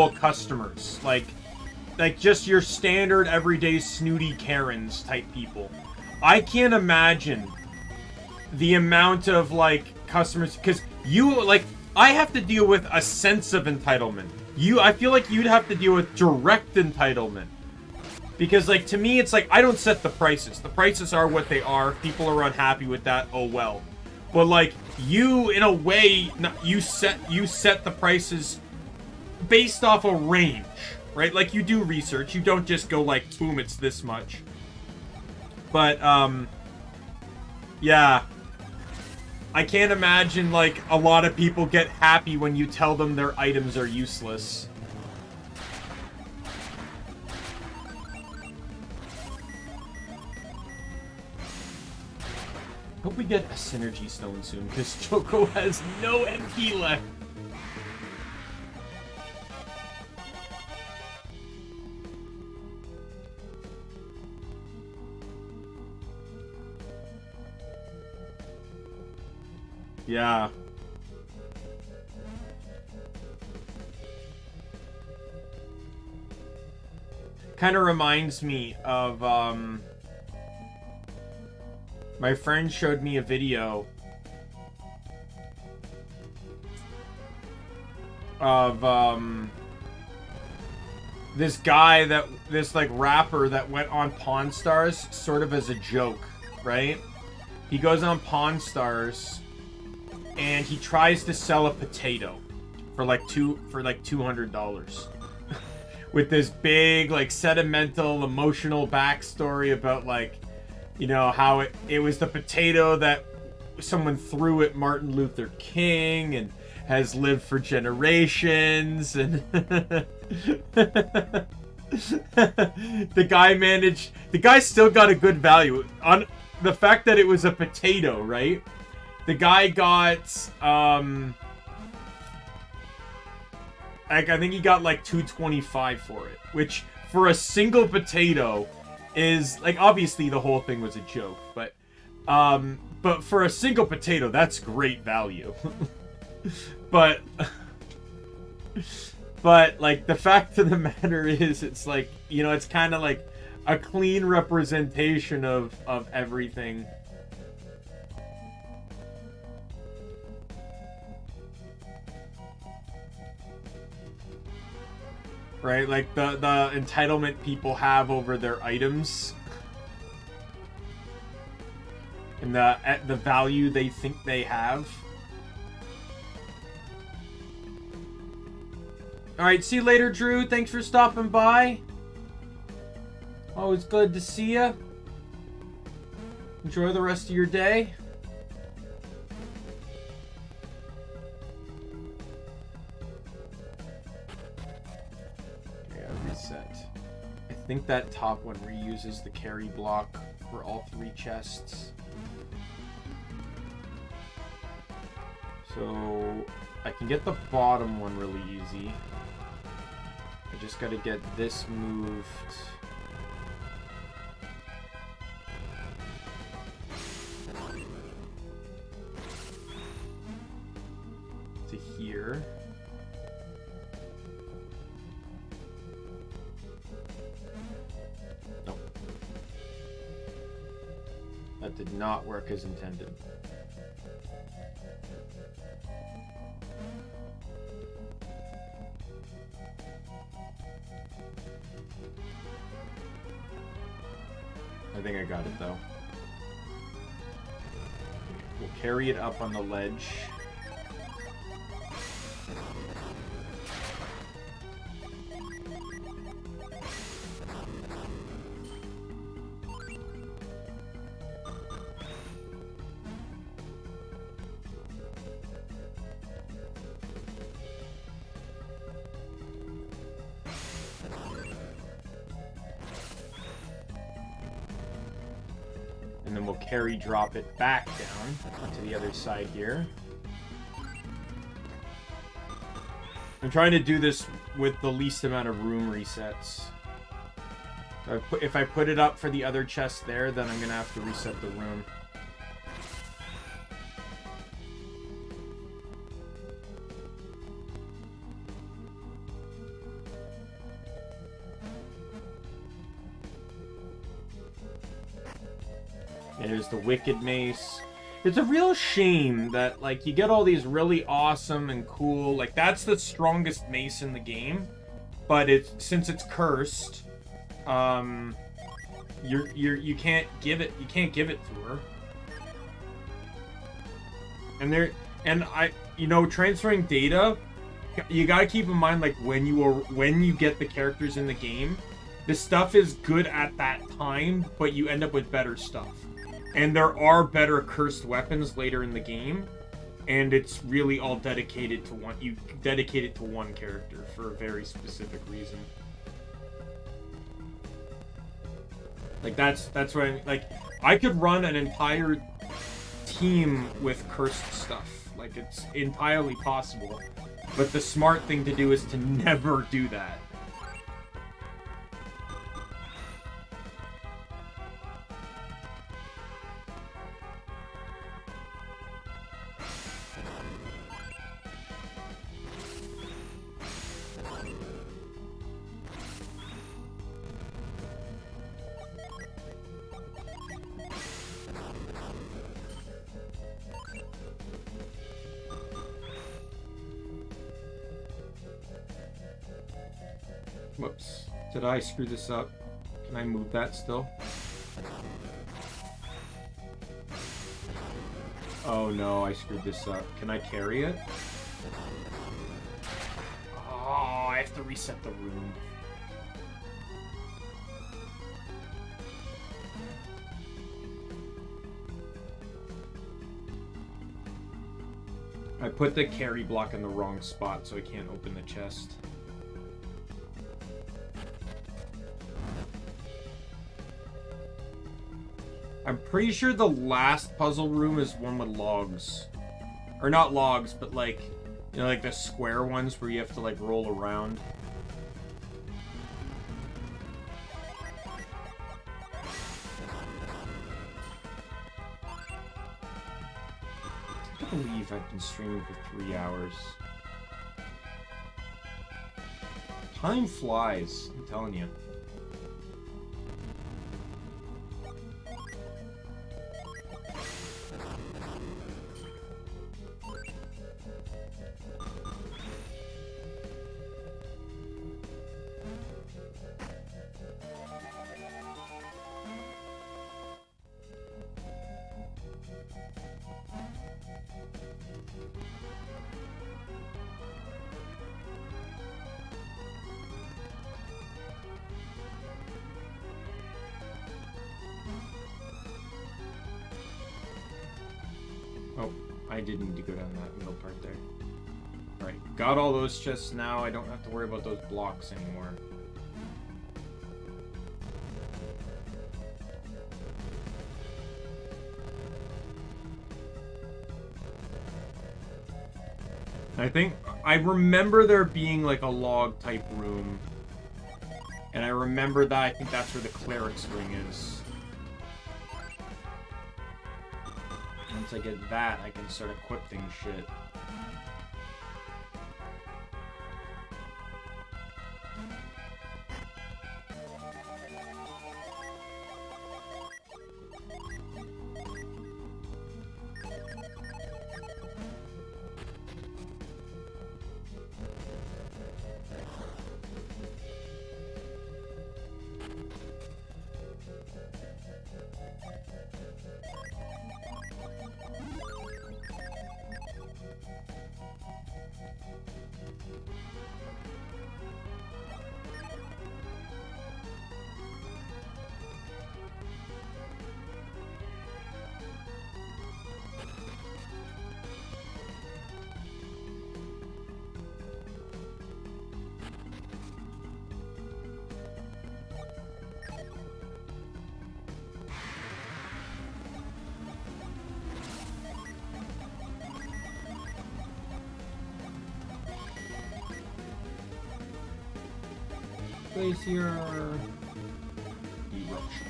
customers. Like just your standard everyday snooty Karens type people. I can't imagine the amount of, like, customers, because you, like, I have to deal with a sense of entitlement. I feel like you'd have to deal with direct entitlement. Because, like, to me, it's like, I don't set the prices. The prices are what they are. People are unhappy with that. Oh, well. But, like, you, in a way, you set the prices based off a range, right? Like, you do research. You don't just go, like, boom, it's this much. But, yeah. I can't imagine, like, a lot of people get happy when you tell them their items are useless. Hope we get a synergy stone soon, because Choco has no MP left. Yeah. Kind of reminds me of, my friend showed me a video of, this guy this, like, rapper that went on Pawn Stars sort of as a joke, right? He goes on Pawn Stars and he tries to sell a potato for like $200 with this big, like, sentimental, emotional backstory about, like, you know, how it was the potato that someone threw at Martin Luther King and has lived for generations, and the guy still got a good value on the fact that it was a potato, right? The guy got like, I think he got like $225 for it, which for a single potato is, like, obviously the whole thing was a joke, but for a single potato, that's great value. but like, the fact of the matter is, it's like, you know, it's kind of like a clean representation of everything. Right, like the entitlement people have over their items, and the value they think they have. All right, see you later, Drew. Thanks for stopping by. Always good to see you. Enjoy the rest of your day. I think that top one reuses the carry block for all 3 chests. So I can get the bottom one really easy. I just gotta get this moved. To here. That did not work as intended. I think I got it, though. We'll carry it up on the ledge. carry drop it back down to the other side here. I'm trying to do this with the least amount of room resets. If I put it up for the other chest there, then I'm going to have to reset the room. There's the Wicked Mace. It's a real shame that, like, you get all these really awesome and cool, like, that's the strongest mace in the game, but since it's cursed, you can't give it to her. And transferring data, you gotta keep in mind, like, when you get the characters in the game, the stuff is good at that time, but you end up with better stuff. And there are better cursed weapons later in the game, and it's really all dedicated to one. You dedicate it to one character for a very specific reason. Like that's what I mean. Like, I could run an entire team with cursed stuff. Like, it's entirely possible. But the smart thing to do is to never do that. Whoops. Did I screw this up? Can I move that still? Oh no, I screwed this up. Can I carry it? Oh, I have to reset the room. I put the carry block in the wrong spot, so I can't open the chest. I'm pretty sure the last puzzle room is one with logs. Or not logs, but like, you know, like the square ones where you have to like roll around. I can't believe I've been streaming for 3 hours. Time flies, I'm telling you. I did need to go down that middle part there. Alright, got all those chests now. I don't have to worry about those blocks anymore. I remember there being like a log type room. And I remember that, I think that's where the cleric's ring is. Once I get that, I can start equipping shit. Glacier. Eruption.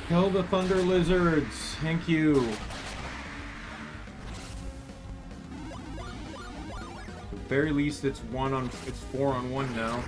Kill the thunder lizards. Thank you. At the very least, it's 4-on-1 now.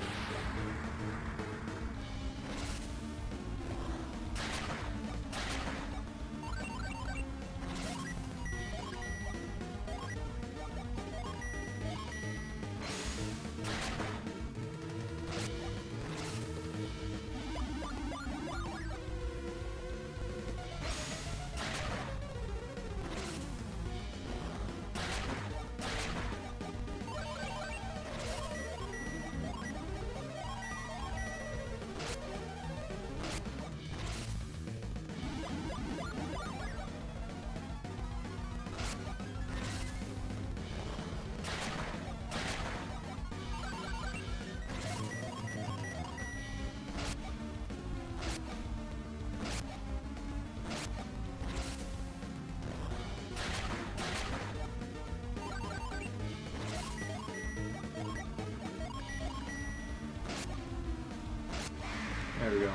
There we go.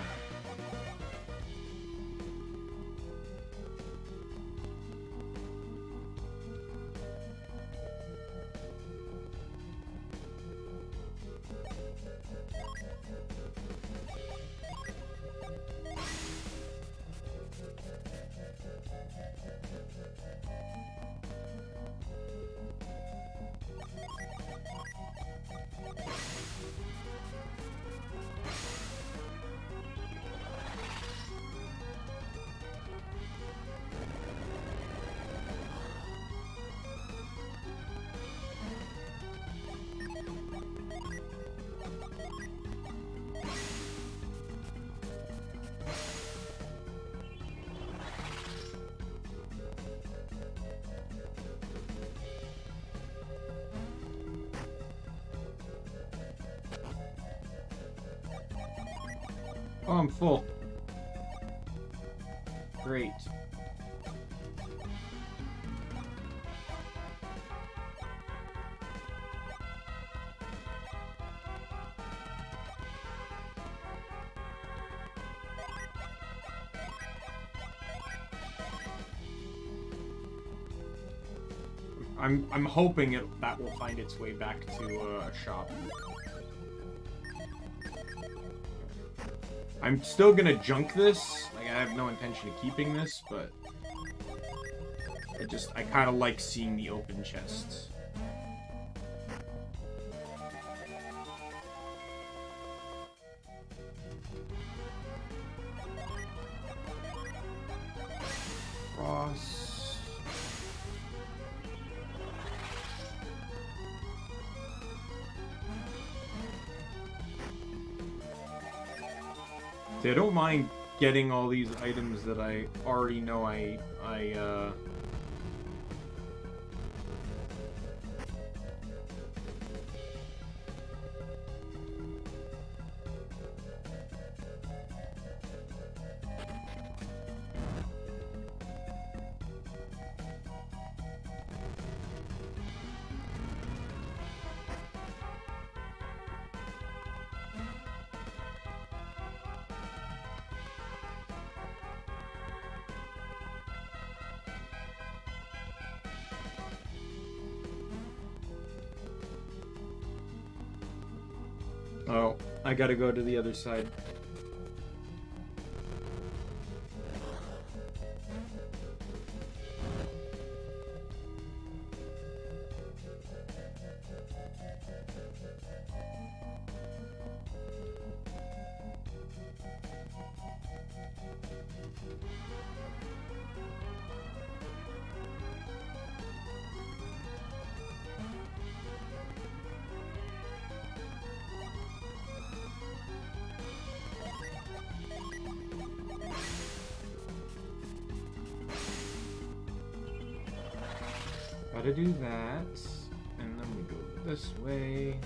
Oh, I'm full. Great. I'm hoping that will find its way back to a shop. I'm still gonna junk this. Like, I have no intention of keeping this, but I kind of like seeing the open chests. Cross. See, I don't mind getting all these items that I already know Oh, I gotta go to the other side. gotta do that. And then we go this way.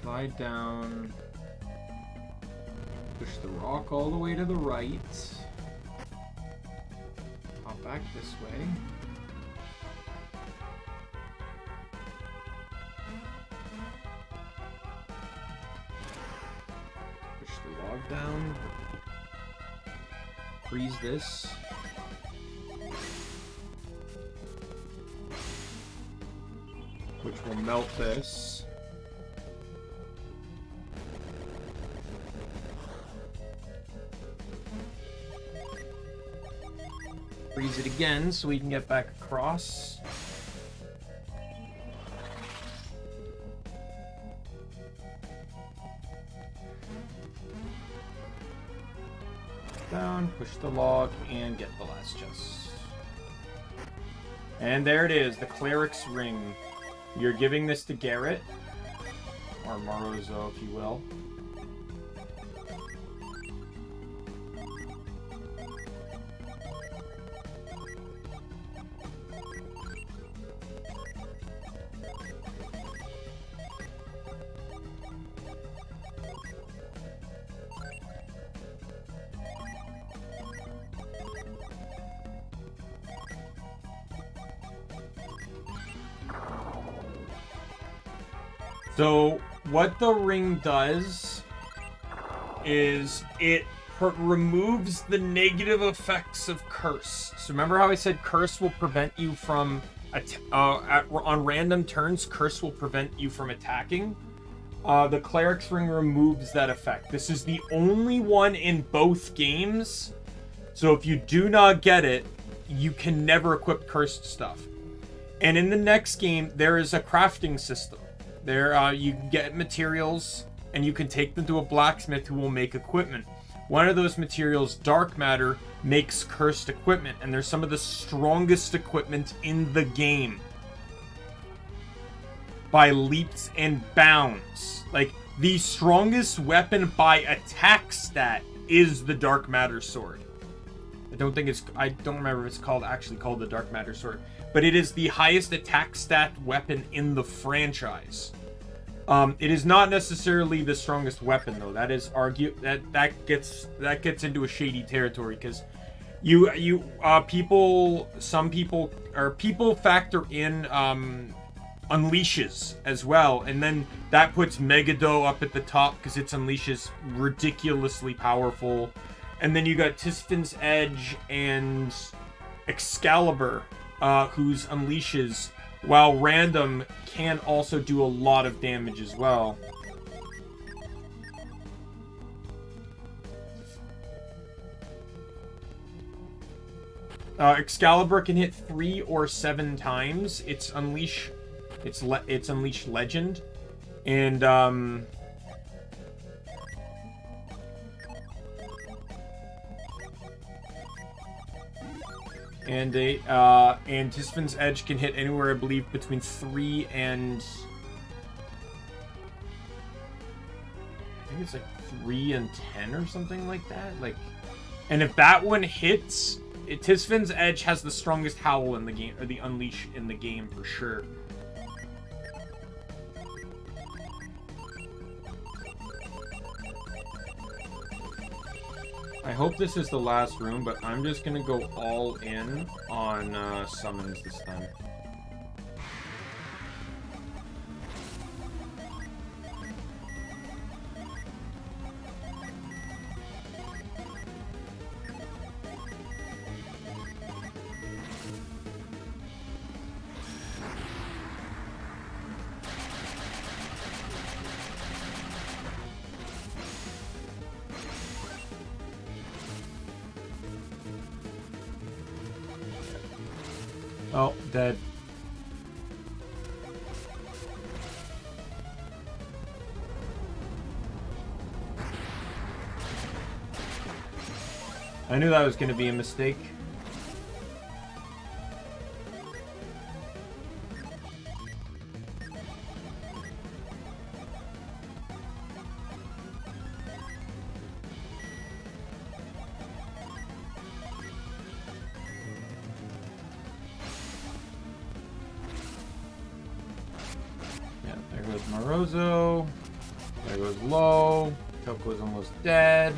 Slide down. Push the rock all the way to the right. Hop back this way. Push the log down. Freeze this. Which will melt this. Freeze it again so we can get back across. Down, push the log, and get the last chest. And there it is, the Cleric's Ring. You're giving this to Garrett, or Marozo, if you will. So, what the ring does is it removes the negative effects of curse. So remember how I said curse will prevent you from, on random turns, curse will prevent you from attacking? The Cleric's Ring removes that effect. This is the only one in both games. So if you do not get it, you can never equip cursed stuff. And in the next game, there is a crafting system. There, you can get materials, and you can take them to a blacksmith who will make equipment. One of those materials, dark matter, makes cursed equipment, and there's some of the strongest equipment in the game. By leaps and bounds. Like, the strongest weapon by attack stat is the dark matter sword. I don't remember if it's actually called the dark matter sword. But it is the highest attack stat weapon in the franchise. It is not necessarily the strongest weapon, though. That is that gets into a shady territory, because people factor in unleashes as well, and then that puts Megado up at the top because its unleashes ridiculously powerful. And then you got Tisfin's Edge and Excalibur, whose unleashes, while random, can also do a lot of damage as well. Excalibur can hit 3 or 7 times. It's unleash legend, and and Tisfin's Edge can hit anywhere, I believe, between 3 and I think it's like 3 and 10 or something like that. Like, and if that one hits, Tisfin's Edge has the strongest howl in the game, or the unleash in the game for sure. I hope this is the last room, but I'm just gonna go all in on summons this time. Oh, dead. I knew that was going to be a mistake. Morozo. There goes low. Toko's almost dead.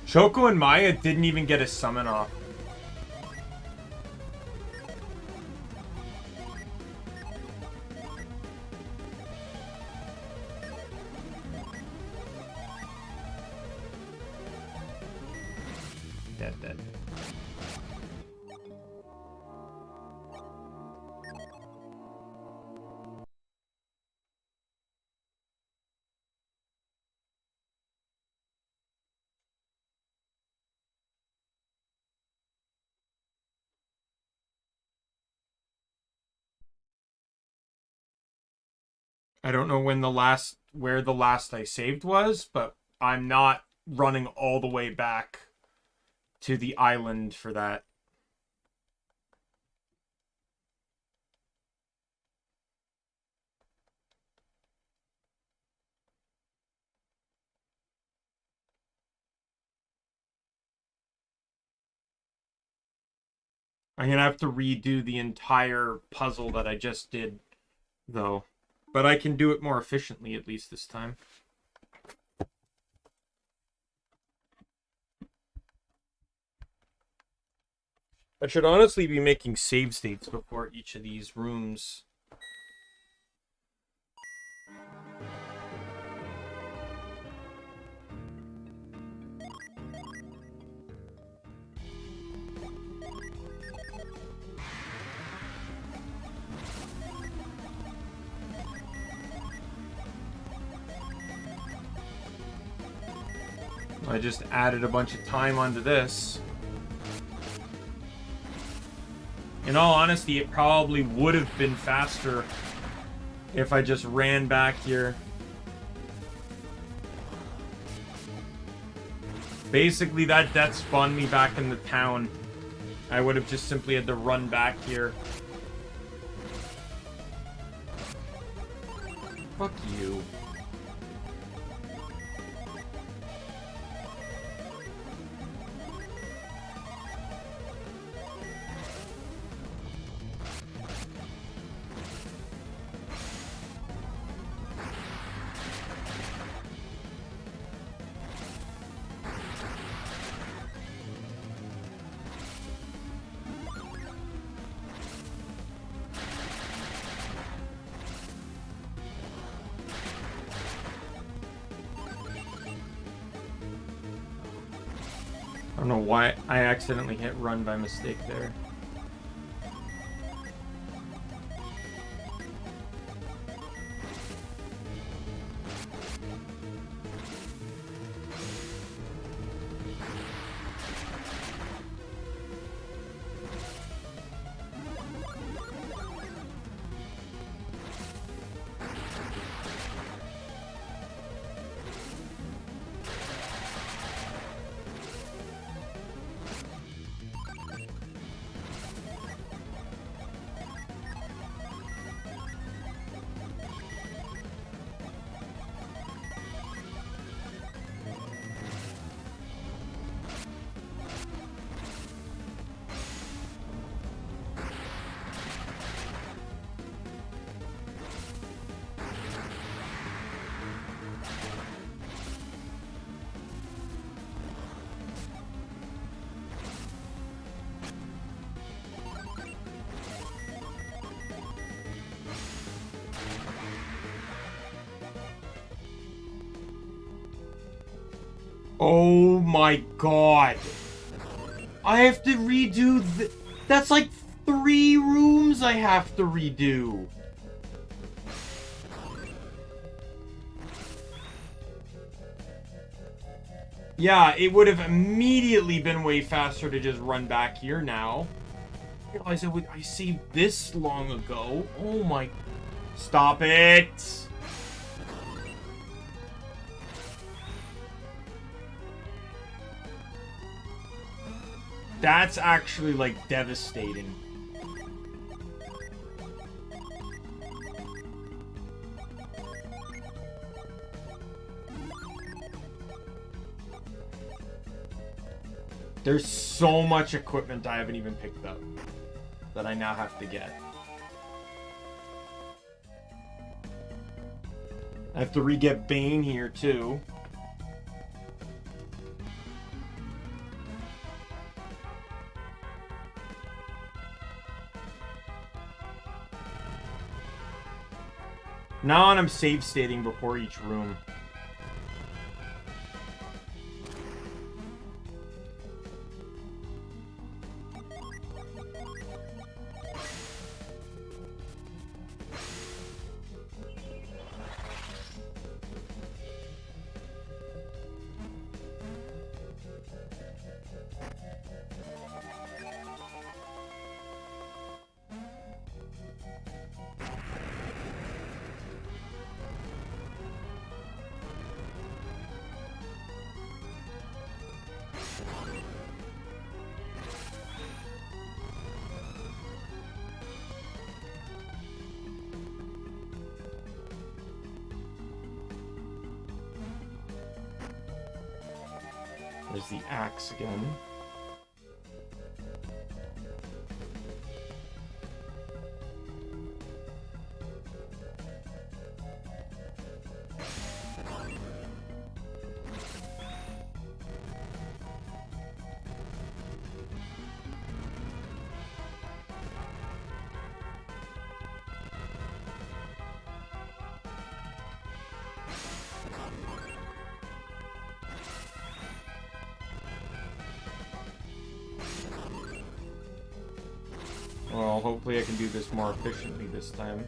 Choco and Maya didn't even get a summon off. Dead. I don't know when where the last I saved was, but I'm not running all the way back to the island for that. I'm gonna have to redo the entire puzzle that I just did, though. But I can do it more efficiently, at least this time. I should honestly be making save states before each of these rooms. I just added a bunch of time onto this. In all honesty, it probably would have been faster if I just ran back here. Basically, that death spawned me back in the town. I would have just simply had to run back here. Fuck you. I don't know why I accidentally hit run by mistake there. Oh my god. I have to redo that's like 3 rooms I have to redo. Yeah, it would have immediately been way faster to just run back here now. I realized I saved this long ago. Oh my... Stop it! That's actually, like, devastating. There's so much equipment I haven't even picked up that I now have to get. I have to re-get Bane here too. Now on, I'm save stating before each room. There's the axe again. Well, hopefully I can do this more efficiently this time.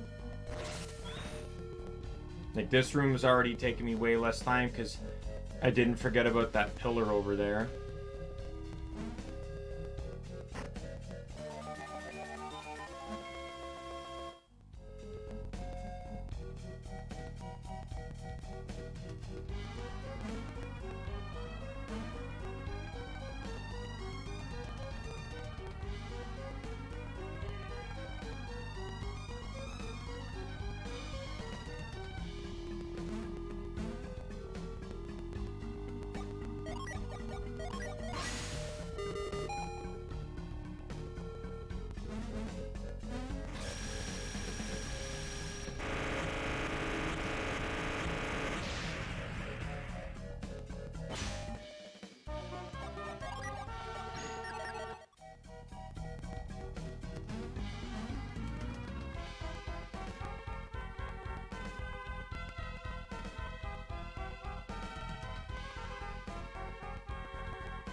Like, this room is already taking me way less time because I didn't forget about that pillar over there.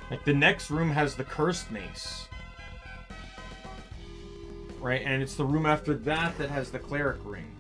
Like, the next room has the cursed mace. Right? And it's the room after that that has the cleric ring.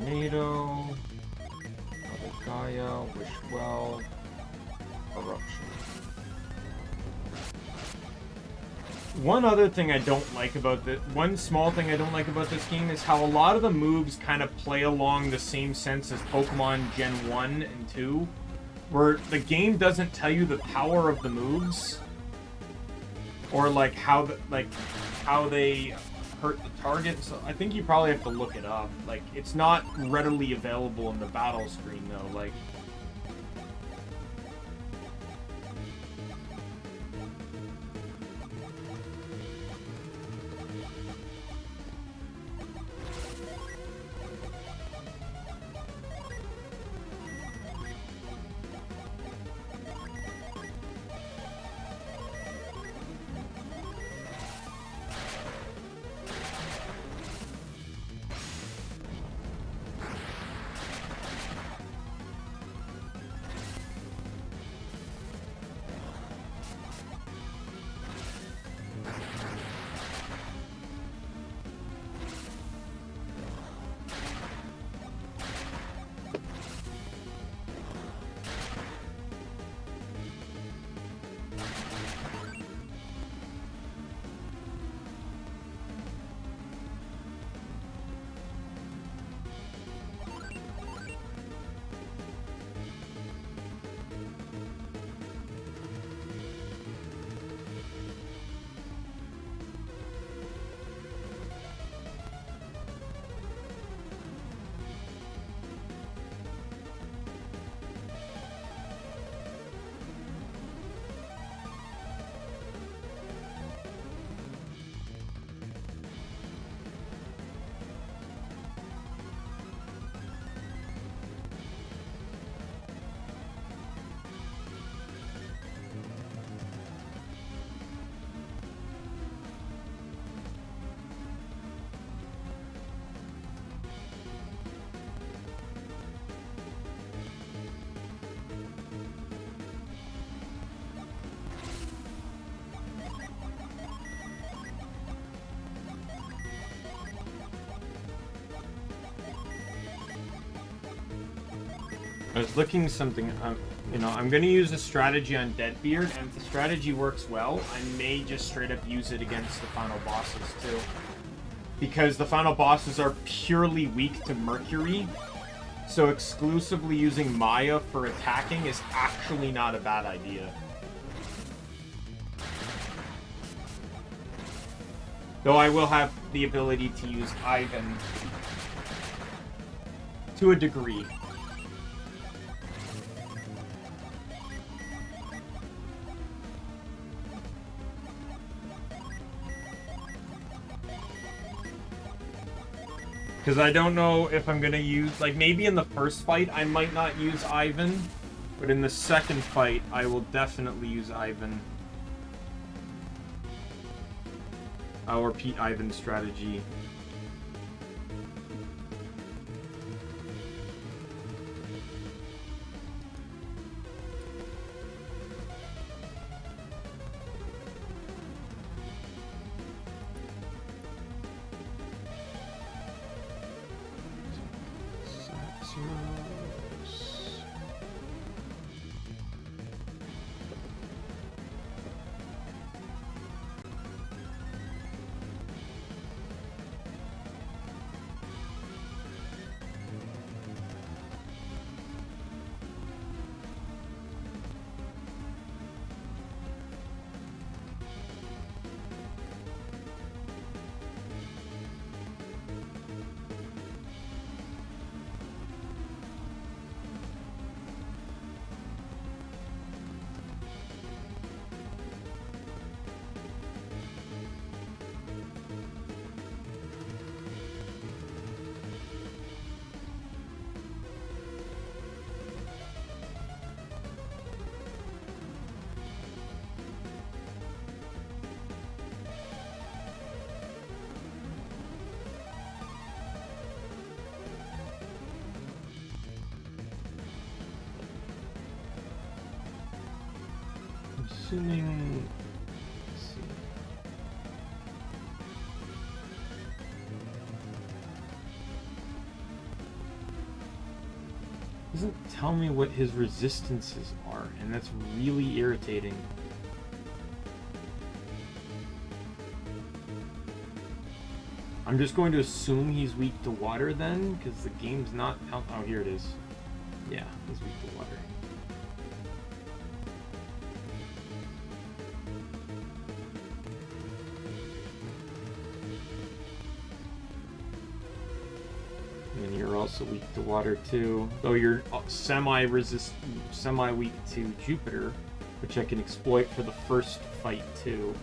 Tornado, Mother Gaia, Wish Well, Corruption. One other thing I don't like about one small thing I don't like about this game is how a lot of the moves kind of play along the same sense as Pokemon Gen 1 and 2, where the game doesn't tell you the power of the moves, or like how they hurt the target. So I think you probably have to look it up. Like, it's not readily available in the battle screen though. Like, I was looking something. You know, I'm gonna use a strategy on Deadbeard, and if the strategy works well, I may just straight up use it against the final bosses too. Because the final bosses are purely weak to Mercury, so exclusively using Maya for attacking is actually not a bad idea. Though I will have the ability to use Ivan to a degree. Because I don't know if I'm going to use... Like, maybe in the first fight, I might not use Ivan. But in the second fight, I will definitely use Ivan. I'll repeat Ivan's strategy. Assuming... Let's see. Doesn't tell me what his resistances are, and that's really irritating. I'm just going to assume he's weak to water then, because the game's not... Oh, here it is. Yeah, he's weak to water. Also weak to water too, though you're semi-weak to Jupiter, which I can exploit for the first fight too.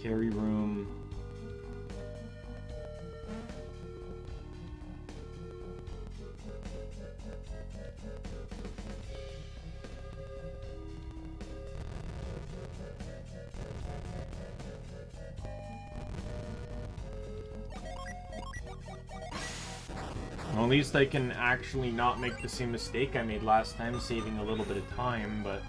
Carry room. Well, at least I can actually not make the same mistake I made last time, saving a little bit of time, but...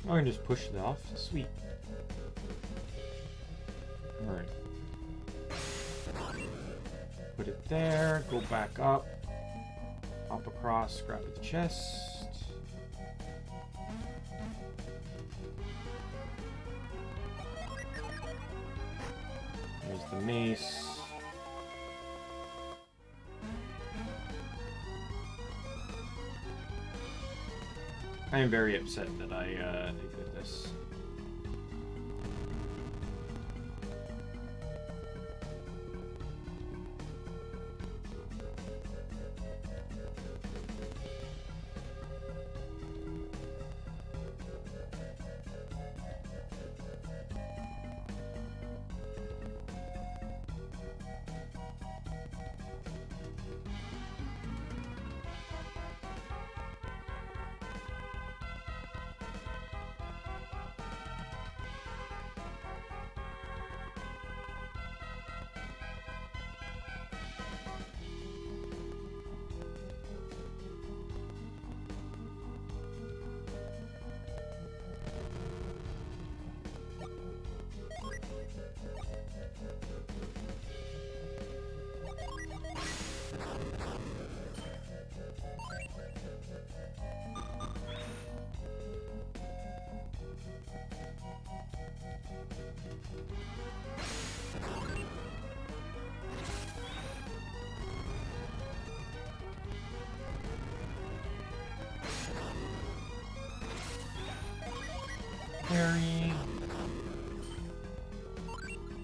I can just push it off. Sweet. Alright. Put it there, go back up, hop across, grab the chest. There's the mace. I am very upset that I did this.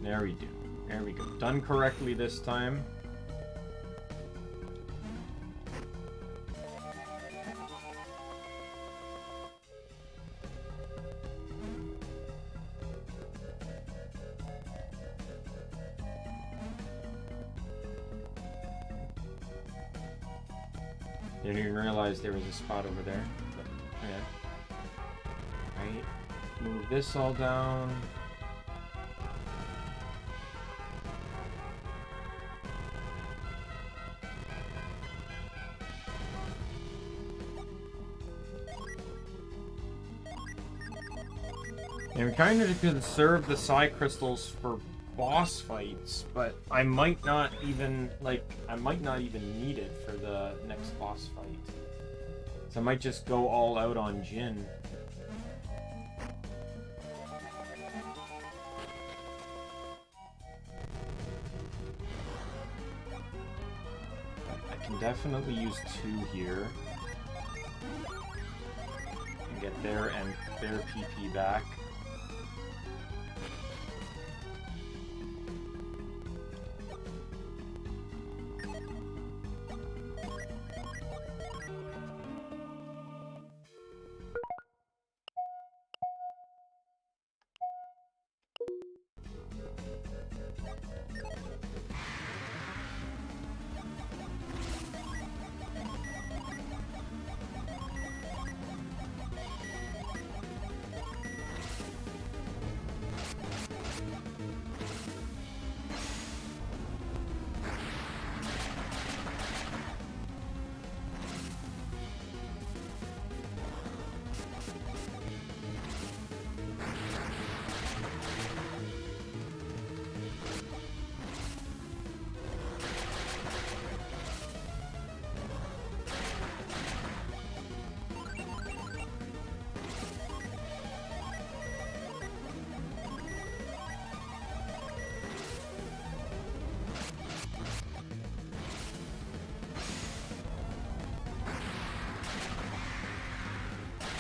There we do. There we go. Done correctly this time. Didn't even realize there was a spot over there. But, yeah. Right. Move this all down. And we kind of conserve the psi crystals for boss fights, but I might not even need it for the next boss fight. So I might just go all out on Jin. I can definitely use 2 here. And get their PP back.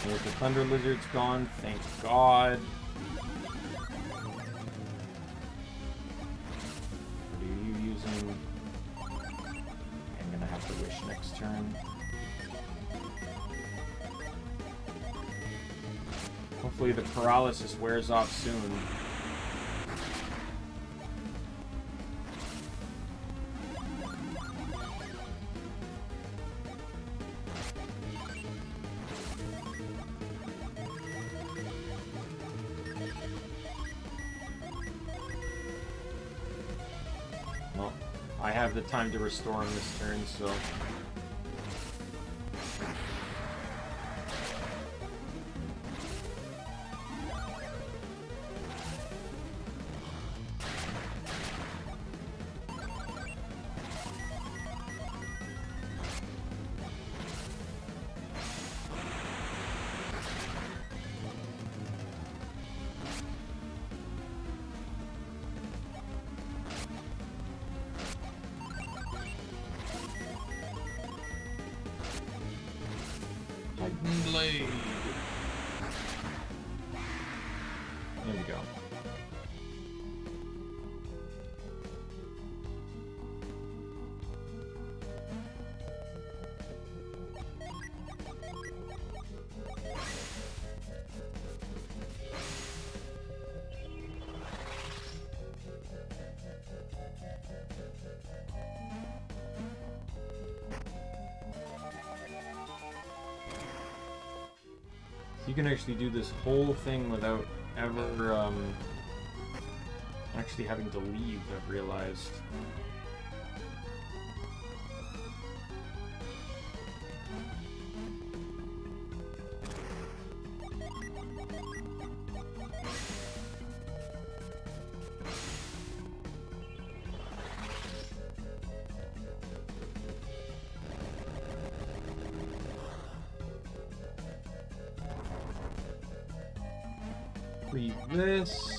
There's the Thunder Lizard's gone, thank God. What are you using? I'm gonna have to wish next turn. Hopefully the paralysis wears off soon. I have the time to restore him this turn, so... Blade. There we go. You can actually do this whole thing without ever actually having to leave, I've realized. Leave this.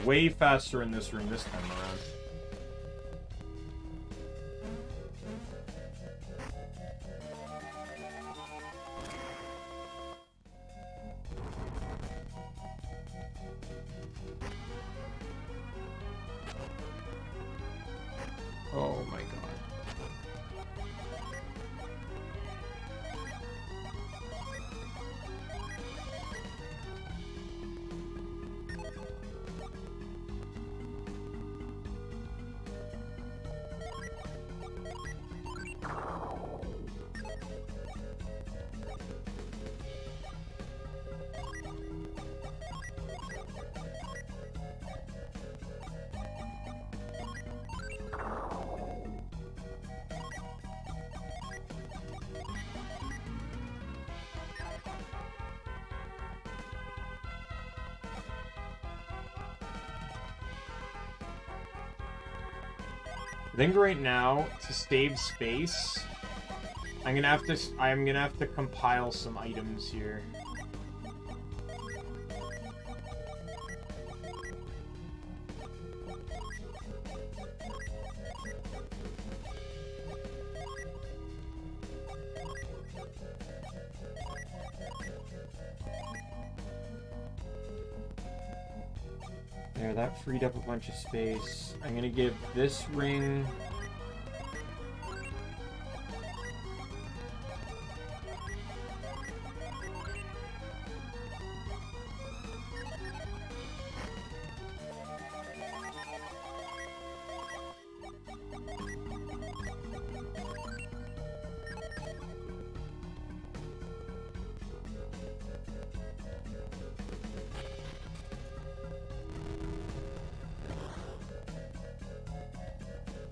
Way faster in this room this time around. Oh my god. I think right now, to save space, I'm gonna have to compile some items here. There, that freed up a bunch of space. I'm gonna give this ring...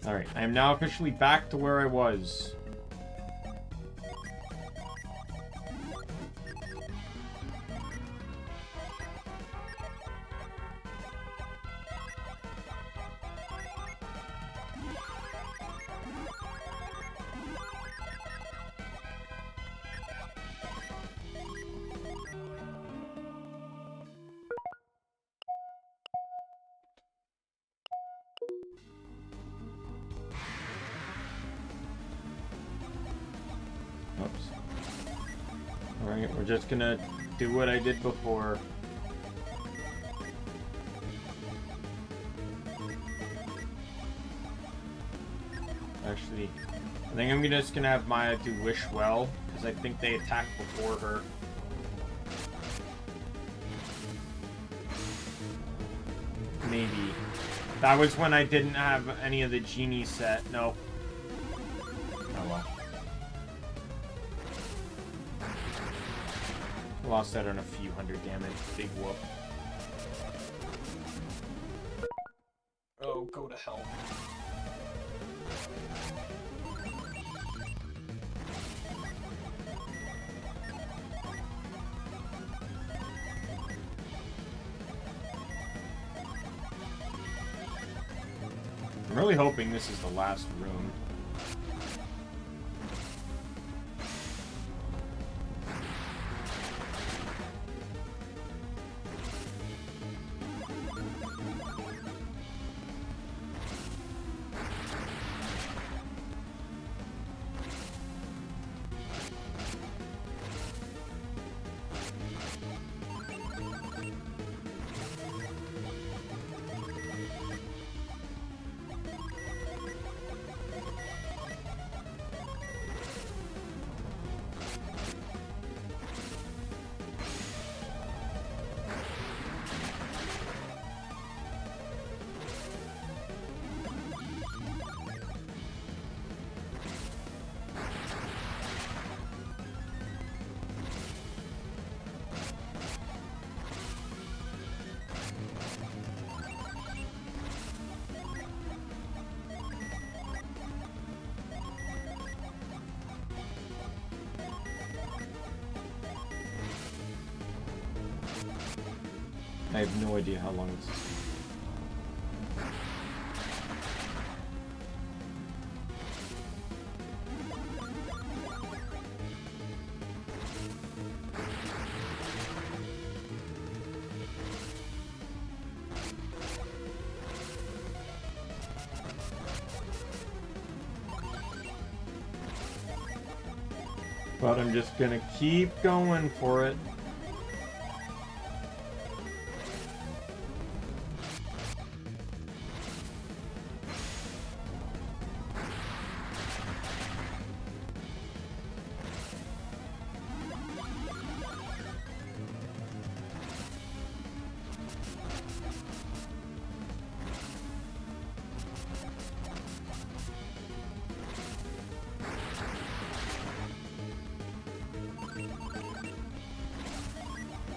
Alright, I am now officially back to where I was. Alright, we're just gonna do what I did before. Actually, I think I'm just gonna have Maya do Wish Well, because I think they attacked before her. Maybe. That was when I didn't have any of the genie set. No. Oh well. Lost that on a few hundred damage. Big whoop. Oh, go to hell. I'm really hoping this is the last room. I have no idea how long this is. But I'm just gonna keep going for it.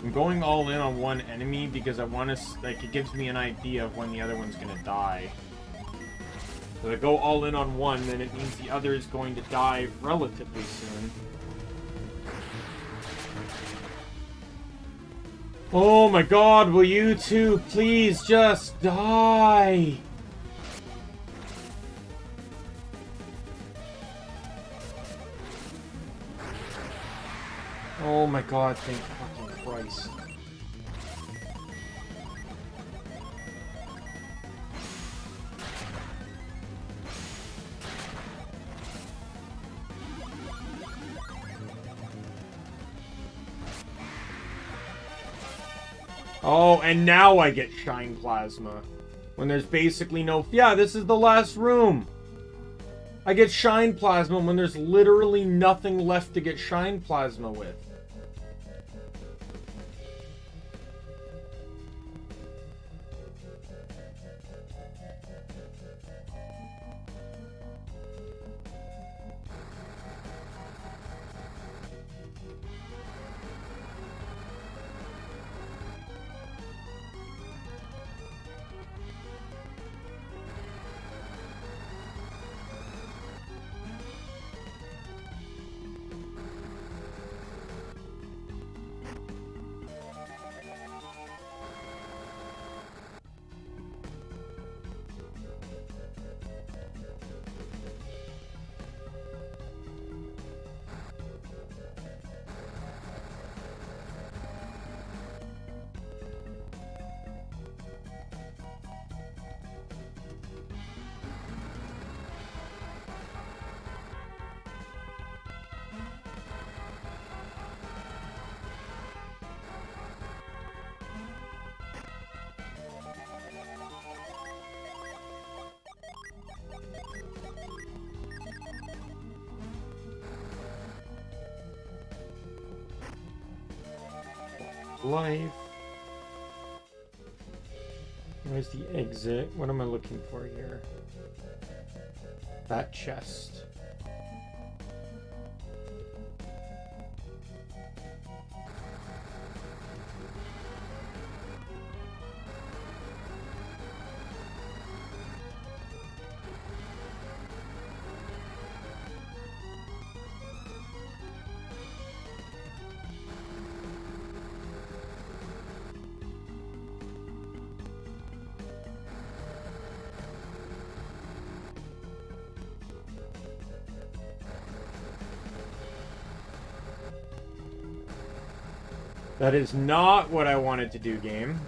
I'm going all in on one enemy because I want to, like, it gives me an idea of when the other one's gonna die. So if I go all in on one, then it means the other is going to die relatively soon. Oh my god, will you two please just die? Oh my god, thank fucking Christ. Oh, and now I get Shine Plasma. When there's basically no... Yeah, this is the last room. I get Shine Plasma when there's literally nothing left to get Shine Plasma with. Life. Where's the exit? What am I looking for here? That chest. That is not what I wanted to do, game.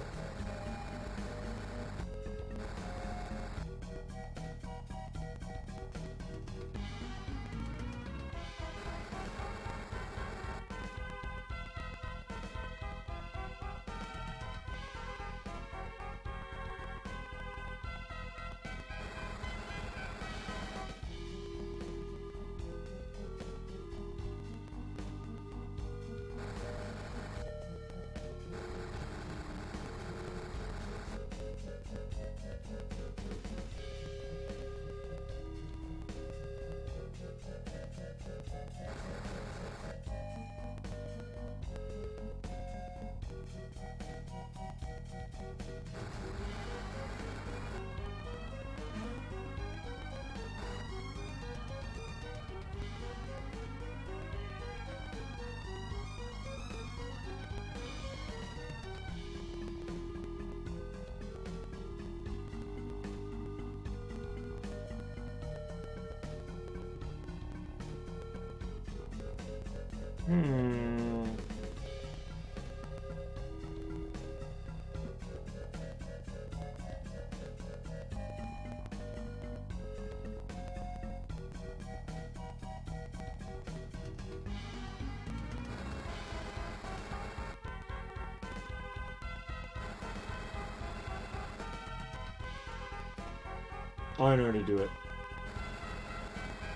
Oh, I know how to do it.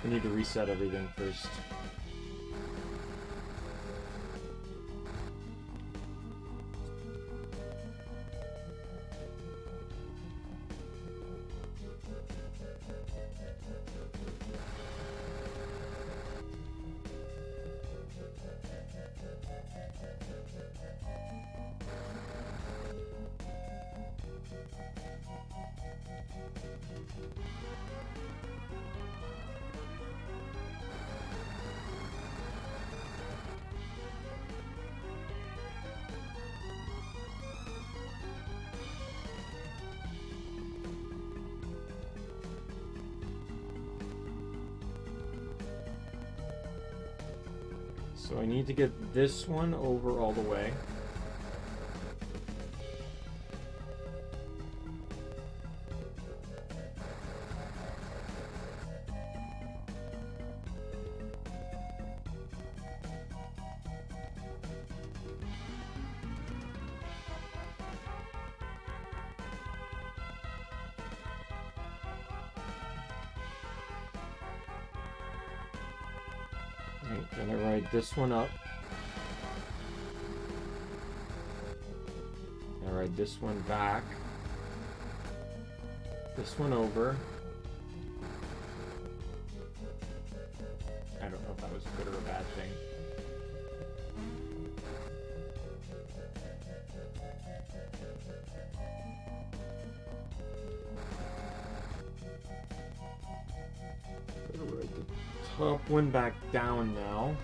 I need to reset everything first. So I need to get this one over all the way. Then I ride this one up. I ride this one back. This one over. I don't know if that was a good or a bad thing. Gotta ride the top one back down now.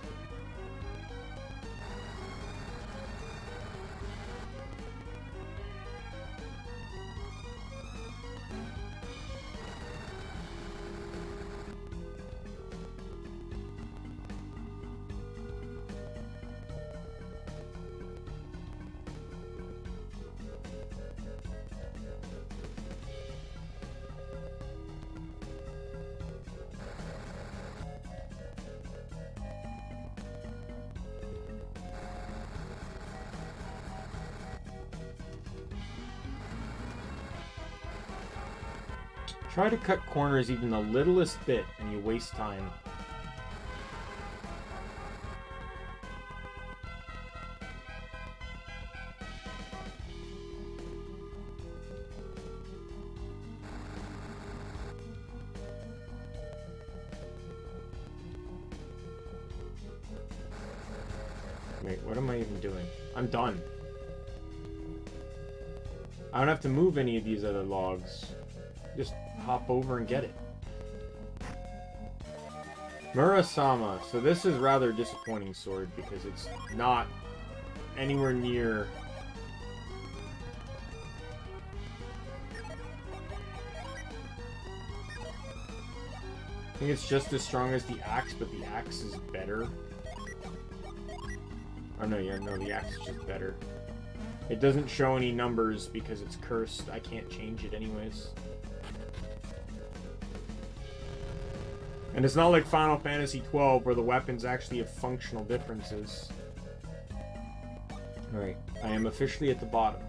Try to cut corners even the littlest bit and you waste time. Wait, what am I even doing? I'm done. I don't have to move any of these other logs. Just hop over and get it. Murasama. So this is rather disappointing sword because it's not anywhere near... I think it's just as strong as the axe, but the axe is better. Oh no, yeah, no, the axe is just better. It doesn't show any numbers because it's cursed. I can't change it anyways. And it's not like Final Fantasy XII where the weapons actually have functional differences. Alright, I am officially at the bottom.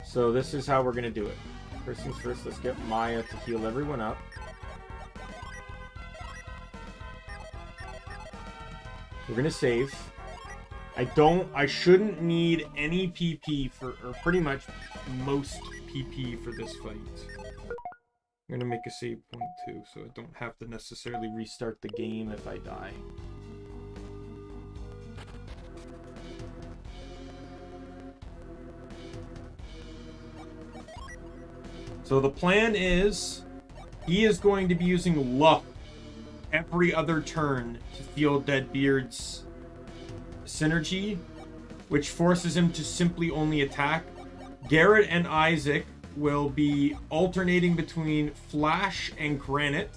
So this is how we're gonna do it. First things first, let's get Maya to heal everyone up. We're gonna save. I shouldn't need any PP for, or pretty much most PP for this fight. I'm gonna make a save point too, so I don't have to necessarily restart the game if I die. So the plan is, he is going to be using luck every other turn to feel Deadbeard's synergy, which forces him to simply only attack. Garrett and Isaac will be alternating between Flash and Granite.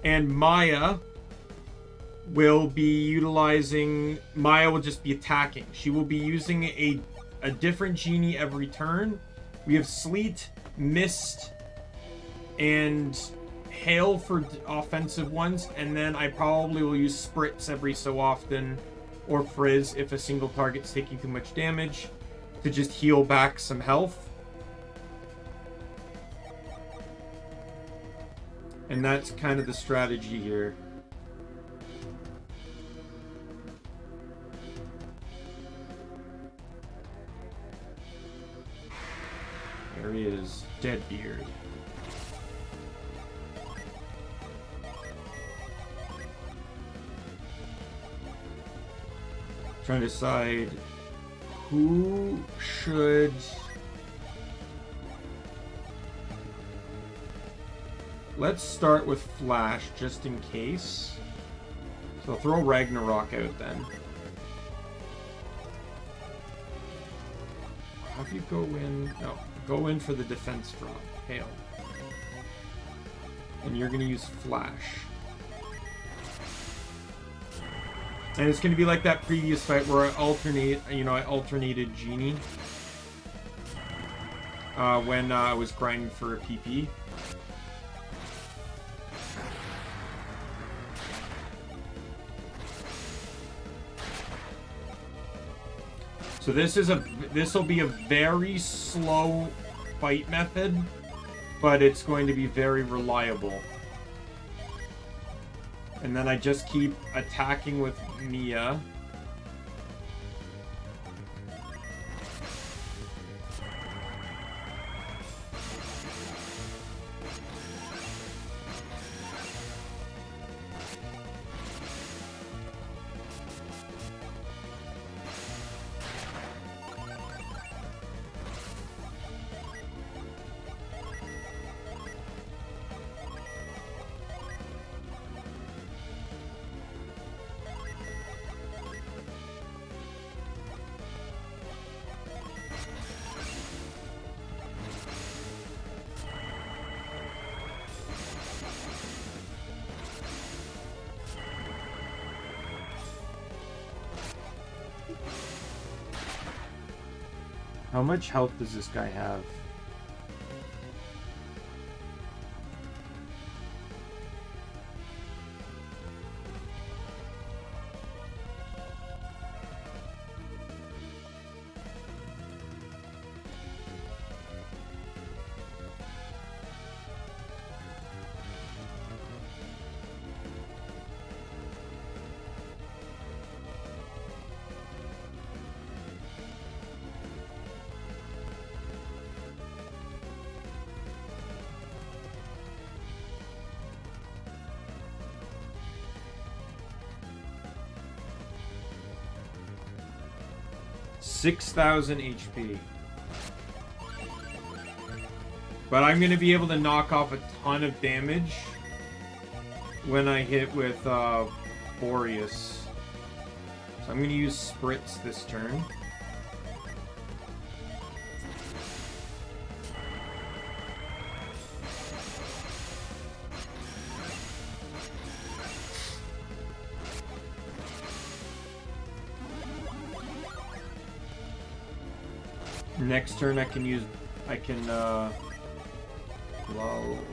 And Maya will be utilizing... Maya will just be attacking. She will be using a different genie every turn. We have Sleet, Mist, and Hail for offensive ones. And then I probably will use Spritz every so often. Or Frizz if a single target's taking too much damage, to just heal back some health. And that's kind of the strategy here. There he is, Deadbeard. Trying to decide who should... Let's start with Flash, just in case. So I'll throw Ragnarok out then. How do you go in? No, go in for the defense drop. Hail. And you're gonna use Flash. And it's gonna be like that previous fight where I alternated Genie. When I was grinding for a PP. So this will be a very slow fight method, but it's going to be very reliable. And then I just keep attacking with Mia. How much health does this guy have? $6,000 HP. But I'm going to be able to knock off a ton of damage when I hit with Boreas. So I'm going to use Spritz this turn. Next turn I can lull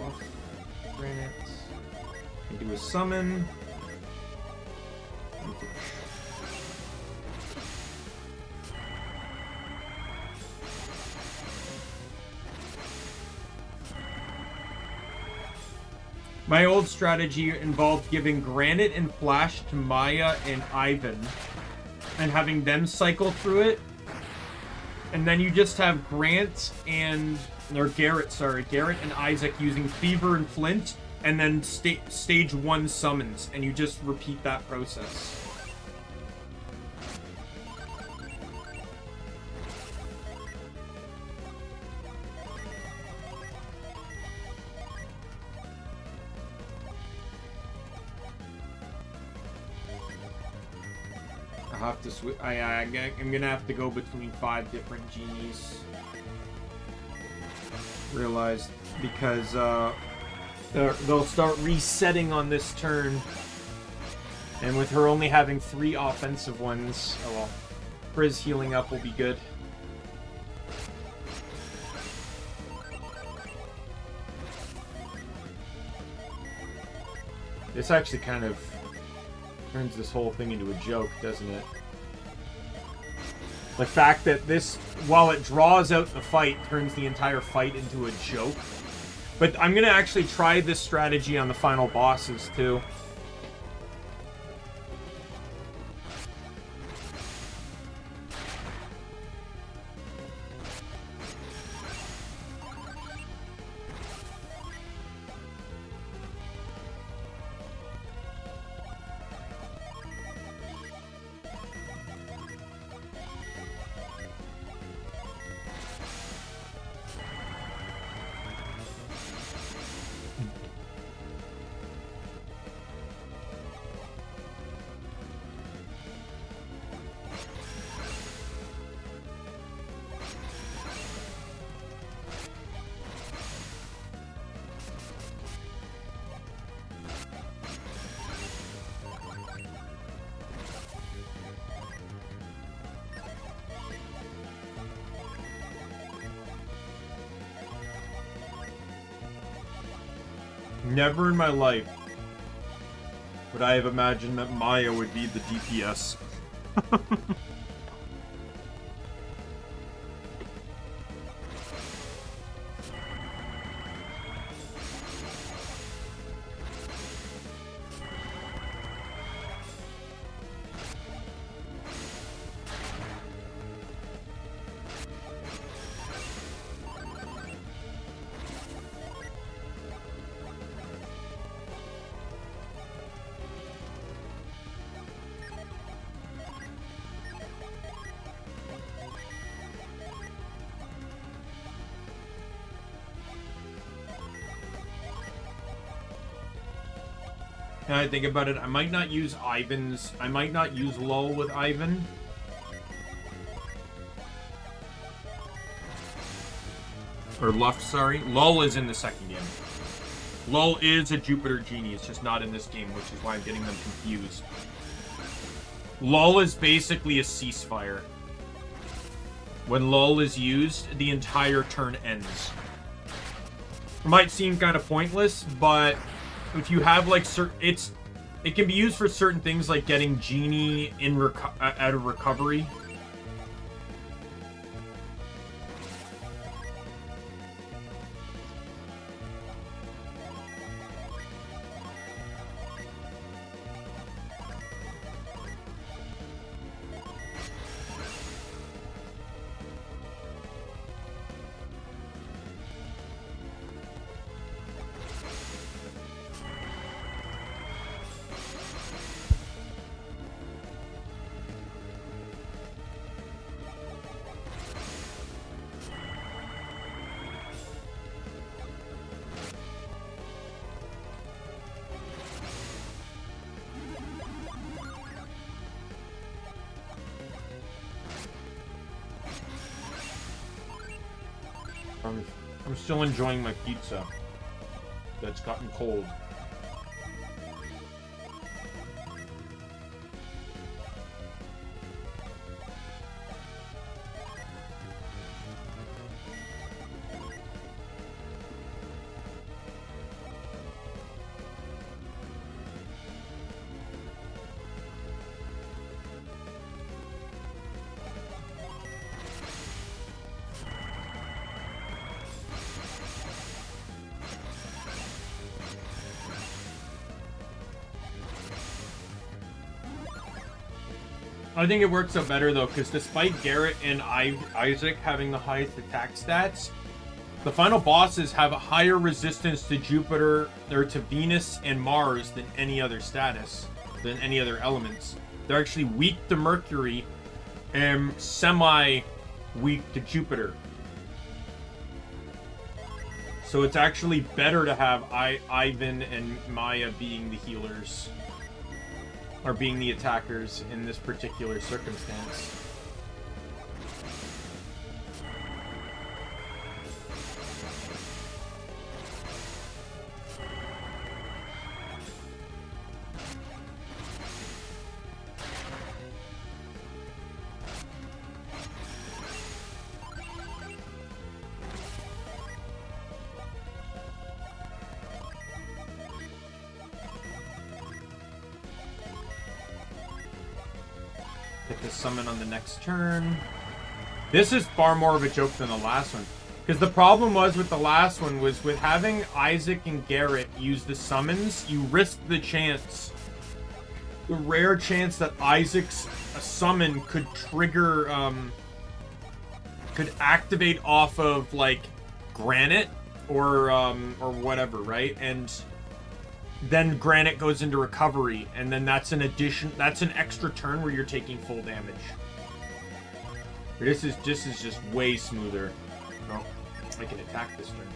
off granite. I can do a summon. My old strategy involved giving Granite and Flash to Maya and Ivan and having them cycle through it. And then you just have Garrett and Isaac using Fever and Flint, and then stage 1 summons, and you just repeat that process. Have to switch. I'm gonna have to go between 5 different genies. Realized because they'll start resetting on this turn, and with her only having 3 offensive ones, oh well, Frizz healing up will be good. This actually kind of turns this whole thing into a joke, doesn't it? The fact that this, while it draws out the fight, turns the entire fight into a joke. But I'm gonna actually try this strategy on the final bosses, too. Never in my life would I have imagined that Maya would be the DPS. Now I think about it, I might not use Lull with Ivan. Or Luff, sorry. Lull is in the second game. Lull is a Jupiter Genie, it's just not in this game, which is why I'm getting them confused. Lull is basically a ceasefire. When Lull is used, the entire turn ends. It might seem kind of pointless, but if you have like it can be used for certain things like getting Genie in out of recovery. I'm still enjoying my pizza that's gotten cold. I think it works out better though, because despite Garrett and Isaac having the highest attack stats, the final bosses have a higher resistance to Jupiter or to Venus and Mars than any other elements. They're actually weak to Mercury and semi-weak to Jupiter. So it's actually better to have Ivan and Maya being the healers, or being the attackers in this particular circumstance. Get this summon on the next turn. This is far more of a joke than the last one. Because the problem was with the last one was with having Isaac and Garrett use the summons, you risk the chance, the rare chance that Isaac's summon could trigger, could activate off of, like, Granite or whatever, right? And then Granite goes into recovery, and then that's an extra turn where you're taking full damage. This is just way smoother. Oh, I can attack this turn.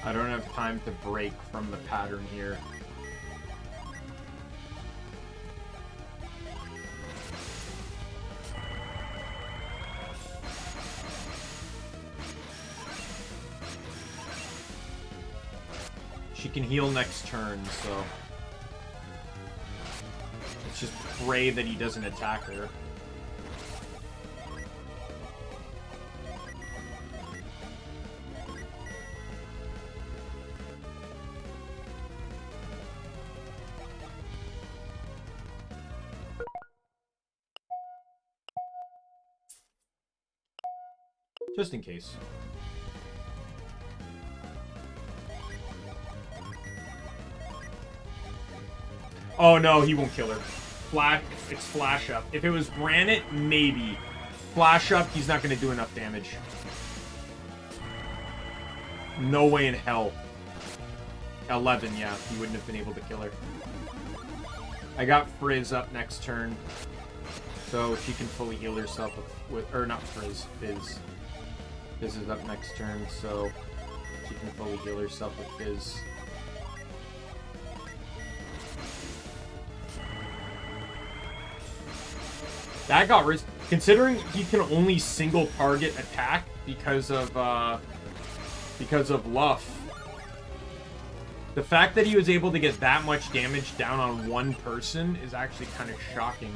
I don't have time to break from the pattern here. She can heal next turn, so let's just pray that he doesn't attack her. Just in case. Oh no, he won't kill her. It's flash up. If it was Granite, maybe. Flash up, he's not going to do enough damage. No way in hell. 11, yeah, he wouldn't have been able to kill her. I got Frizz up next turn, so she can fully heal herself with or not Frizz, Fizz. Fizz is up next turn, so she can fully heal herself with Fizz. That got risk. Considering he can only single target attack because of Luff. The fact that he was able to get that much damage down on one person is actually kind of shocking.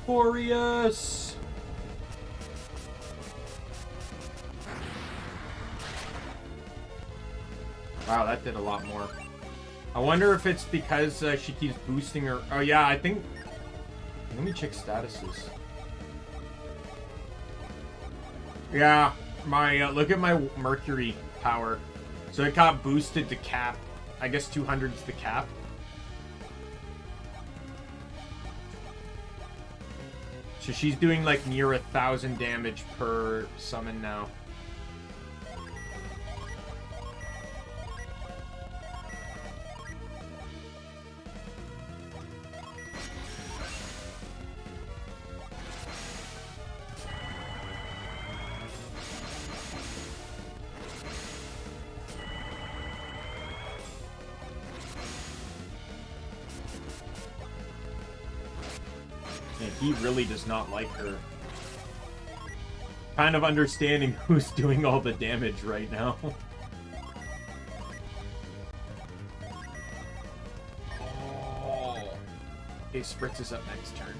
Glorious. Wow, that did a lot more. I wonder if it's because she keeps boosting her. Oh yeah, I think Let me check statuses. Yeah, my look at my Mercury power. So it got boosted to cap. I guess 200 is the cap. So she's doing like near 1,000 damage per summon now. He really does not like her. Kind of understanding who's doing all the damage right now. Oh. Okay, Spritz is up next turn.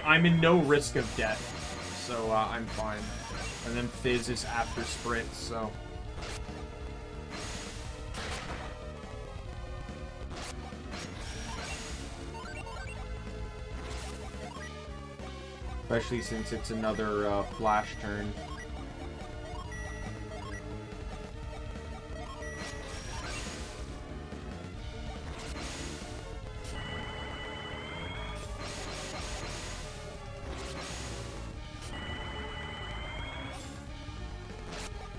I'm in no risk of death, so I'm fine. And then Fizz is after Spritz, so... Especially since it's another flash turn.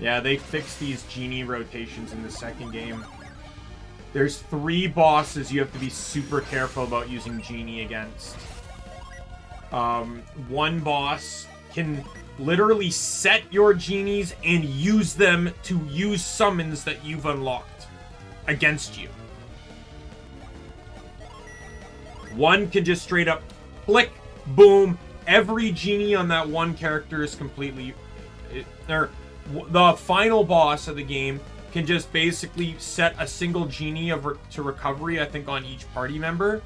Yeah, they fixed these genie rotations in the second game. There's 3 bosses you have to be super careful about using genie against. One boss can literally set your genies and use them to use summons that you've unlocked against you. One can just straight up flick, boom, every genie on that one character is completely... the final boss of the game can just basically set a single genie to recovery, I think, on each party member.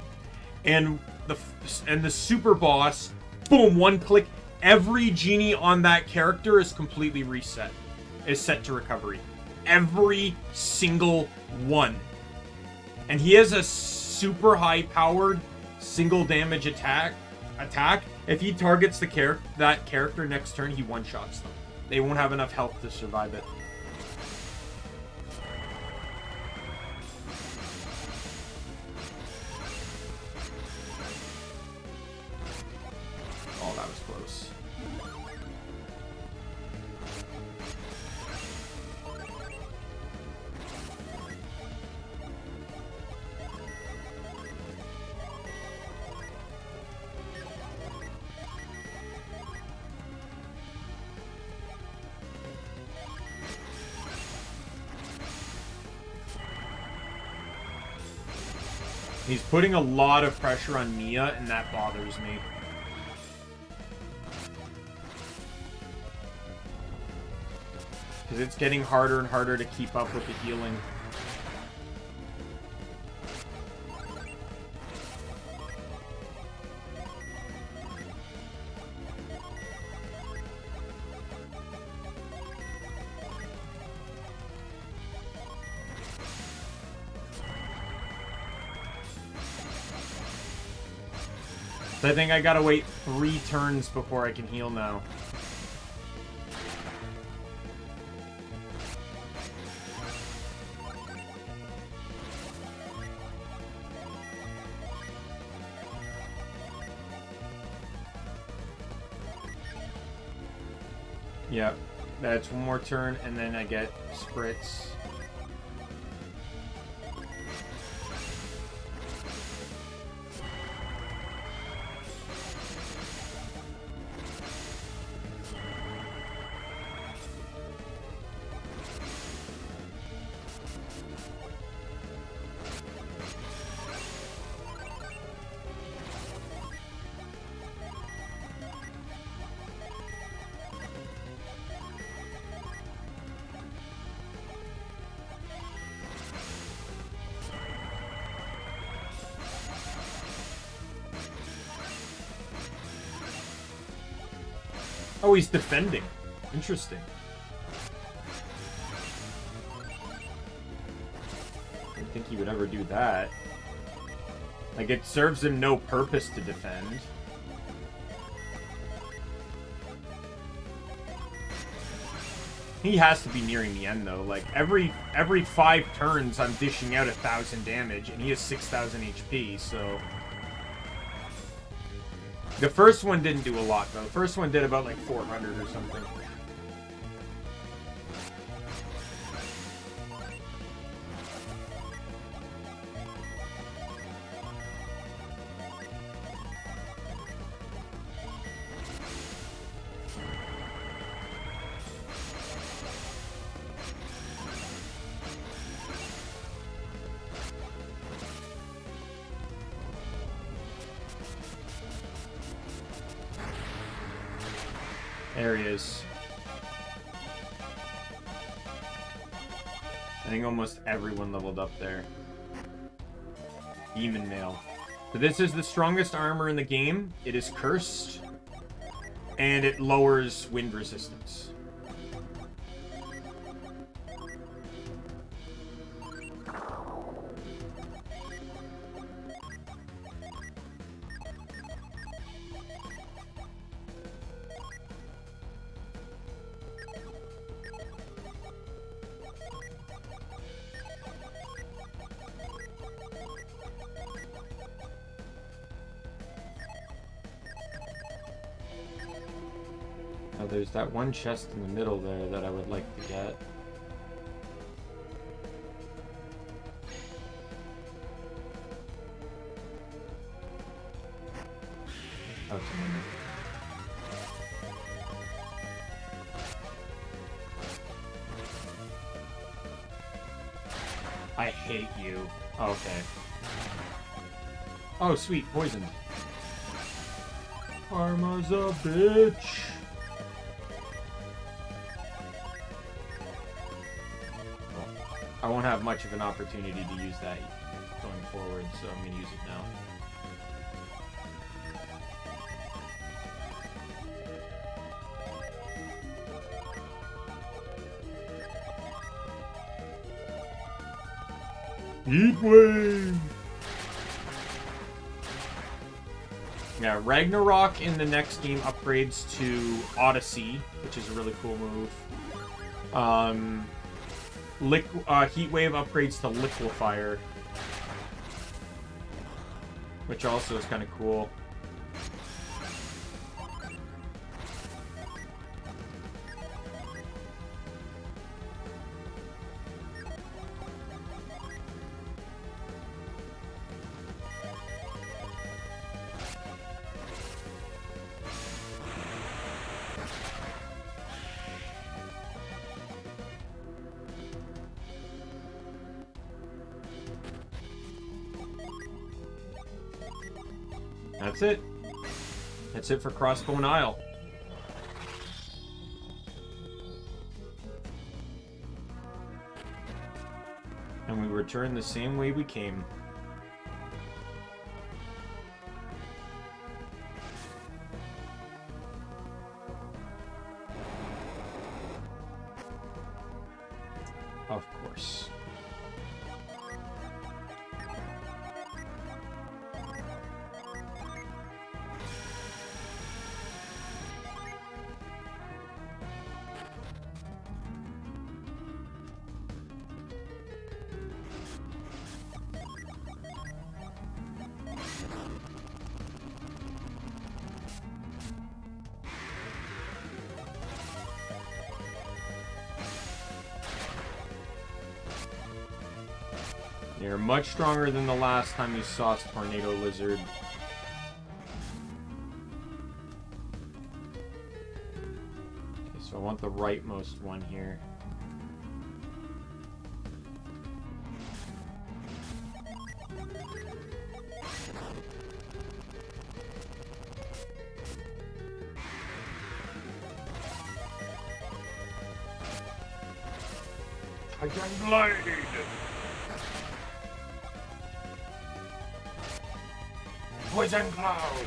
And the super boss, boom, one click, every genie on that character is completely reset. Is set to recovery. Every single one. And he has a super high powered single damage attack. If he targets that character next turn, he one-shots them. They won't have enough health to survive it. Oh, that was close. He's putting a lot of pressure on Mia, and that bothers me. Because it's getting harder and harder to keep up with the healing. So I think I gotta wait 3 turns before I can heal now. Yep, that's one more turn, and then I get Spritz. Oh, he's defending. Interesting. think he would ever do that. Like, it serves him no purpose to defend. He has to be nearing the end, though. Like, every 5 turns, I'm dishing out 1,000 damage, and he has 6,000 HP, so... The first one didn't do a lot, though. The first one did about, like, 400 or something. There he is. I think almost everyone leveled up there. Demon Mail. So this is the strongest armor in the game. It is cursed. And it lowers wind resistance. There's that one chest in the middle there that I would like to get. Oh, it's a minute. I hate you. Oh, okay. Oh, sweet. Poisoned. Karma's a bitch. I won't have much of an opportunity to use that going forward, so I'm going to use it now. Heat wave! Yeah, Ragnarok in the next game upgrades to Odyssey, which is a really cool move. Heat Wave upgrades to Liquefier, which also is kind of cool. That's it. That's it for Crossbone Isle. And we return the same way we came. Of course. They're much stronger than the last time you saw a Tornado Lizard. Okay, so I want the rightmost one here. I can glide! Poison Cloud!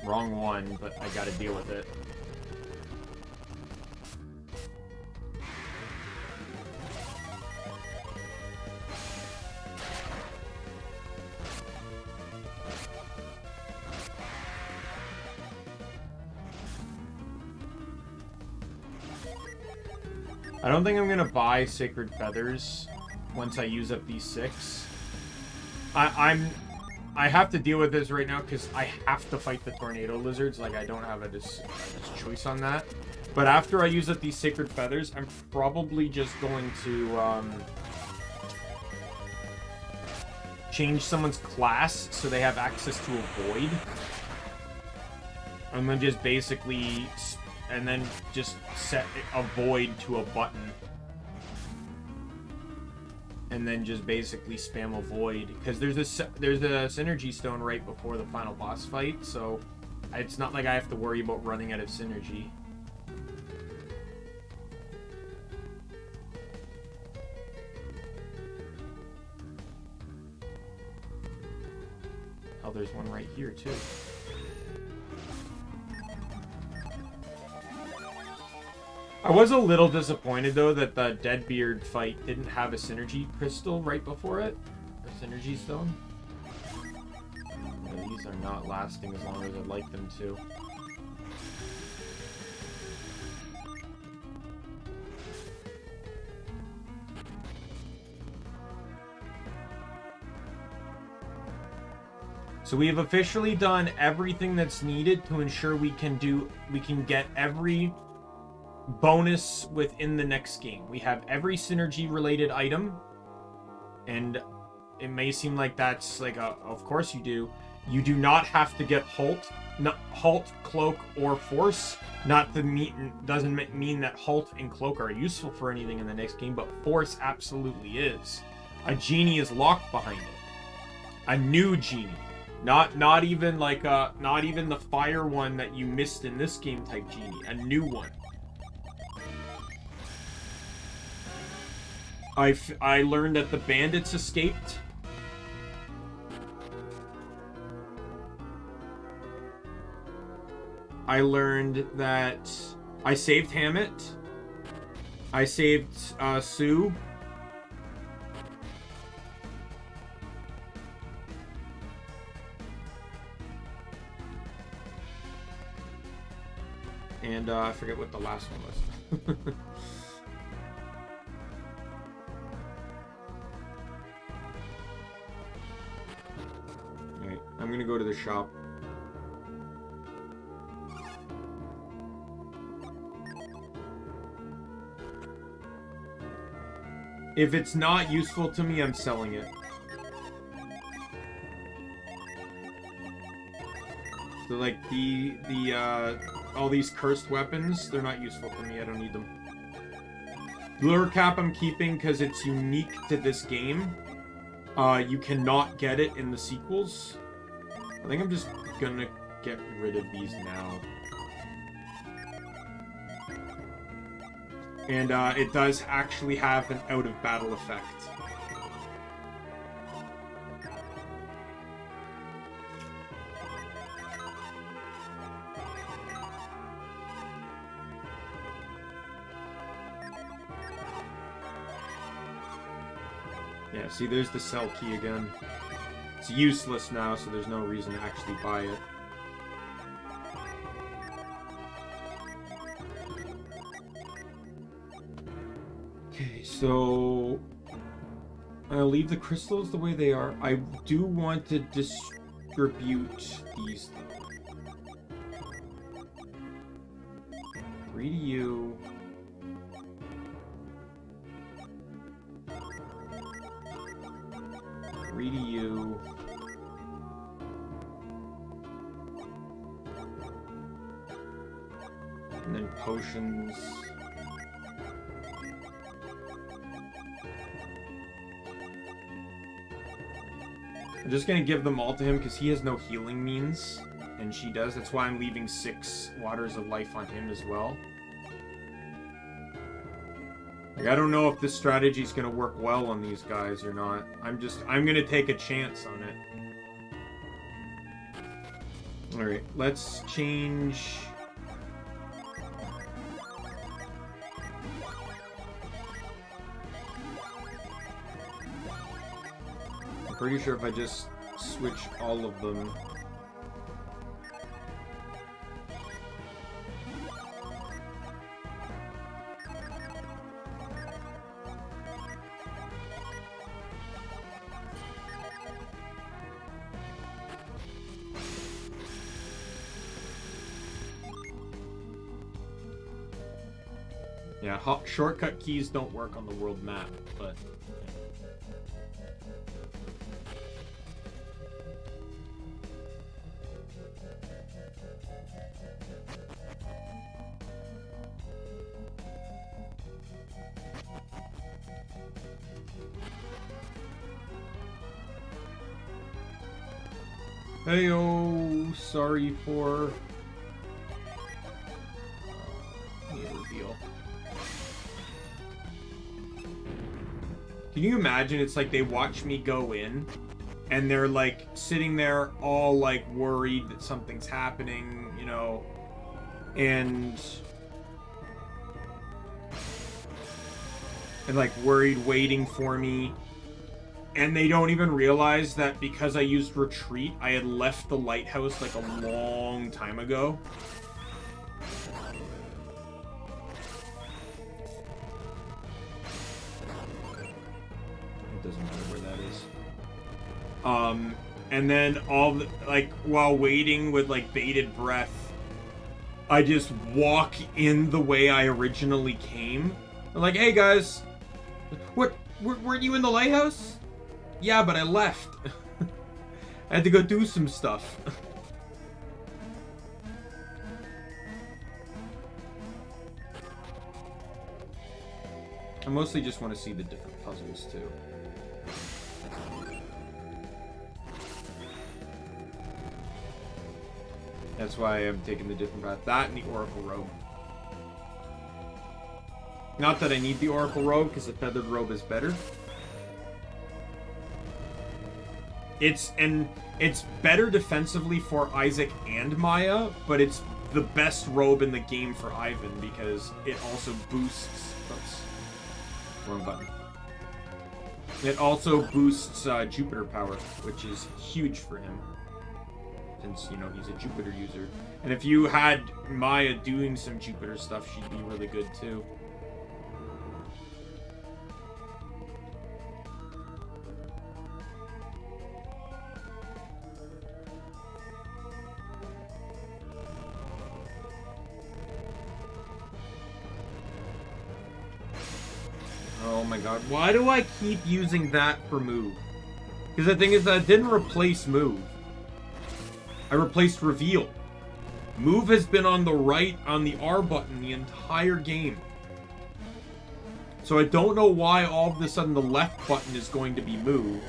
Wrong one, but I gotta deal with it. I don't think I'm gonna buy Sacred Feathers once I use up these 6. I have to deal with this right now because I have to fight the Tornado Lizards. Like, I don't have a choice on that. But after I use up these Sacred Feathers, I'm probably just going to change someone's class so they have access to a Void. And then just basically... and then just set a Void to a button. And then just basically spam a Void. Because there's a Synergy Stone right before the final boss fight, so it's not like I have to worry about running out of Synergy. Oh, there's one right here, too. I was a little disappointed, though, that the Deadbeard fight didn't have a Synergy Crystal right before it. A Synergy Stone. Yeah, these are not lasting as long as I'd like them to. So we have officially done everything that's needed to ensure we can get every bonus within the next game. We have every synergy related item, and it may seem like that's like of course you do. You do not have to get halt, cloak, or force. Doesn't mean that halt and cloak are useful for anything in the next game, but force absolutely is. A genie is locked behind it. A new genie. Not even the fire one that you missed in this game type genie. A new one. I learned that the bandits escaped. I learned that I saved Hammett. I saved Sue. And I forget what the last one was. Alright, I'm gonna go to the shop. If it's not useful to me, I'm selling it. So like all these cursed weapons, they're not useful to me. I don't need them. Lure cap I'm keeping because it's unique to this game. You cannot get it in the sequels. I think I'm just gonna get rid of these now. And it does actually have an out-of-battle effect. Yeah, see, there's the sell key again. It's useless now, so there's no reason to actually buy it. Okay, so I'll leave the crystals the way they are. I do want to distribute these, though. 3 to you. 3 to you. And then potions. I'm just gonna give them all to him because he has no healing means, and she does. That's why I'm leaving 6 waters of life on him as well. Like, I don't know if this strategy is gonna work well on these guys or not. I'm gonna take a chance on it. Alright, let's change... I'm pretty sure if I just switch all of them... Yeah, shortcut keys don't work on the world map, but... Hey-oh, sorry for... reveal. Can you imagine? It's like they watch me go in, and they're like sitting there all like worried that something's happening, you know, and like worried waiting for me. And they don't even realize that because I used retreat, I had left the lighthouse like a long time ago. It doesn't matter where that is. And then like while waiting with like bated breath, I just walk in the way I originally came. I'm like, hey guys, what? Weren't you in the lighthouse? Yeah, but I left. I had to go do some stuff. I mostly just want to see the different puzzles, too. That's why I'm taking the different path. That and the Oracle Robe. Not that I need the Oracle Robe, because the Feathered Robe is better. It's better defensively for Isaac and Maya, but it's the best robe in the game for Ivan because it also boosts... Oops. Wrong button. It also boosts Jupiter power, which is huge for him. Since, you know, he's a Jupiter user. And if you had Maya doing some Jupiter stuff, she'd be really good too. Oh my god, why do I keep using that for move? Because the thing is that I didn't replace move. I replaced reveal. Move has been on the right on the R button the entire game. So I don't know why all of a sudden the left button is going to be move.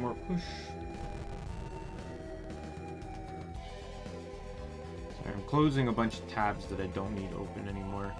more push. Sorry, I'm closing a bunch of tabs that I don't need open anymore.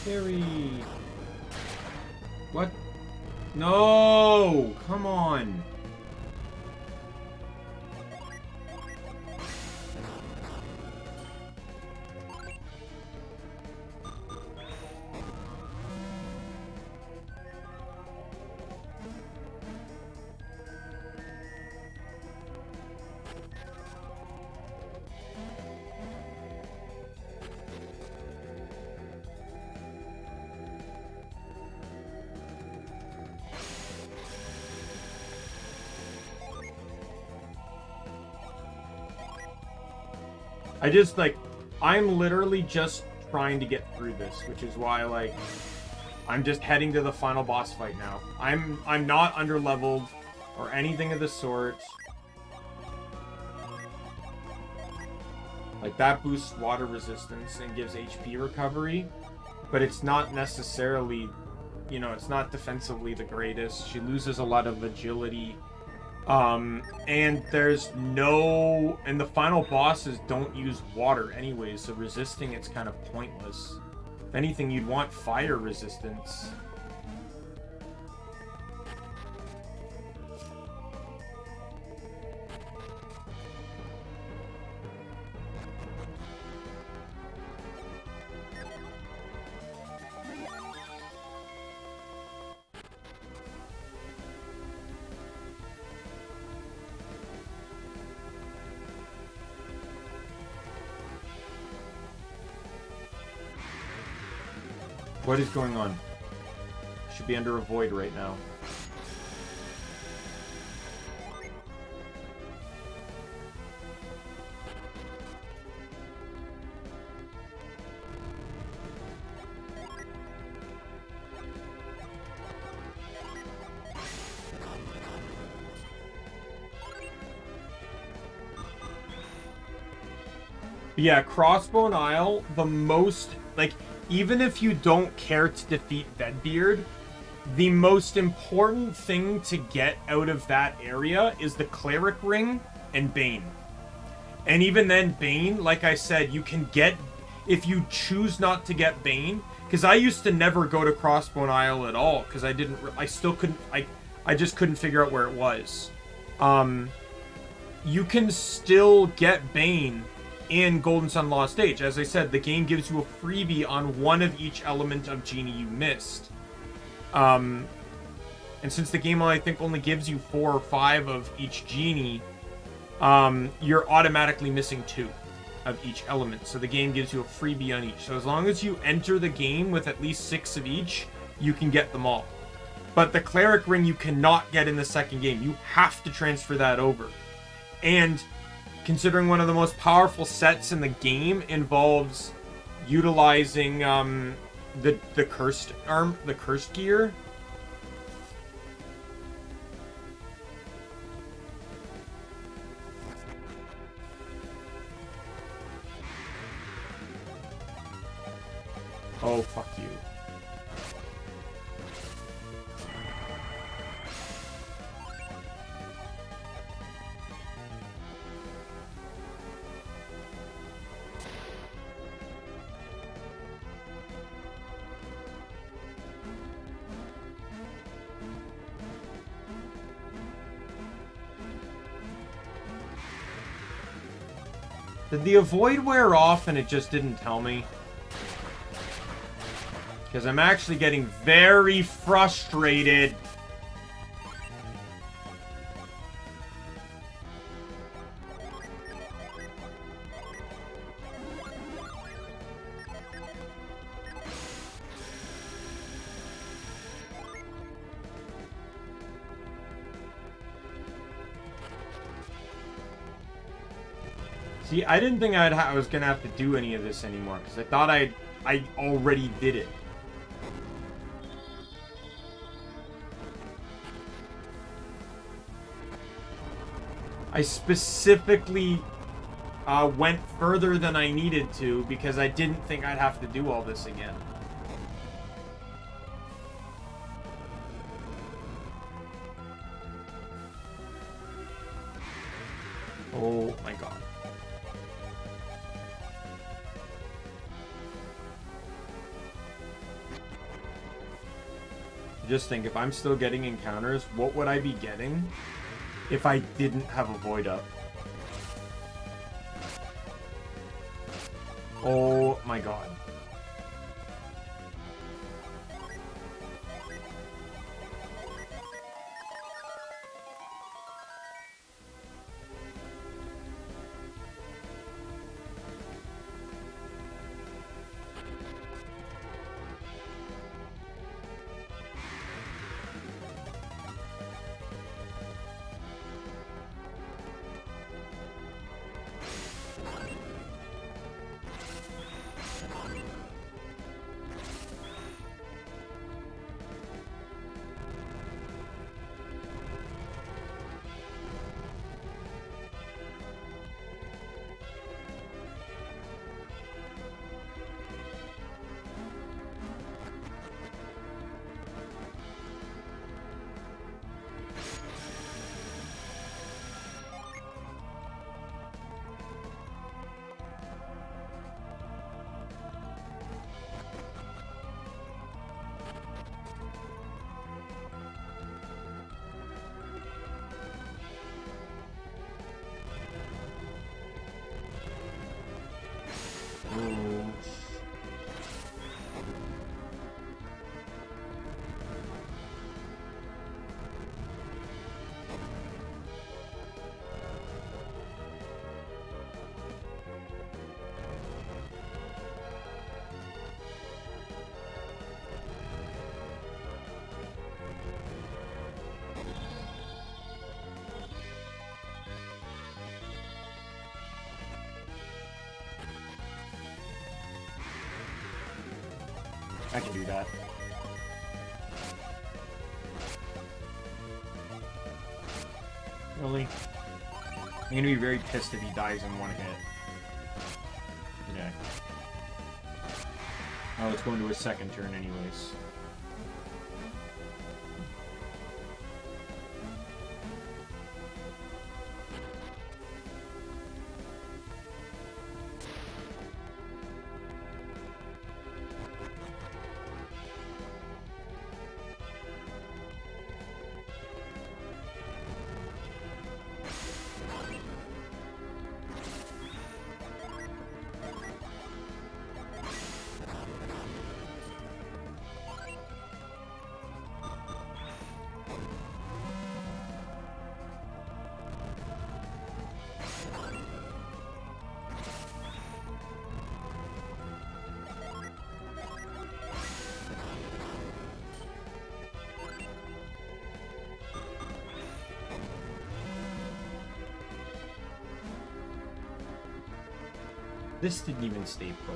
Harry. What? No! Come on. I just, like, I'm literally just trying to get through this, which is why, like, I'm just heading to the final boss fight now. I'm not underleveled or anything of the sort. Like, that boosts water resistance and gives HP recovery, but it's not necessarily, you know, it's not defensively the greatest. She loses a lot of agility. And there's no... And the final bosses don't use water anyways, so resisting it's kind of pointless. If anything, you'd want fire resistance. What is going on? Should be under a void right now. Yeah, Crossbone Isle, the most, like, even if you don't care to defeat Vedbeard, the most important thing to get out of that area is the Cleric Ring and Bane. And even then, Bane, like I said, you can get, if you choose not to get Bane, because I used to never go to Crossbone Isle at all, because I still couldn't, I just couldn't figure out where it was. You can still get Bane in Golden Sun Lost Age. As I said, the game gives you a freebie on one of each element of Genie you missed. And since the game, I think, only gives you 4 or 5 of each Genie, you're automatically missing 2 of each element. So the game gives you a freebie on each. So as long as you enter the game with at least 6 of each, you can get them all. But the Cleric Ring you cannot get in the second game. You have to transfer that over. And considering one of the most powerful sets in the game involves utilizing the cursed gear. Oh, fuck you. Did the avoid wear off and it just didn't tell me? Because I'm actually getting very frustrated. See, I didn't think I was gonna have to do any of this anymore, because I thought I already did it. I specifically went further than I needed to because I didn't think I'd have to do all this again. Oh my god. Just think, if I'm still getting encounters, what would I be getting if I didn't have a void up? Oh my god. I can do that. Really? I'm gonna be very pissed if he dies in one hit. Okay. Oh, it's going to his second turn anyways. This didn't even stay put.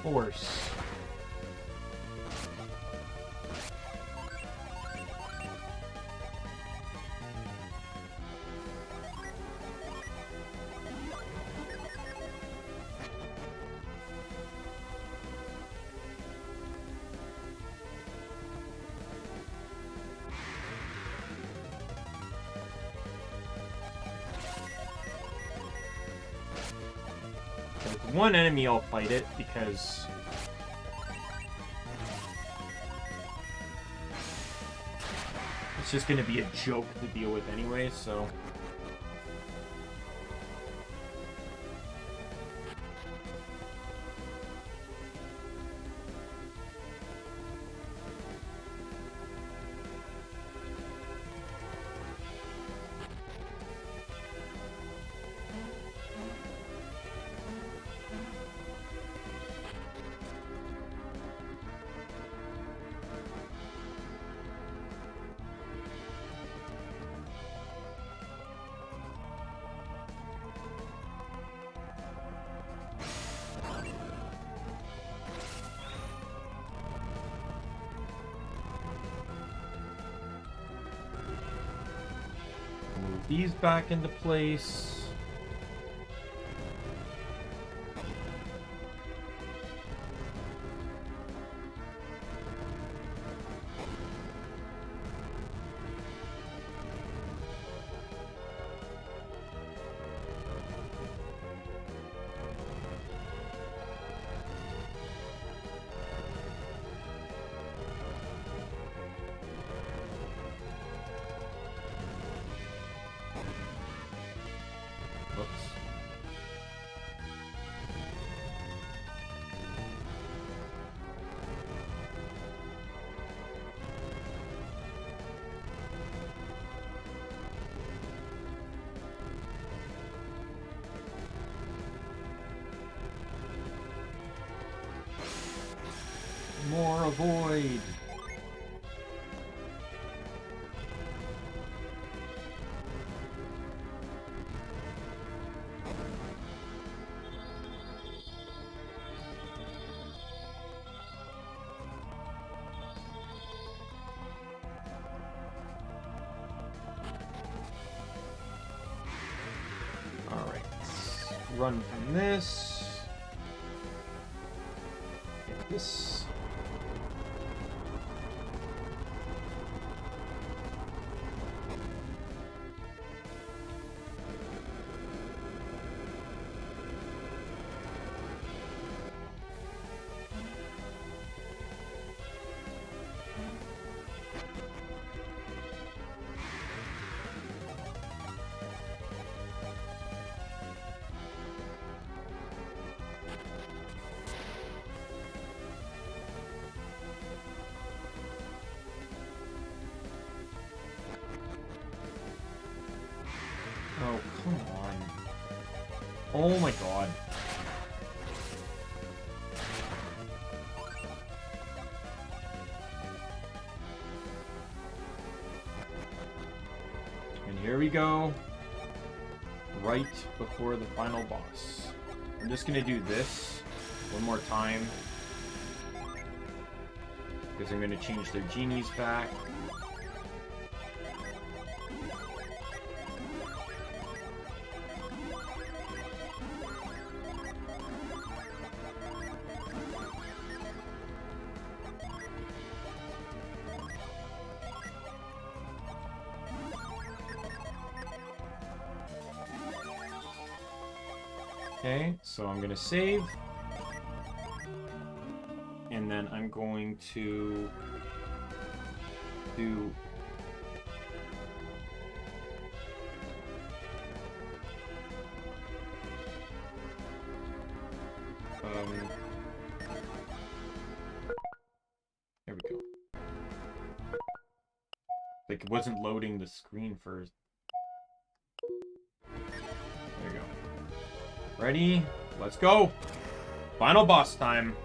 Force. One enemy, I'll fight it because it's just gonna be a joke to deal with anyway, so. These back into place. More avoid. All right, let's run from this. Get this. Oh, come on. Oh my god. And here we go. Right before the final boss. I'm just gonna do this one more time. Because I'm gonna change their genies back. Okay, so I'm going to save. And then I'm going to do... there we go. Like, it wasn't loading the screen first. There you go. Ready? Let's go! Final boss time.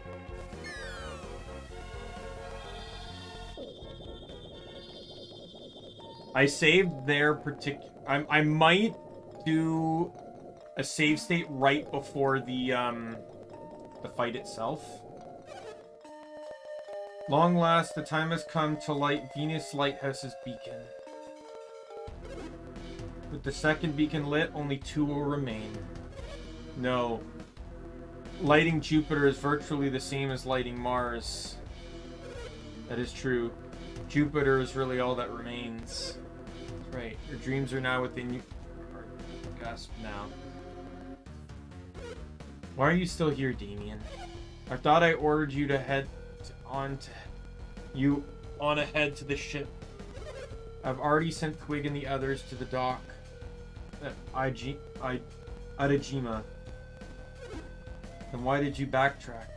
I saved their particular... I might do a save state right before the fight itself. Long last, the time has come to light Venus Lighthouse's beacon. With the second beacon lit, only 2 will remain. No. Lighting Jupiter is virtually the same as lighting Mars. That is true. Jupiter is really all that remains. That's right. Your dreams are now within you. Gasp now. Why are you still here, Daimien? I thought I ordered you to head on ahead to the ship. I've already sent Quig and the others to the dock at Adajima. Then why did you backtrack?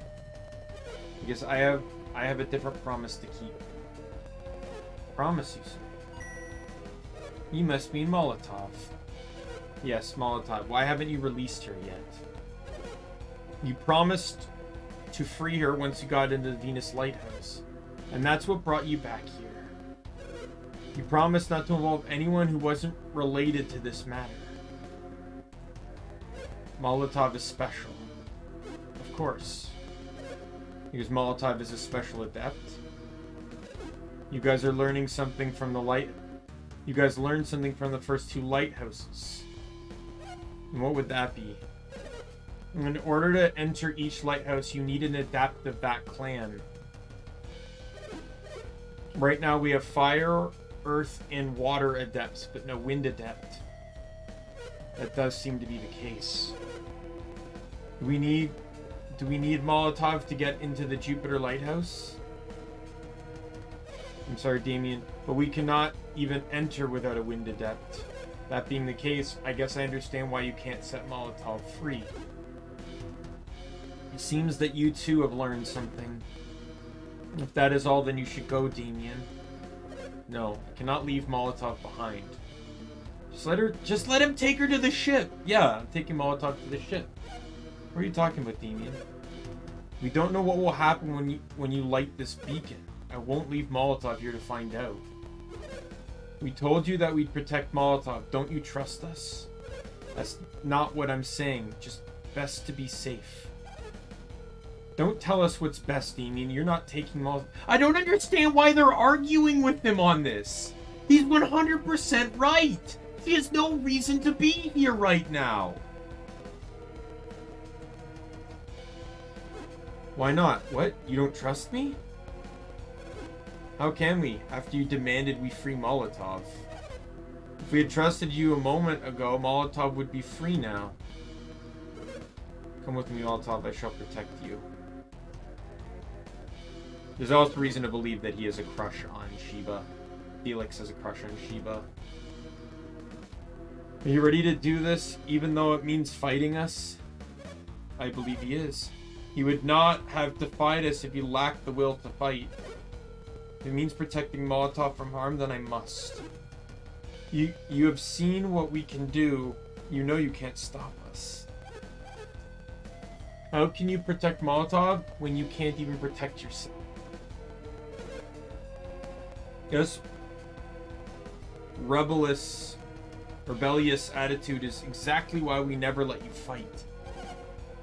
Because I have a different promise to keep. Promise, you said. You must mean Molotov. Yes, Molotov. Why haven't you released her yet? You promised to free her once you got into the Venus Lighthouse. And that's what brought you back here. You promised not to involve anyone who wasn't related to this matter. Molotov is special. Of course. Because Molotov is a special adept. You guys are learning something from You guys learned something from the first 2 lighthouses. And what would that be? In order to enter each lighthouse, you need an adept of that clan. Right now we have fire, earth, and water adepts, but no wind adept. That does seem to be the case. Do we need Molotov to get into the Jupiter Lighthouse? I'm sorry, Daimien, but we cannot even enter without a wind adept. That being the case, I guess I understand why you can't set Molotov free. It seems that you too have learned something. If that is all, then you should go, Daimien. No, I cannot leave Molotov behind. Just let him take her to the ship. Yeah, I'm taking Molotov to the ship. What are you talking about, Daimien? We don't know what will happen when you light this beacon. I won't leave Molotov here to find out. We told you that we'd protect Molotov. Don't you trust us? That's not what I'm saying. Just best to be safe. Don't tell us what's best, Daimien. You're not taking Molotov. I don't understand why they're arguing with him on this. He's 100% right. He has no reason to be here right now. Why not? What? You don't trust me? How can we, after you demanded we free Molotov? If we had trusted you a moment ago, Molotov would be free now. Come with me, Molotov. I shall protect you. There's also reason to believe that he has a crush on Shiba. Felix has a crush on Shiba. Are you ready to do this, even though it means fighting us? I believe he is. He would not have defied us if he lacked the will to fight. If it means protecting Molotov from harm, then I must. You have seen what we can do. You know you can't stop us. How can you protect Molotov when you can't even protect yourself? Yes. Rebellious attitude is exactly why we never let you fight.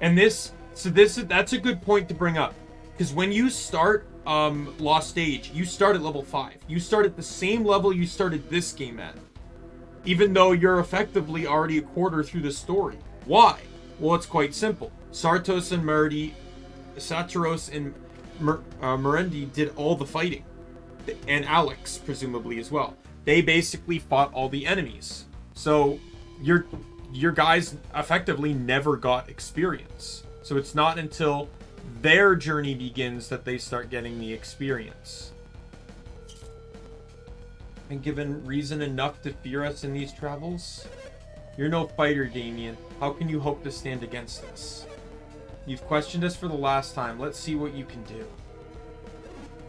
And that's a good point to bring up. Because when you start Lost Age, you start at level 5. You start at the same level you started this game at. Even though you're effectively already a quarter through the story. Why? Well, it's quite simple. Saturos and Merendi did all the fighting. And Alex, presumably, as well. They basically fought all the enemies. So, your guys effectively never got experience. So it's not until their journey begins that they start getting the experience. And given reason enough to fear us in these travels? You're no fighter, Daimien. How can you hope to stand against us? You've questioned us for the last time. Let's see what you can do.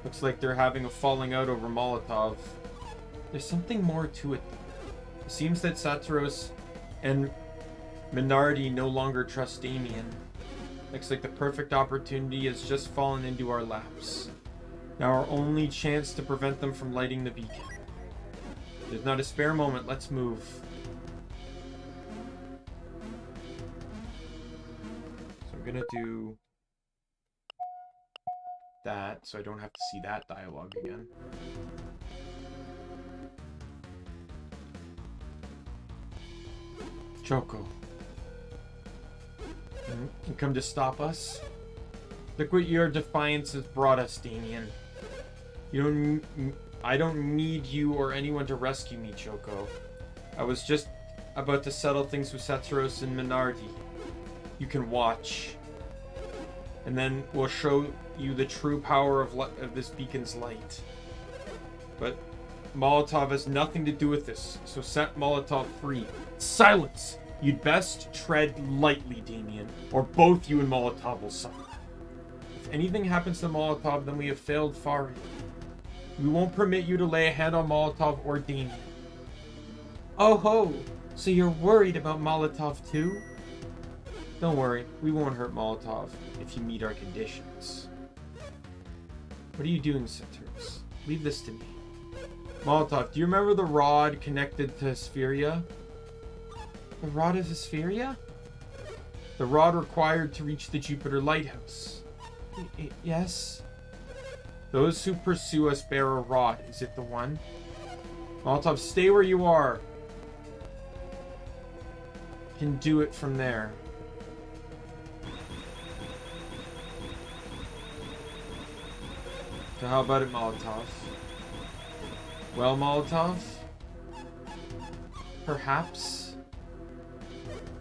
Looks like they're having a falling out over Molotov. There's something more to it, though. It seems that Saturos and Minardi no longer trust Daimien. Looks like the perfect opportunity has just fallen into our laps. Now our only chance to prevent them from lighting the beacon. There's not a spare moment. Let's move. So I'm gonna do that so I don't have to see that dialogue again. Choco. You come to stop us? Look what your defiance has brought us, Daimien. I don't need you or anyone to rescue me, Choco. I was just about to settle things with Saturos and Minardi. You can watch. And then we'll show you the true power of this beacon's light. But Molotov has nothing to do with this, so set Molotov free. Silence! You'd best tread lightly, Daimien, or both you and Molotov will suffer. If anything happens to Molotov, then we have failed far. We won't permit you to lay a hand on Molotov or Daimien. Oh ho! So you're worried about Molotov too? Don't worry, we won't hurt Molotov if you meet our conditions. What are you doing, Centaurus? Leave this to me. Molotov, do you remember the rod connected to Hesperia? The rod of Hesperia? The rod required to reach the Jupiter Lighthouse. Yes? Those who pursue us bear a rod. Is it the one? Molotov, stay where you are. You can do it from there. So how about it, Molotov? Well, Molotov? Perhaps?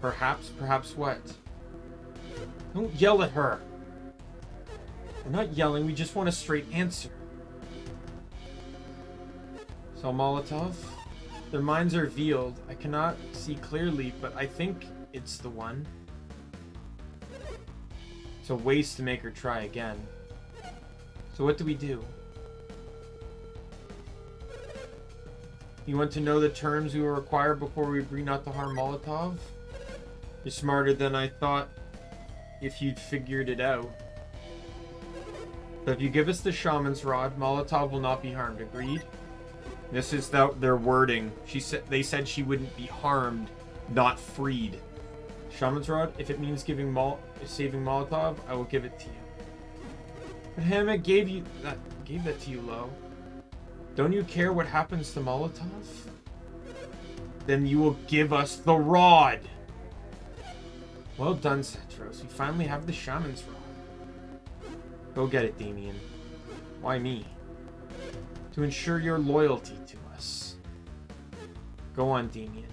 Perhaps what? Don't yell at her. We're not yelling, we just want a straight answer. So, Molotov? Their minds are veiled. I cannot see clearly, but I think it's the one. It's a waste to make her try again. So what do we do? You want to know the terms we will require before we agree not to harm Molotov? You're smarter than I thought if you'd figured it out. So if you give us the shaman's rod, Molotov will not be harmed. Agreed? This is their wording. They said she wouldn't be harmed, not freed. Shaman's rod, if it means saving Molotov, I will give it to you. But Hammock gave that to you, Lo. Don't you care what happens to Molotov? Then you will give us the rod. Well done, Cetros. We finally have the shaman's rod. Go get it, Daimien. Why me? To ensure your loyalty to us. Go on, Daimien.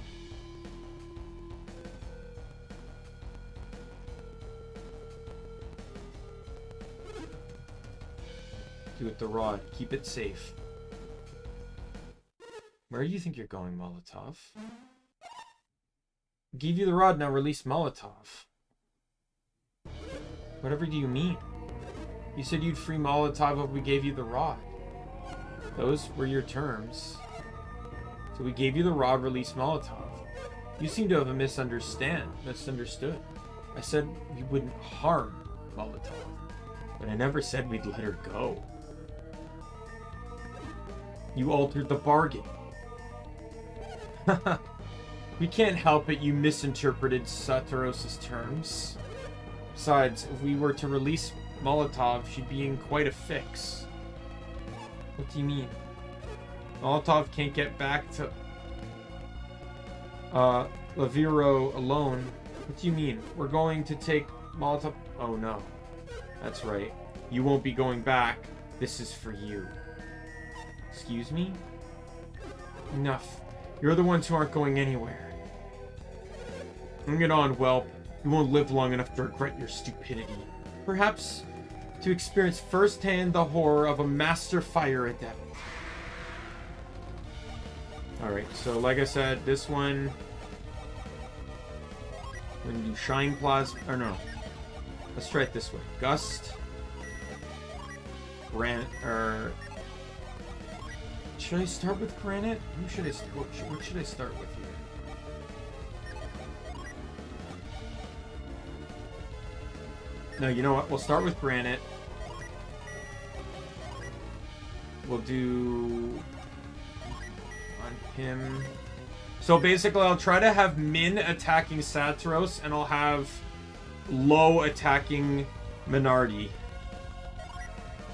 Do it the rod. Keep it safe. Where do you think you're going, Molotov? Give you the rod, now release Molotov. Whatever do you mean? You said you'd free Molotov if we gave you the rod. Those were your terms. So we gave you the rod, release Molotov. You seem to have misunderstood. I said we wouldn't harm Molotov, but I never said we'd let her go. You altered the bargain. We can't help it, you misinterpreted Satoros' terms. Besides, if we were to release Molotov, she'd be in quite a fix. What do you mean? Molotov can't get back to Laviro alone. What do you mean? We're going to take Molotov... Oh no. That's right. You won't be going back. This is for you. Excuse me? Enough. You're the ones who aren't going anywhere. Bring it on, whelp. You won't live long enough to regret your stupidity. Perhaps to experience firsthand the horror of a master fire adept. Alright, so like I said, this one... We're gonna do Shine Plasma... Or no. Let's try it this way. Gust. Should I start with Granite? What should I start with here? No, you know what? We'll start with Granite. We'll do... on him... So basically, I'll try to have Min attacking Satoros, and I'll have Low attacking Minardi.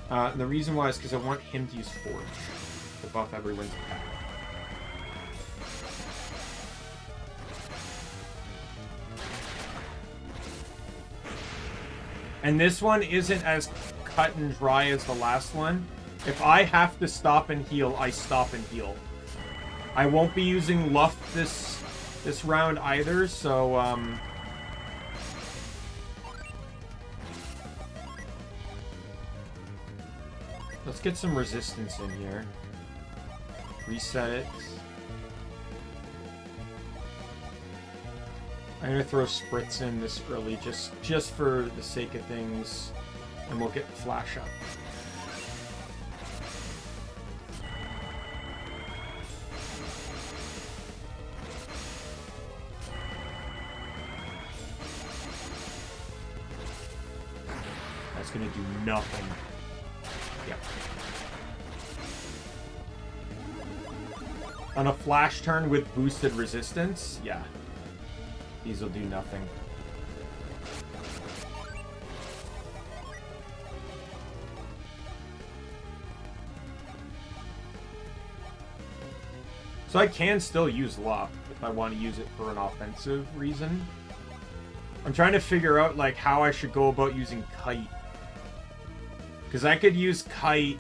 The reason why is because I want him to use Forge to buff everyone's attack. And this one isn't as cut and dry as the last one. If I have to stop and heal, I stop and heal. I won't be using Luff this round either, so Let's get some resistance in here. Reset it. I'm gonna throw Spritz in this early just for the sake of things, and we'll get Flash up. That's gonna do nothing. Yep. On a Flash turn with boosted resistance, yeah. These will do nothing. So I can still use Lop if I want to use it for an offensive reason. I'm trying to figure out like how I should go about using Kite. Because I could use Kite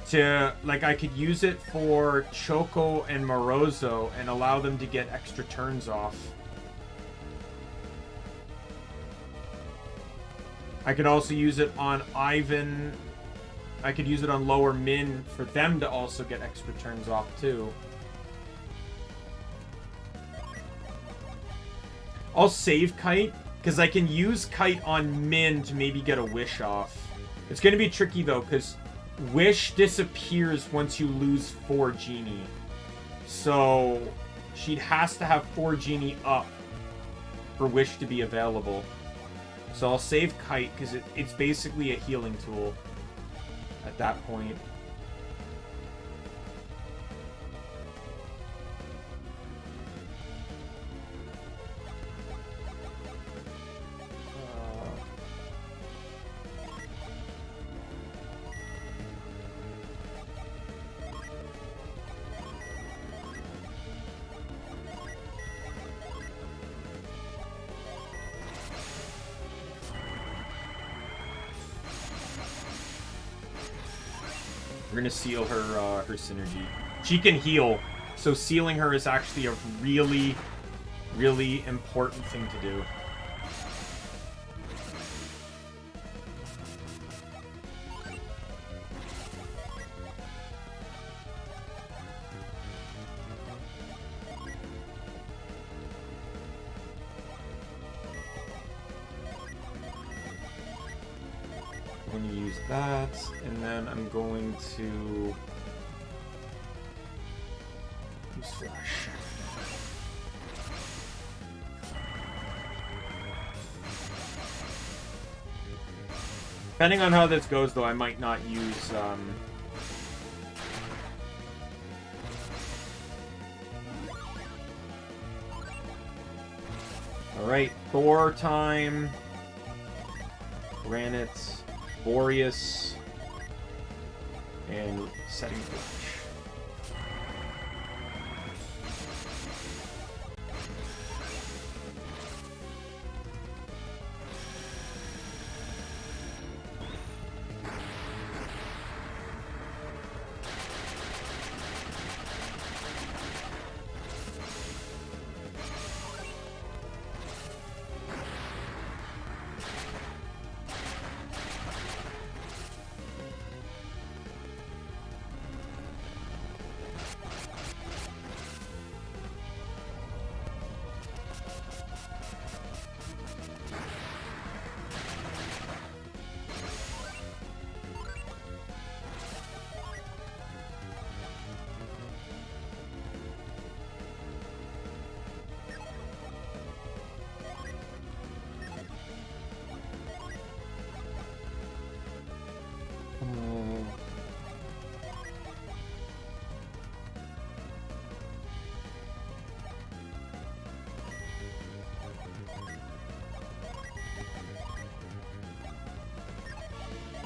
to, like, I could use it for Choco and Morozo and allow them to get extra turns off. I could also use it on Ivan. I could use it on Lower Min for them to also get extra turns off, too. I'll save Kite, because I can use Kite on Min to maybe get a Wish off. It's going to be tricky, though, because Wish disappears once you lose 4 Genie. So she has to have 4 Genie up for Wish to be available. So I'll save Kite because it's basically a healing tool at that point. We're gonna seal her her synergy. She can heal, so sealing her is actually a really, really important thing to do. I'm going to use that, and then I'm going to use Flash. Depending on how this goes, though, I might not use Alright, Thor time. Granite. Boreas, and setting Flash.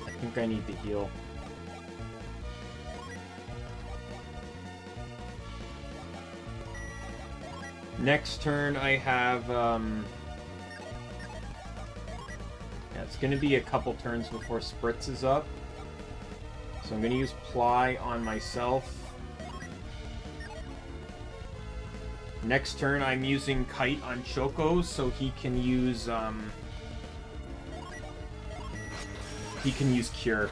I think I need to heal. Next turn I have, yeah, it's going to be a couple turns before Spritz is up. So I'm going to use Ply on myself. Next turn I'm using Kite on Choco so he can use, he can use Cure.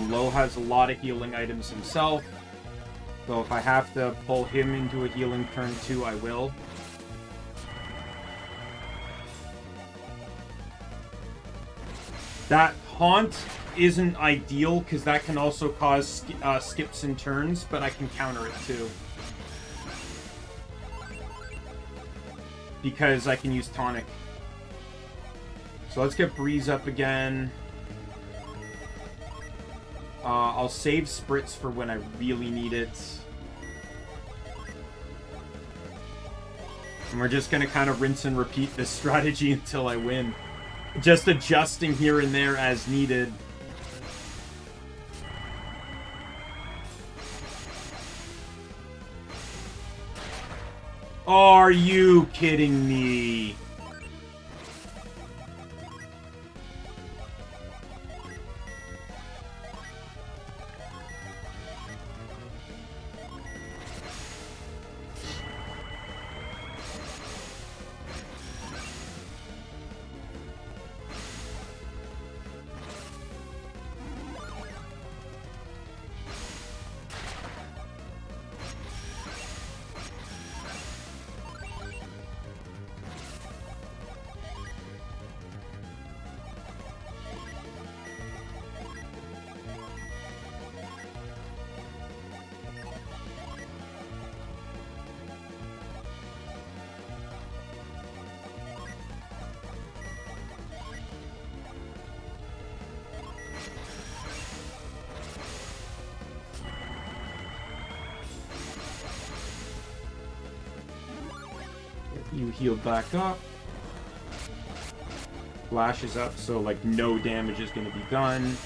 Lo has a lot of healing items himself, so if I have to pull him into a healing turn too, I will. That Haunt isn't ideal, because that can also cause skips and turns, but I can counter it too. Because I can use Tonic. So let's get Breeze up again. I'll save Spritz for when I really need it. And we're just going to kind of rinse and repeat this strategy until I win. Just adjusting here and there as needed. Are you kidding me? You heal back up. Flash is up, so like no damage is going to be done.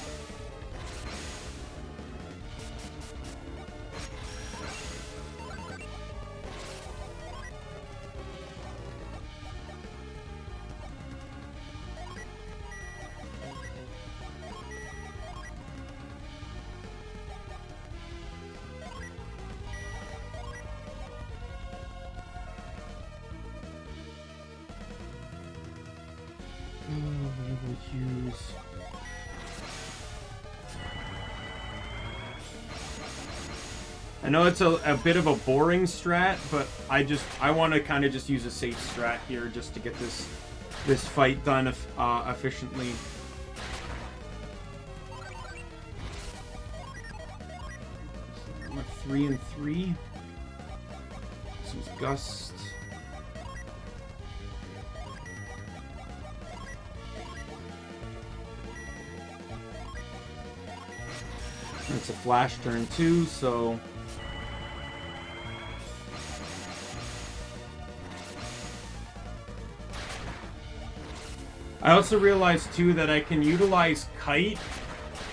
I know it's a bit of a boring strat, but I want to kind of just use a safe strat here just to get this fight done efficiently. I'm at 3 and 3. Let's use Gust. It's a flash turn too, so I also realized too that I can utilize Kite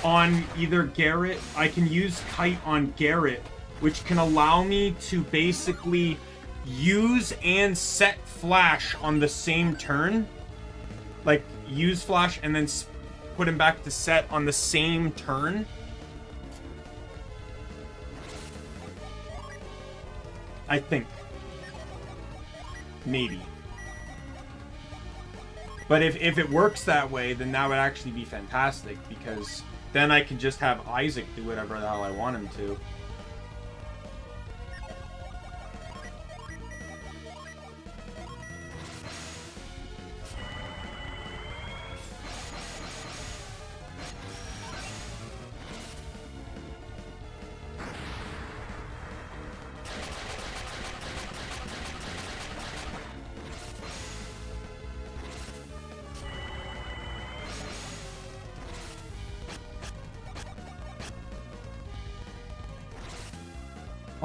on either Garrett. I can use Kite on Garrett, which can allow me to basically use and set Flash on the same turn. Like, use Flash and then put him back to set on the same turn. I think. Maybe. But if it works that way, then that would actually be fantastic, because then I can just have Isaac do whatever the hell I want him to.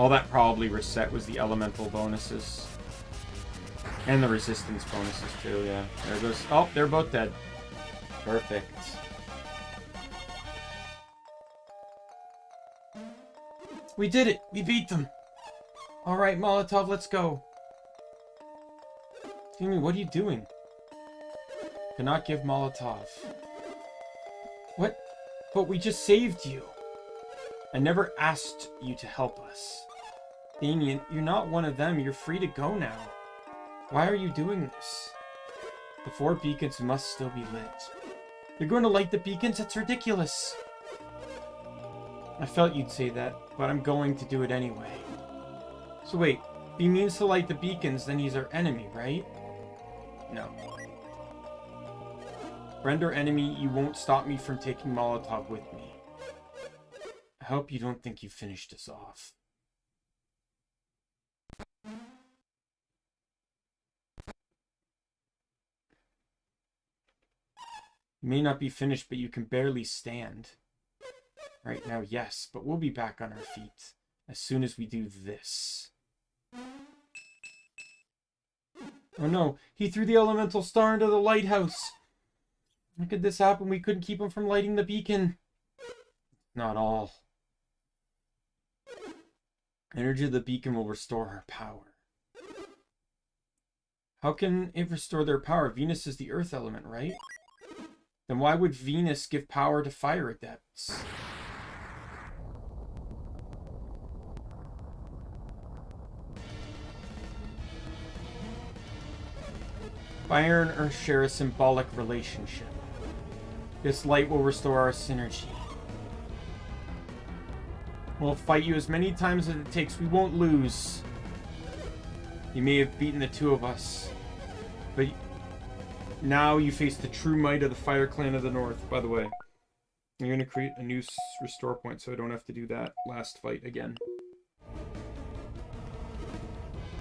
All that probably reset was the elemental bonuses. And the resistance bonuses too, yeah. There goes... Oh, they're both dead. Perfect. We did it! We beat them! Alright, Molotov, let's go. Excuse me, what are you doing? Cannot give Molotov. What? But we just saved you. I never asked you to help us. Daimien, you're not one of them. You're free to go now. Why are you doing this? The 4 beacons must still be lit. You're going to light the beacons? That's ridiculous. I felt you'd say that, but I'm going to do it anyway. So wait, if he means to light the beacons, then he's our enemy, right? No. Friend or enemy, you won't stop me from taking Molotov with me. I hope you don't think you finished us off. You may not be finished, but you can barely stand. Right now, yes, but we'll be back on our feet as soon as we do this. Oh no, he threw the elemental star into the lighthouse. How could this happen? We couldn't keep him from lighting the beacon. Not all. Energy of the beacon will restore our power. How can it restore their power? Venus is the earth element, right? Then why would Venus give power to fire adepts? Fire and Earth share a symbolic relationship. This light will restore our synergy. We'll fight you as many times as it takes. We won't lose. You may have beaten the 2 of us, but now you face the true might of the Fire Clan of the North. By the way, I'm going to create a new restore point so I don't have to do that last fight again.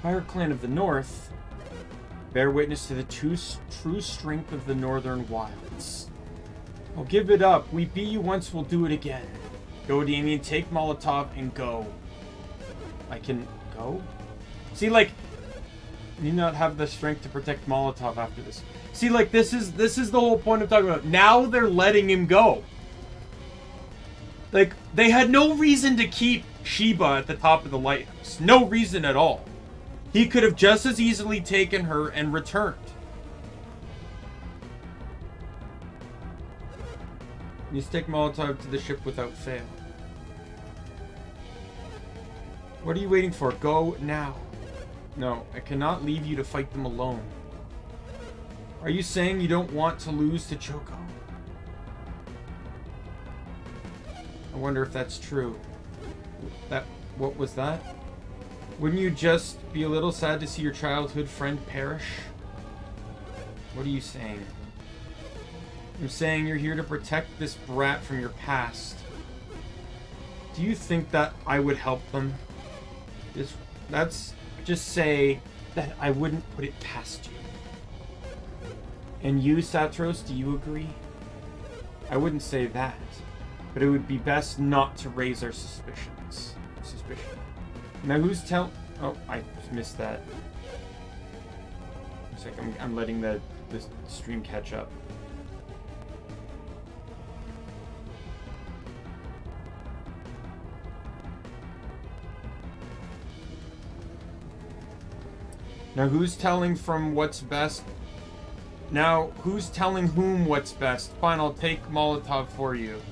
Fire Clan of the North, bear witness to the true strength of the Northern Wilds. Oh, give it up. We beat you once, we'll do it again. Go, Daimien, take Molotov and go. I can go? See, like, I need not have the strength to protect Molotov after this. See, like, this is the whole point I'm talking about. Now they're letting him go. Like, they had no reason to keep Sheba at the top of the lighthouse. No reason at all. He could have just as easily taken her and returned. You stick Molotov to the ship without fail. What are you waiting for? Go now. No, I cannot leave you to fight them alone. Are you saying you don't want to lose to Choco? I wonder if that's true. What was that? Wouldn't you just be a little sad to see your childhood friend perish? What are you saying? I'm saying you're here to protect this brat from your past. Do you think that I would help them? Just say that I wouldn't put it past you. And you, Satros, do you agree? I wouldn't say that, but it would be best not to raise our suspicion. Now who's Oh, I missed that. It's like I'm letting the stream catch up. Now who's telling from what's best? Now who's telling whom what's best? Fine, I'll take Molotov for you.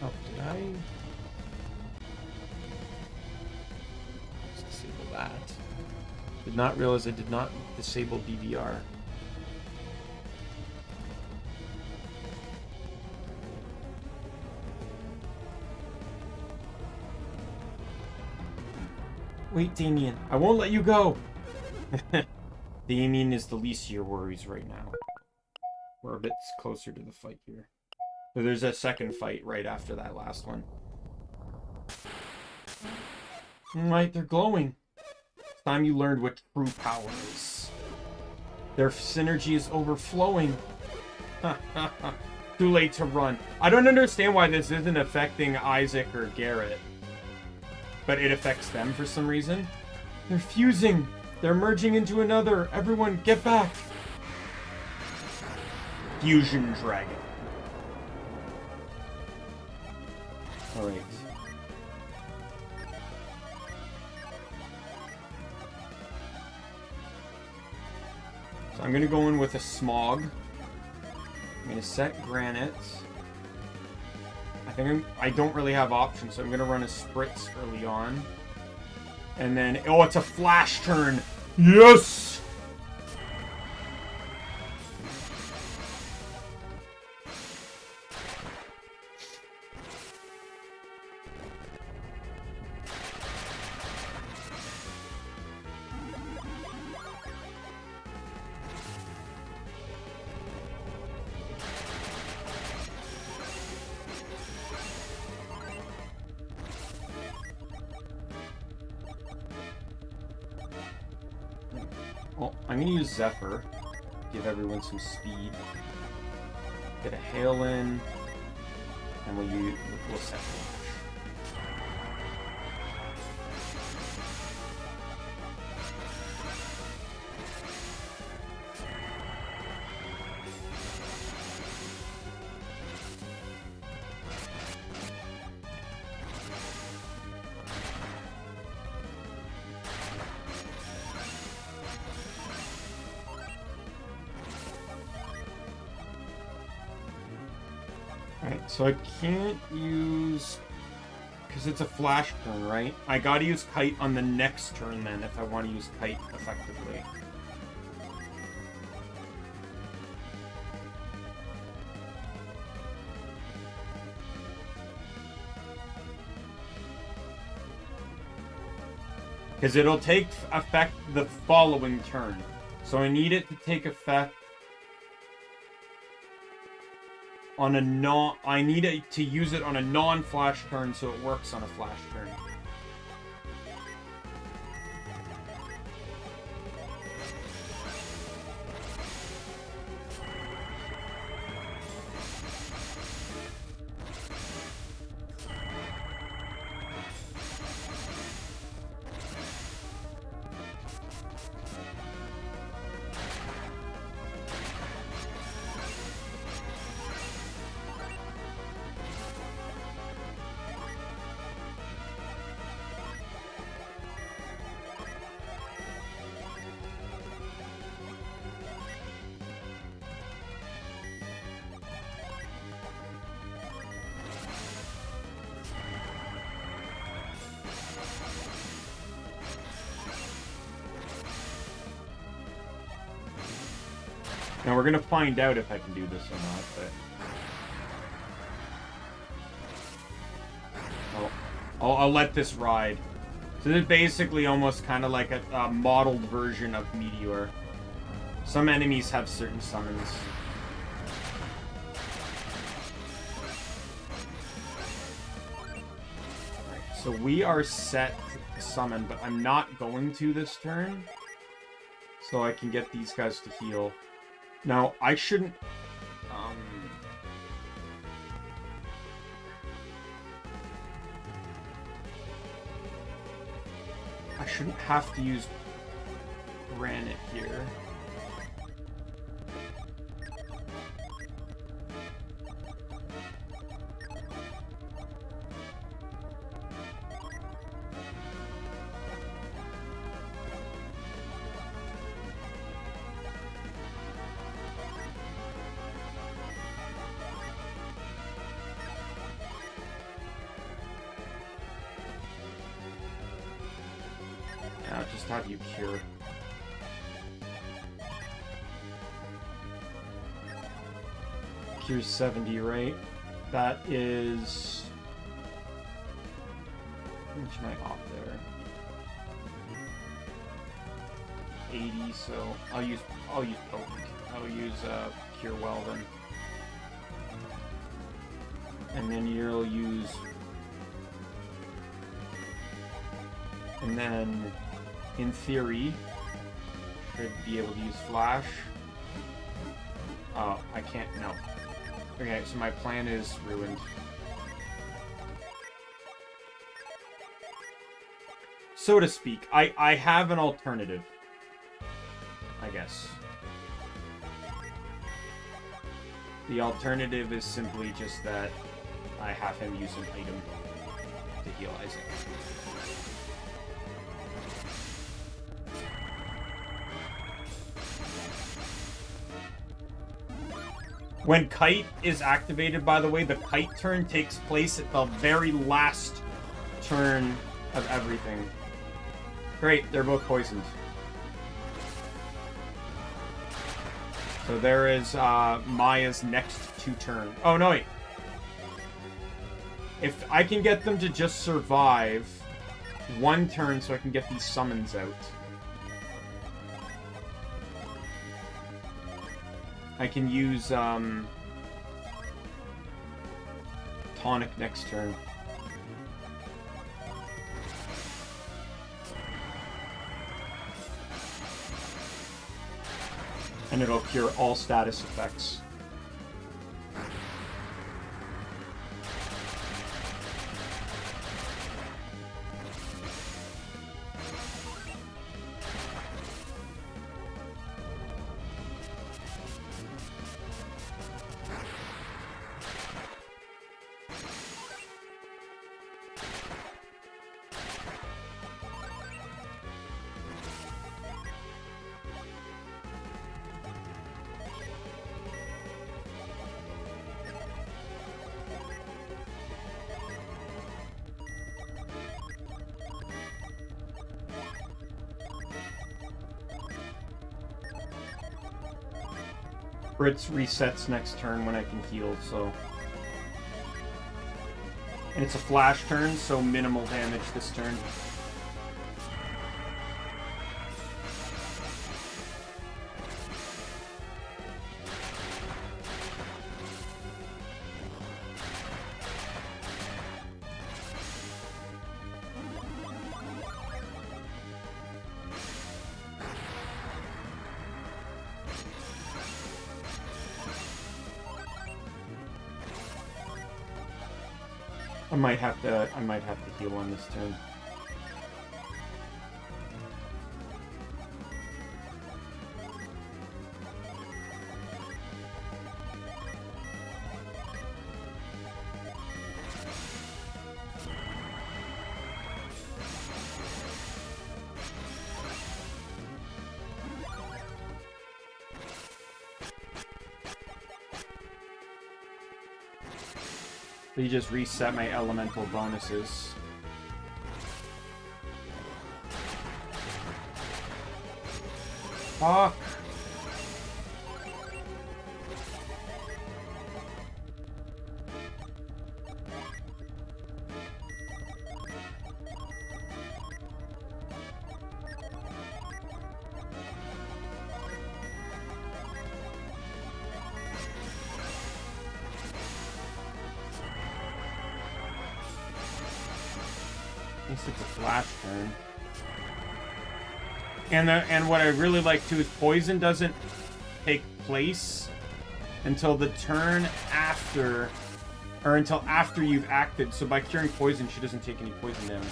Oh, did I? Let's disable that. Did not realize I did not disable BBR. Wait, Daimien, I won't let you go. Daimien is the least of your worries right now. We're a bit closer to the fight here. So there's a second fight right after that last one. Right, they're glowing. It's time you learned what true power is. Their synergy is overflowing. Too late to run. I don't understand why this isn't affecting Isaac or Garrett. but it affects them for some reason. They're fusing. They're merging into another. Everyone, get back. Fusion Dragon. Alright. So I'm gonna go in with a Smog. I'm gonna set Granite. I don't really have options, so I'm gonna run a Spritz early on. And then, oh, it's a flash turn. Yes! Well, I'm gonna use Zephyr. Give everyone some speed. Get a Hail in. And we'll set Flash. Alright, so I can't use... because it's a flash turn, right? I gotta use Kite on the next turn then, if I want to use Kite effectively. Because it'll take effect the following turn. So I need it to take effect on a I need it to use it on a non-flash turn so it works on a flash turn. Now we're gonna find out if I can do this or not, but I'll let this ride. So this is basically almost kind of like a modeled version of Meteor. Some enemies have certain summons. Right, so we are set to summon, but I'm not going to this turn, so I can get these guys to heal. Now, I shouldn't... I shouldn't have to use Granite here. I'll just have you cure. Cure's 70, right? That is... how much am I off there? 80, so I'll use Potent. I'll use Cure Well then. And then you'll use... and then... in theory, should be able to use Flash. Oh, I can't, no. Okay, so my plan is ruined. so to speak. I have an alternative, I guess. The alternative is simply just that I have him use an item to heal Isaac. When Kite is activated, by the way, the Kite turn takes place at the very last turn of everything. Great, they're both poisoned. So there is Maya's next 2 turn. Oh, no, wait. If I can get them to just survive 1 turn so I can get these summons out. I can use Tonic next turn. And it'll cure all status effects. Brits resets next turn when I can heal, so... And it's a flash turn, so minimal damage this turn. I might have to heal on this turn. You just reset my elemental bonuses. Fuck. It's a flash turn. And what I really like too is poison doesn't take place until the turn after, or until after you've acted. So by curing poison, she doesn't take any poison damage.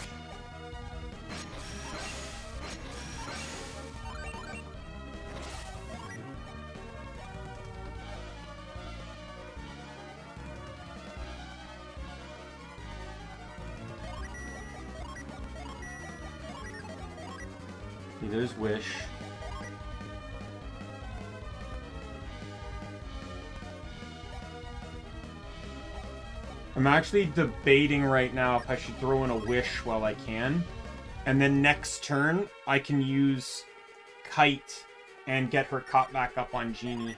There's Wish. I'm actually debating right now if I should throw in a Wish while I can. And then next turn, I can use Kite and get her caught back up on Genie.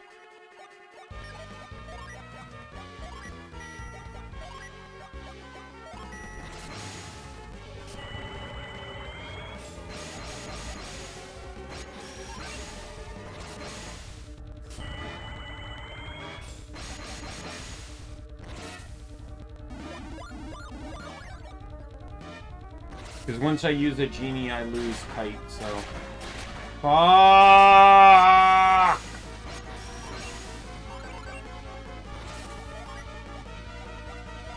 Because once I use a Genie, I lose Kite, so... Fuck!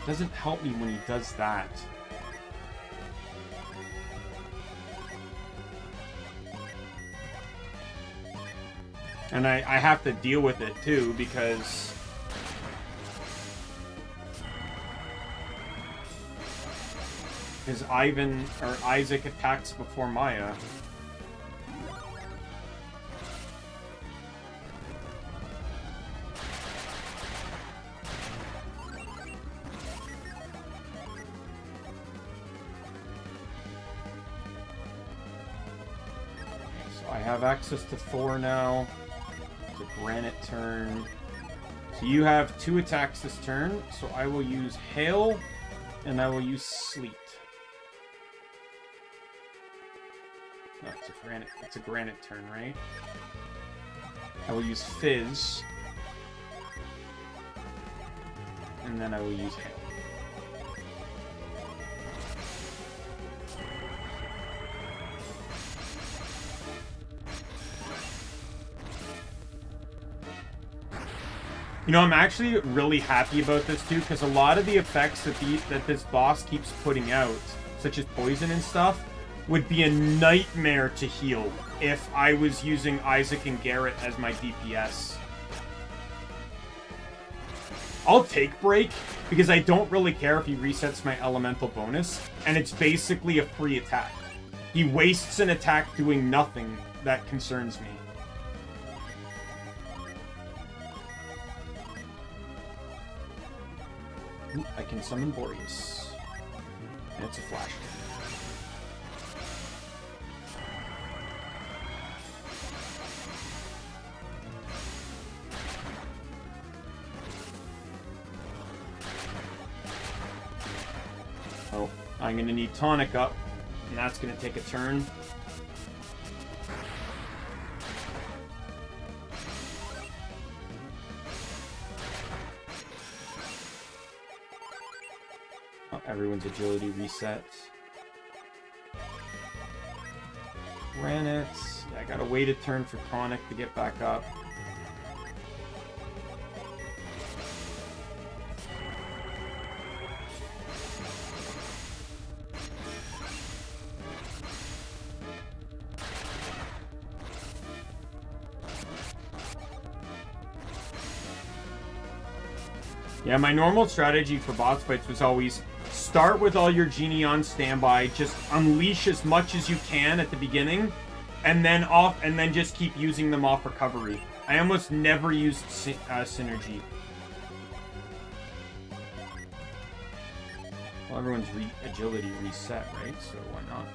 Doesn't help me when he does that. And I have to deal with it too, because Isaac attacks before Maya. So I have access to Thor now. It's a granite turn. So you have 2 attacks this turn, so I will use Hail, and I will use Sleet. No, it's a granite turn, right? I will use Fizz. And then I will use Hail. You know, I'm actually really happy about this too, because a lot of the effects that this boss keeps putting out, such as poison and stuff, would be a nightmare to heal if I was using Isaac and Garrett as my DPS. I'll take Break, because I don't really care if he resets my elemental bonus, and it's basically a free attack. He wastes an attack doing nothing that concerns me. Ooh, I can summon Boreas. And it's a flash. Oh, I'm going to need Tonic up, and that's going to take a turn. Oh, everyone's agility resets. Granite. Yeah, I got to wait a turn for Tonic to get back up. Yeah, my normal strategy for boss fights was always start with all your Genie on standby, just unleash as much as you can at the beginning, and then just keep using them off recovery. I almost never used synergy. Well, everyone's agility reset, right? So why not?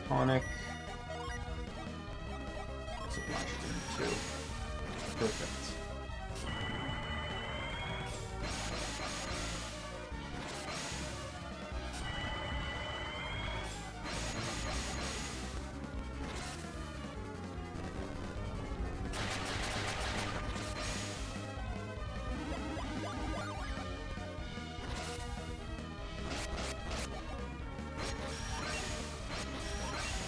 Tonic. That's a flash turn too. Perfect.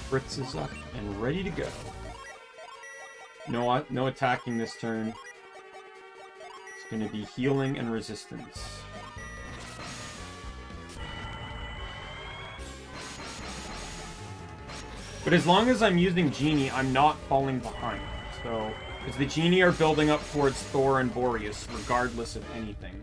Fritz is up and ready to go. No attacking this turn. It's going to be healing and resistance. But as long as I'm using Genie, I'm not falling behind. So, because the Genie are building up towards Thor and Boreas, regardless of anything.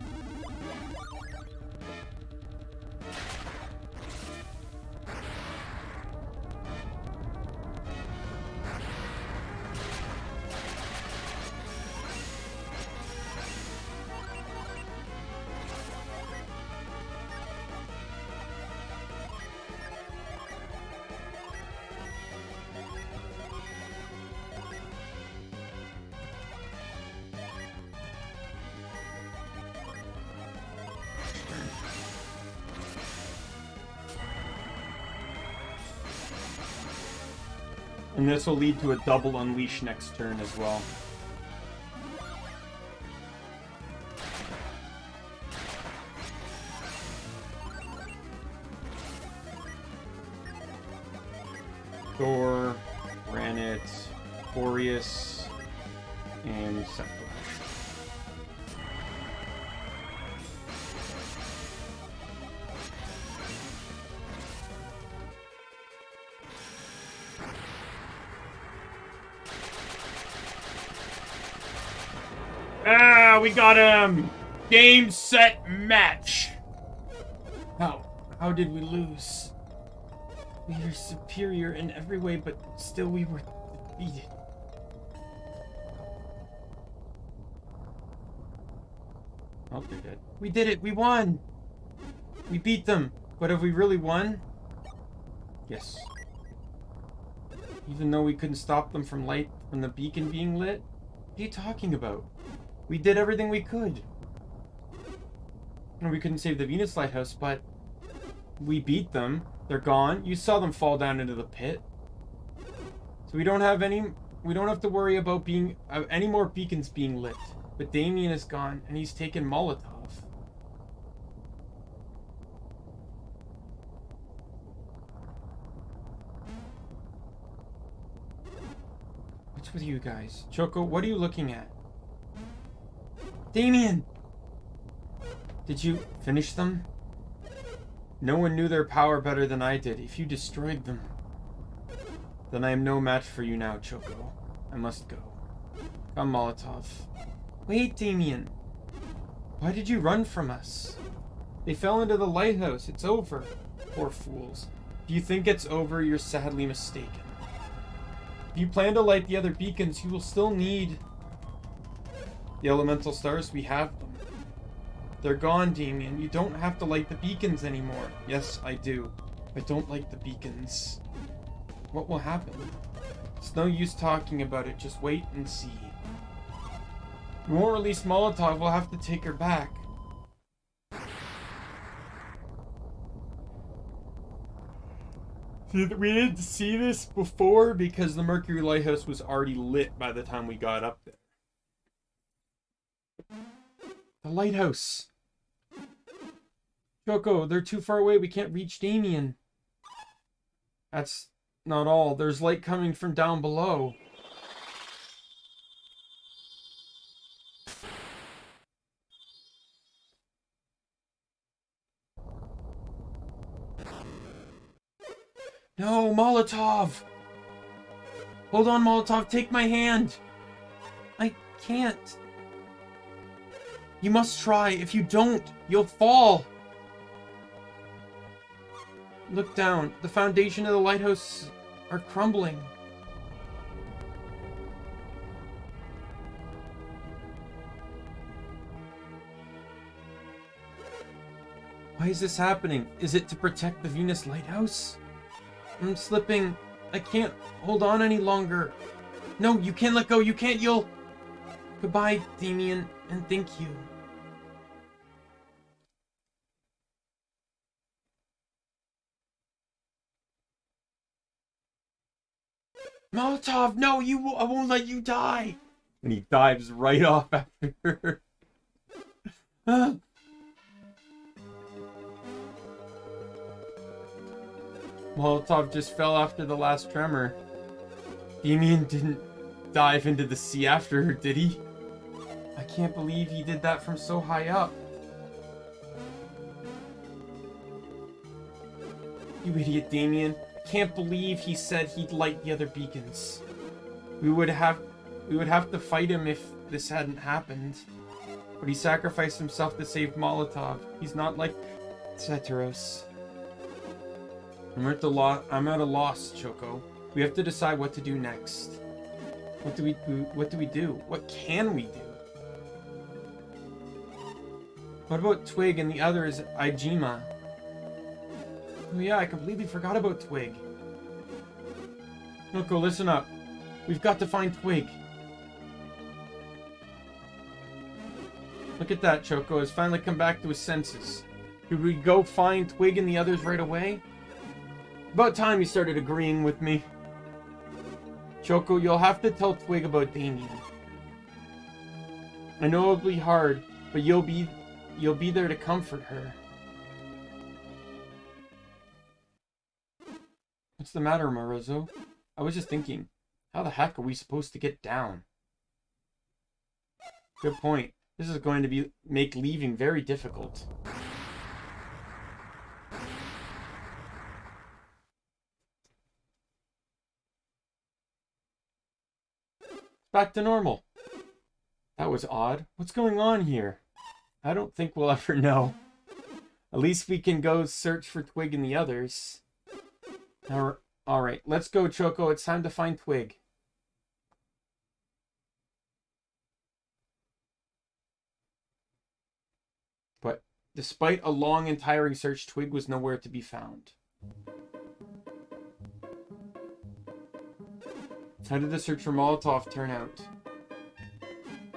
And this will lead to a double unleash next turn as well. Thor, Granite, Boreas, and Sephiroth. Ah, we got him! Game, set, match! How did we lose? We are superior in every way, but still we were defeated. Oh, they're dead. We did it! We won! We beat them! But have we really won? Yes. Even though we couldn't stop them from the beacon being lit? What are you talking about? We did everything we could. And we couldn't save the Venus Lighthouse, but we beat them. They're gone. You saw them fall down into the pit. So we don't have to worry about any more beacons being lit. But Daimien is gone, and he's taken Molotov. What's with you guys? Choco, what are you looking at? Daimien! Did you finish them? No one knew their power better than I did. If you destroyed them, then I am no match for you now, Choco. I must go. Come, Molotov. Wait, Daimien. Why did you run from us? They fell into the lighthouse. It's over. Poor fools. If you think it's over, you're sadly mistaken. If you plan to light the other beacons, you will still need the elemental stars. We have them. They're gone, Daimien. You don't have to light the beacons anymore. Yes, I do. I don't like the beacons. What will happen? It's no use talking about it. Just wait and see. We won't release Molotov. We'll have to take her back. We didn't see this before because the Mercury Lighthouse was already lit by the time we got up there. The lighthouse. Choco, they're too far away. We can't reach Daimien. That's not all. There's light coming from down below. No, Molotov! Hold on, Molotov. Take my hand. I can't. You must try. If you don't, you'll fall. Look down. The foundation of the lighthouse are crumbling. Why is this happening? Is it to protect the Venus Lighthouse? I'm slipping. I can't hold on any longer. No, you can't let go. You can't. You'll... Goodbye, Daimien, and thank you. Molotov, no, I won't let you die. And he dives right off after her. Molotov just fell after the last tremor. Daimien didn't dive into the sea after her, did he? I can't believe he did that from so high up. You idiot, Daimien. Can't believe he said he'd light the other beacons. We would have to fight him if this hadn't happened. But he sacrificed himself to save Molotov. He's not like Ceteros. I'm at a loss, Choco. We have to decide what to do next. What do we do? What can we do? What about Twig and the other is Ijima? Oh yeah, I completely forgot about Twig. Choco, listen up. We've got to find Twig. Look at that, Choco has finally come back to his senses. Should we go find Twig and the others right away? About time you started agreeing with me. Choco, you'll have to tell Twig about Daimien. I know it'll be hard, but you'll be there to comfort her. What's the matter, Marizzo? I was just thinking, how the heck are we supposed to get down? Good point. This is going to make leaving very difficult. Back to normal. That was odd. What's going on here? I don't think we'll ever know. At least we can go search for Twig and the others. Alright, let's go, Choco. It's time to find Twig. But despite a long and tiring search, Twig was nowhere to be found. How did the search for Molotov turn out?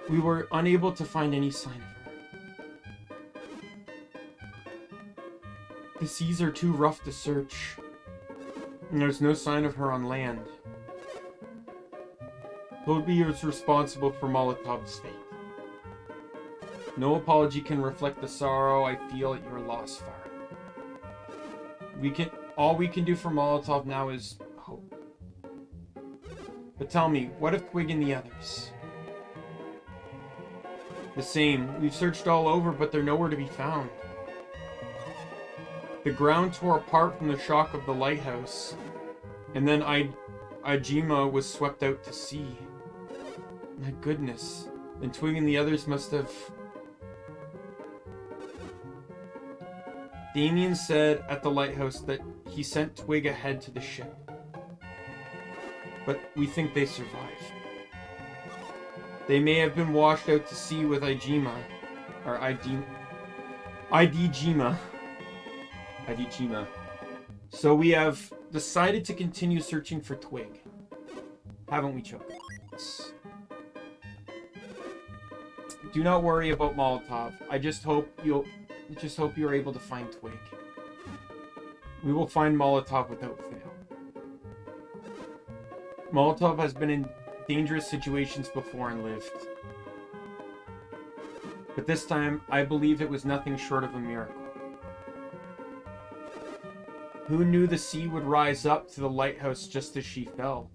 We were unable to find any sign of her. The seas are too rough to search. And there's no sign of her on land. Toby is responsible for Molotov's fate. No apology can reflect the sorrow I feel at your loss, Farah. All we can do for Molotov now is hope. But tell me, what of Twig and the others? The same. We've searched all over, but they're nowhere to be found. The ground tore apart from the shock of the lighthouse, and then Ajima was swept out to sea. My goodness. Then Twig and the others must have... Daimien said at the lighthouse that he sent Twig ahead to the ship. But we think they survived. They may have been washed out to sea with Idijima. So we have decided to continue searching for Twig. Haven't we, Choco? Yes. Do not worry about Molotov. I just hope you're able to find Twig. We will find Molotov without fail. Molotov has been in dangerous situations before and lived. But this time, I believe it was nothing short of a miracle. Who knew the sea would rise up to the lighthouse just as she fell?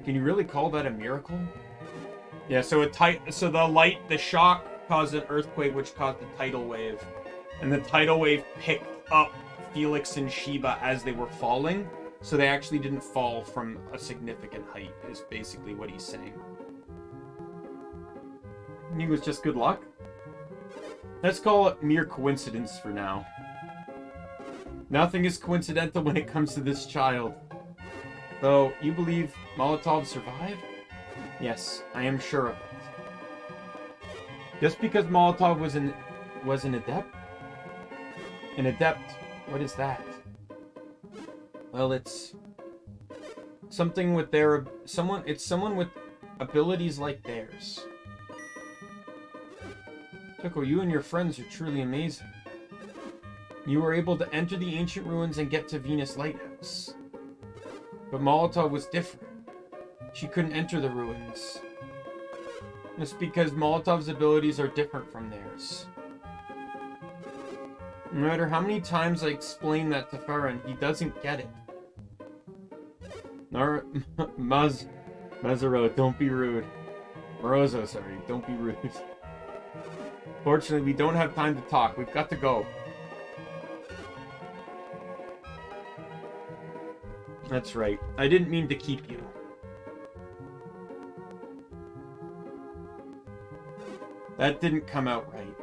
Can you really call that a miracle? Yeah, so the shock caused an earthquake which caused a tidal wave. And the tidal wave picked up Felix and Sheba as they were falling. So they actually didn't fall from a significant height, is basically what he's saying. It was just good luck. Let's call it mere coincidence for now. Nothing is coincidental when it comes to this child. Though, you believe Molotov survived? Yes, I am sure of it. Just because Molotov was an adept? An adept, what is that? Well, it's something with it's someone with abilities like theirs. Choco, you and your friends are truly amazing. You were able to enter the ancient ruins and get to Venus Lighthouse. But Molotov was different. She couldn't enter the ruins. It's because Molotov's abilities are different from theirs. No matter how many times I explain that to Farron, he doesn't get it. Mazaro, don't be rude. Morozo, sorry, don't be rude. Fortunately, we don't have time to talk. We've got to go. That's right. I didn't mean to keep you. That didn't come out right.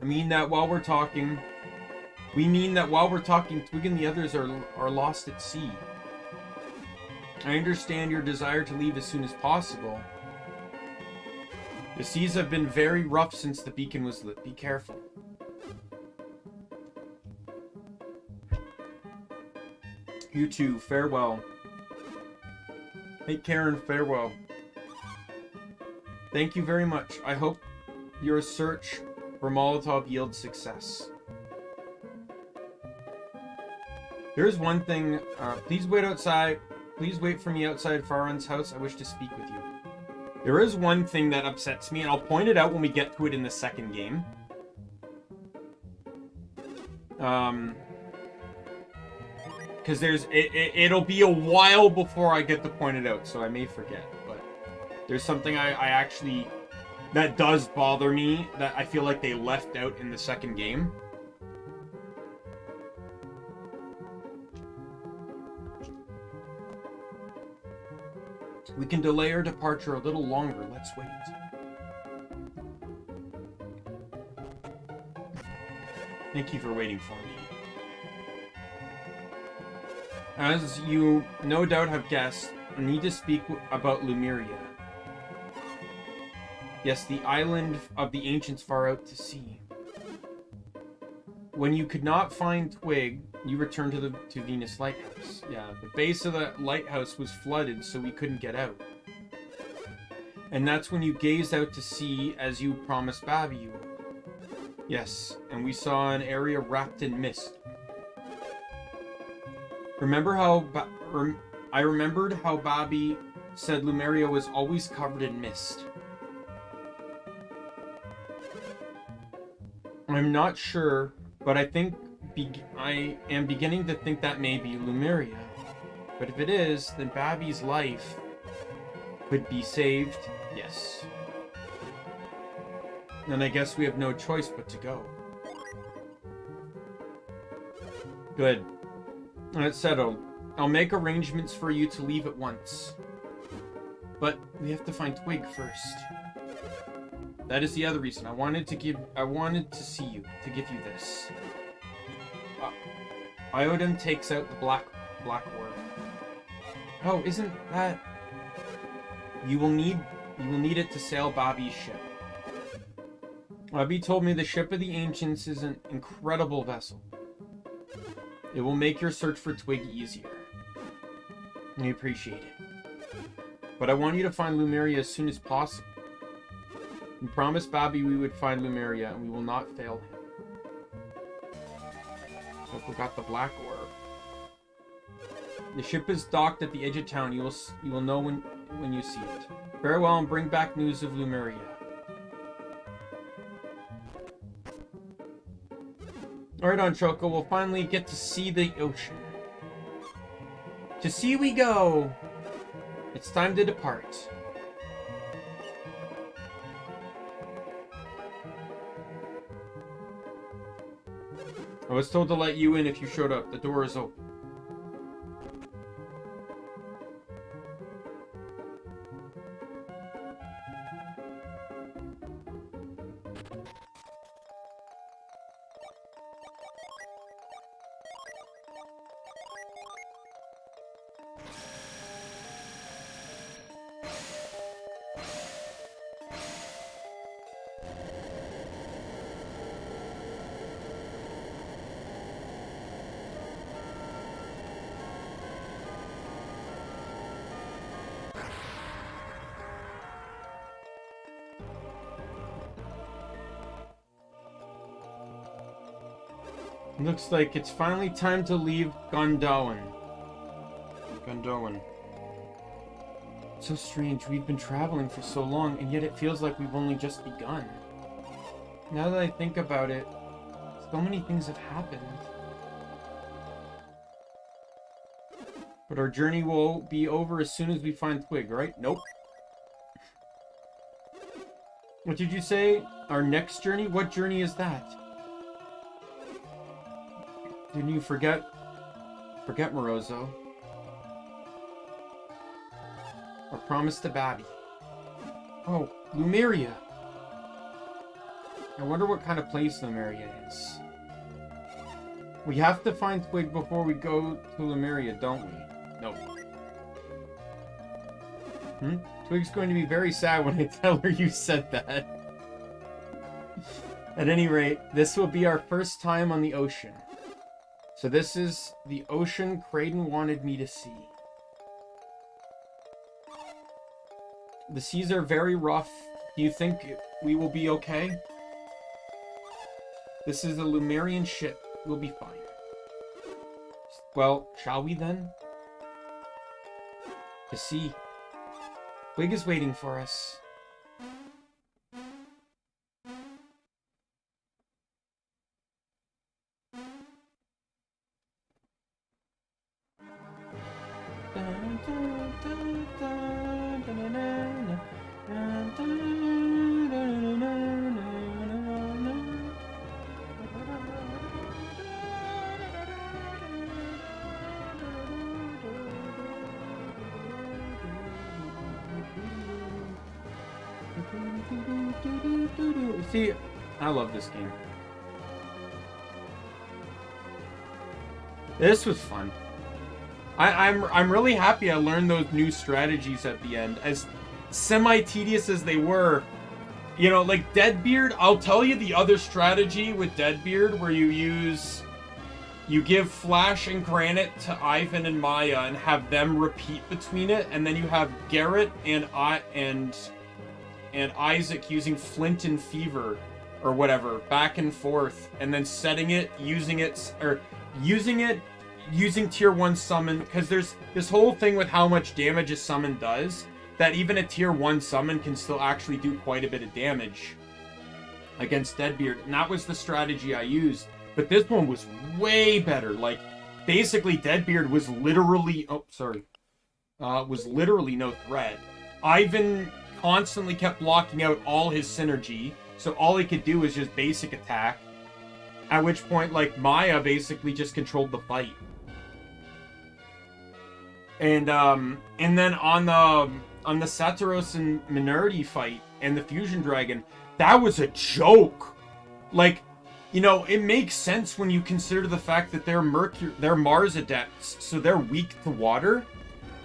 We mean that while we're talking, Twig and the others are lost at sea. I understand your desire to leave as soon as possible. The seas have been very rough since the beacon was lit. Be careful. You too. Farewell. Take care and farewell. Thank you very much. I hope your search for Molotov yields success. There's one thing. Please wait outside. Please wait for me outside Farron's house. I wish to speak with you. There is one thing that upsets me, and I'll point it out when we get to it in the second game. Because it'll be a while before I get to point it out, so I may forget. But there's something I actually... that does bother me, that I feel like they left out in the second game. We can delay our departure a little longer. Let's wait. Thank you for waiting for me. As you no doubt have guessed, I need to speak about Lumeria. Yes, the island of the ancients far out to sea. When you could not find Twig, you returned to Venus Lighthouse. Yeah, the base of the lighthouse was flooded, so we couldn't get out. And that's when you gazed out to sea as you promised Babby you would. Yes, and we saw an area wrapped in mist. Remember how I remembered how Babby said Lumeria was always covered in mist. I'm not sure, but I think I am beginning to think that may be Lumeria. But if it is, then Babby's life could be saved. Yes. Then I guess we have no choice but to go. Good. It's settled. I'll make arrangements for you to leave at once. But we have to find Twig first. That is the other reason. I wanted to see you, to give you this. Iodin takes out the black orb. Oh, isn't that... You will need it to sail Babby's ship. Babby told me the ship of the ancients is an incredible vessel. It will make your search for Twig easier. I appreciate it. But I want you to find Lumeria as soon as possible. We promised Babby we would find Lumeria, and we will not fail him. So I forgot the black orb. The ship is docked at the edge of town. You will know when you see it. Farewell, and bring back news of Lumeria. Alright, on Choco, we'll finally get to see the ocean. To sea we go! It's time to depart. I was told to let you in if you showed up. The door is open. Looks like it's finally time to leave Gondolin. So strange, we've been traveling for so long, and yet it feels like we've only just begun. Now that I think about it, so many things have happened. But our journey will be over as soon as we find Twig, right? Nope. What did you say? Our next journey? What journey is that? Didn't you forget Morozo? Our promise to Babby. Oh, Lumeria. I wonder what kind of place Lumeria is. We have to find Twig before we go to Lumeria, don't we? Nope. Twig's going to be very sad when I tell her you said that. At any rate, this will be our first time on the ocean. So this is the ocean Kraden wanted me to see. The seas are very rough. Do you think we will be okay? This is a Lumerian ship. We'll be fine. Well, shall we then? To sea. Twig is waiting for us. See, I love this game. This was fun. I'm really happy I learned those new strategies at the end. As semi-tedious as they were, you know, like Deadbeard, I'll tell you the other strategy with Deadbeard where you give Flash and Granite to Ivan and Maya and have them repeat between it, and then you have Garrett and Isaac using Flint and Fever or whatever back and forth, and then setting it, using tier 1 summon, because there's this whole thing with how much damage a summon does, that even a tier 1 summon can still actually do quite a bit of damage against Deadbeard, and that was the strategy I used. But this one was way better. Like, basically, Deadbeard was literally... Oh, sorry. Was literally no threat. Ivan constantly kept blocking out all his synergy, so all he could do was just basic attack. At which point, like, Maya basically just controlled the fight. And then on the Satiros and Minority fight and the Fusion Dragon, that was a joke. Like, you know, it makes sense when you consider the fact that they're Mars adepts, so they're weak to water.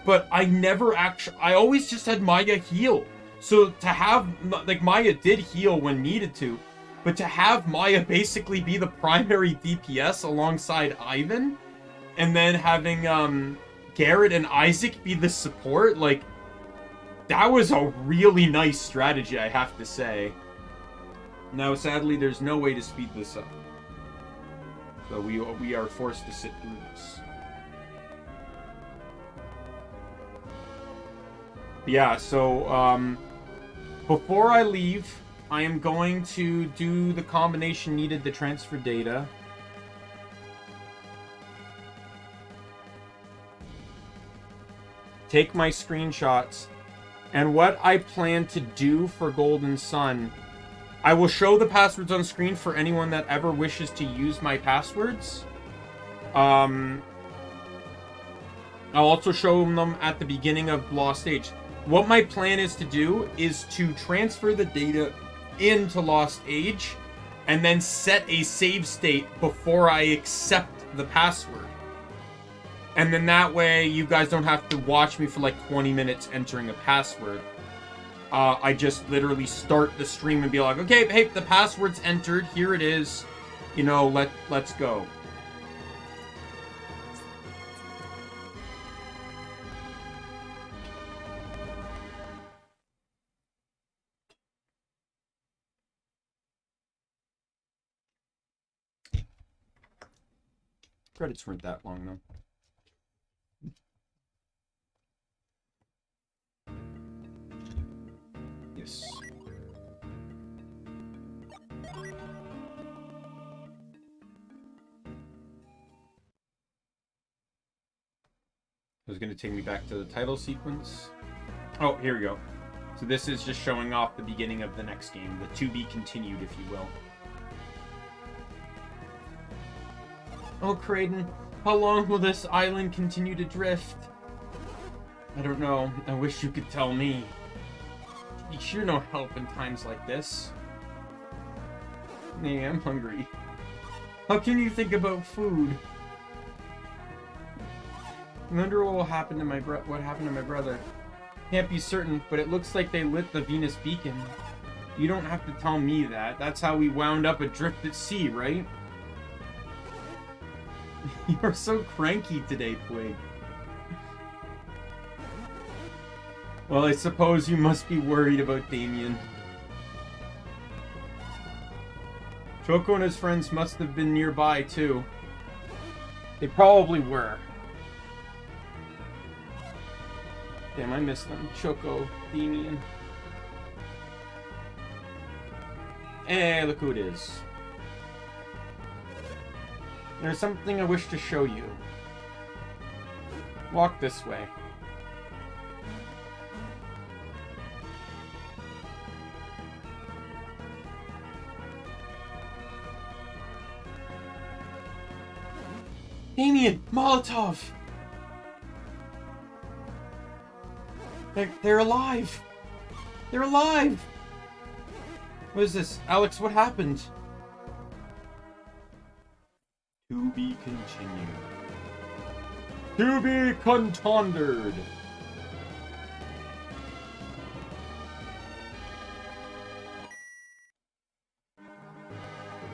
But I always just had Maya heal. So to have, like, Maya did heal when needed to, but to have Maya basically be the primary DPS alongside Ivan, and then having Garrett and Isaac be the support, like, that was a really nice strategy, I have to say. Now, sadly, there's no way to speed this up. So we are forced to sit through this. Yeah, so, before I leave, I am going to do the combination needed to transfer data. Take my screenshots. And what I plan to do for Golden Sun, I will show the passwords on screen for anyone that ever wishes to use my passwords. I'll also show them at the beginning of Lost Age. What my plan is to do is to transfer the data into Lost Age and then set a save state before I accept the password. And then that way you guys don't have to watch me for like 20 minutes entering a password. I just literally start the stream and be like, okay, hey, the password's entered. Here it is. You know, let's go. Credits weren't that long, though. Yes. It was going to take me back to the title sequence. Oh, here we go. So this is just showing off the beginning of the next game, the to be continued, if you will. Oh, Kraden, how long will this island continue to drift? I don't know. I wish you could tell me. You're no help in times like this. Yeah, I'm hungry. How can you think about food? I wonder what happened to my brother. Can't be certain, but it looks like they lit the Venus beacon. You don't have to tell me that. That's how we wound up adrift at sea, right? You're so cranky today, Twig. Well, I suppose you must be worried about Daimien. Choco and his friends must have been nearby, too. They probably were. Damn, I missed them. Choco, Daimien. Hey, look who it is. There's something I wish to show you. Walk this way. Daimien! Molotov! They're alive! They're alive! What is this? Alex, what happened? To be continued. To be contended.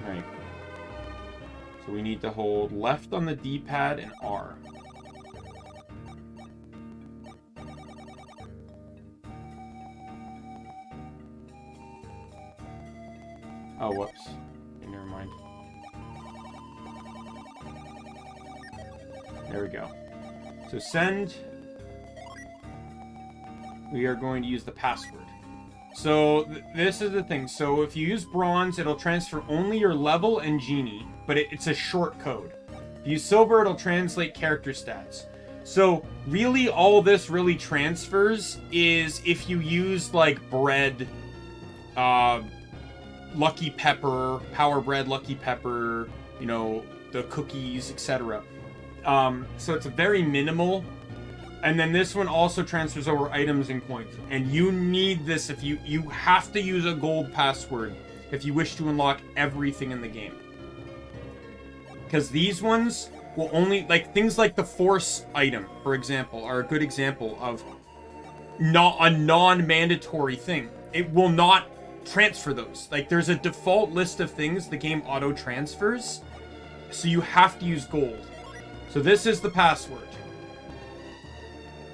Right. So we need to hold left on the D-pad and R. Oh, whoops. Okay, never mind. There we go. So send. We are going to use the password. So this is the thing. So if you use bronze, it'll transfer only your level and genie, but it's a short code. If you use silver, it'll translate character stats. So really all this really transfers is if you use like bread, Lucky Pepper, Power Bread, Lucky Pepper, you know, the cookies, etc. So it's very minimal. And then this one also transfers over items and coins. And you need this if you have to use a gold password if you wish to unlock everything in the game. Because these ones will only, like, things like the force item, for example, are a good example of not a non-mandatory thing. It will not transfer those. Like, there's a default list of things the game auto transfers, so you have to use gold. So this is the password.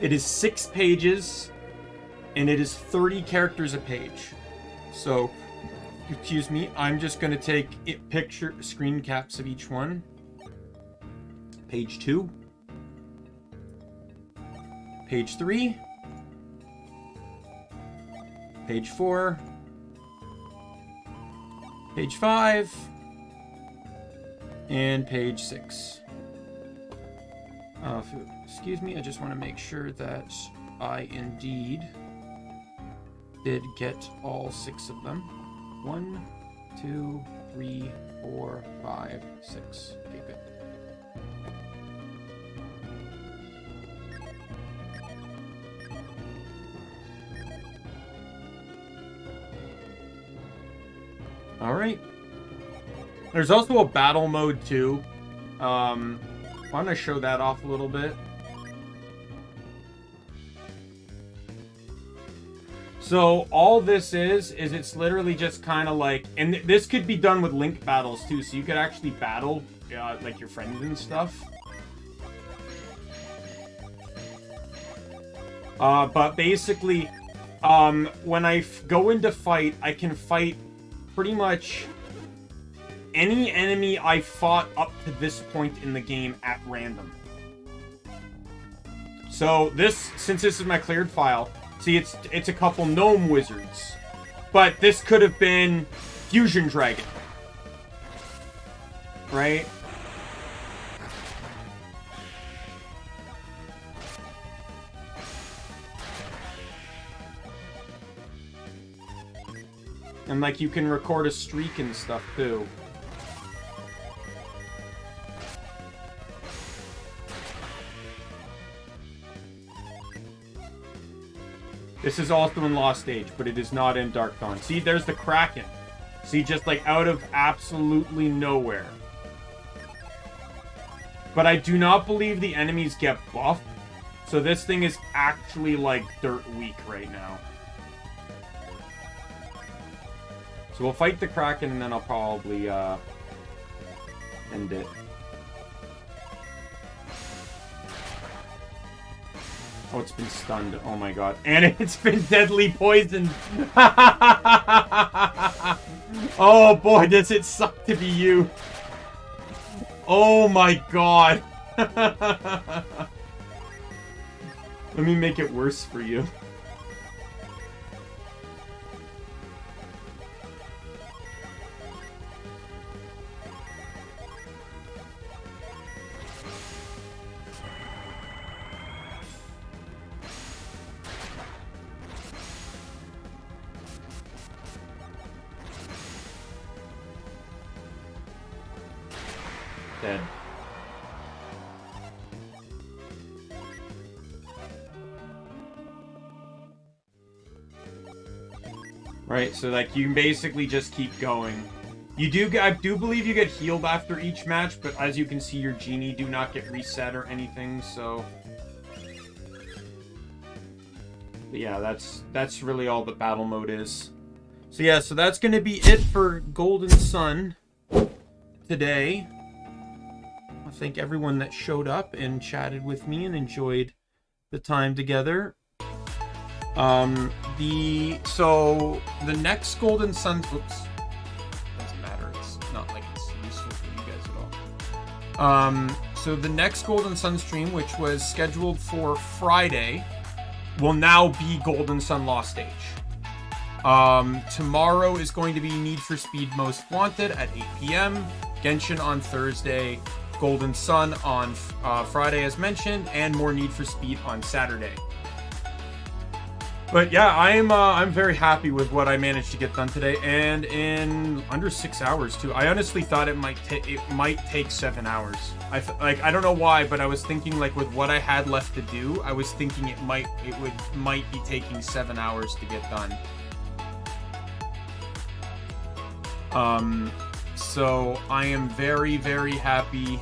It is 6 pages and it is 30 characters a page. So excuse me, I'm just going to take picture screen caps of each one. Page 2, page 3, page 4, page 5, and page 6. Excuse me, I just want to make sure that I indeed did get all 6 of them. 1, 2, 3, 4, 5, 6. Okay, good. All right. There's also a battle mode too. I'm gonna show that off a little bit. So all this is it's literally just kind of like, and this could be done with link battles too. So you could actually battle like your friends and stuff. But basically, when I go into fight, I can fight pretty much any enemy I fought up to this point in the game at random. So this, since this is my cleared file, see it's a couple gnome wizards, but this could have been Fusion Dragon, right? And like you can record a streak and stuff too. This is also in Lost Age, but it is not in Dark Dawn. See, there's the Kraken. See, just like out of absolutely nowhere. But I do not believe the enemies get buffed. So this thing is actually like dirt weak right now. So we'll fight the Kraken and then I'll probably end it. Oh, it's been stunned. Oh my god. And it's been deadly poisoned. Oh boy, does it suck to be you. Oh my god. Let me make it worse for you. Dead. Right, so like you can basically just keep going. I do believe you get healed after each match, but as you can see, your genie do not get reset or anything, so... But yeah, that's really all the battle mode is. So yeah, so that's going to be it for Golden Sun today. I thank everyone that showed up and chatted with me and enjoyed the time together. So the next Golden Sun, oops, doesn't matter. It's not like it's useful for you guys at all. So the next Golden Sun stream, which was scheduled for Friday, will now be Golden Sun Lost Age. Tomorrow is going to be Need for Speed Most Wanted at 8 p.m. Genshin on Thursday, Golden Sun on Friday as mentioned, and more Need for Speed on Saturday. But yeah, I'm very happy with what I managed to get done today, and in under 6 hours too. I honestly thought it might take 7 hours. I don't know why, but I was thinking like with what I had left to do, I was thinking it might be taking 7 hours to get done. So I am very, very happy.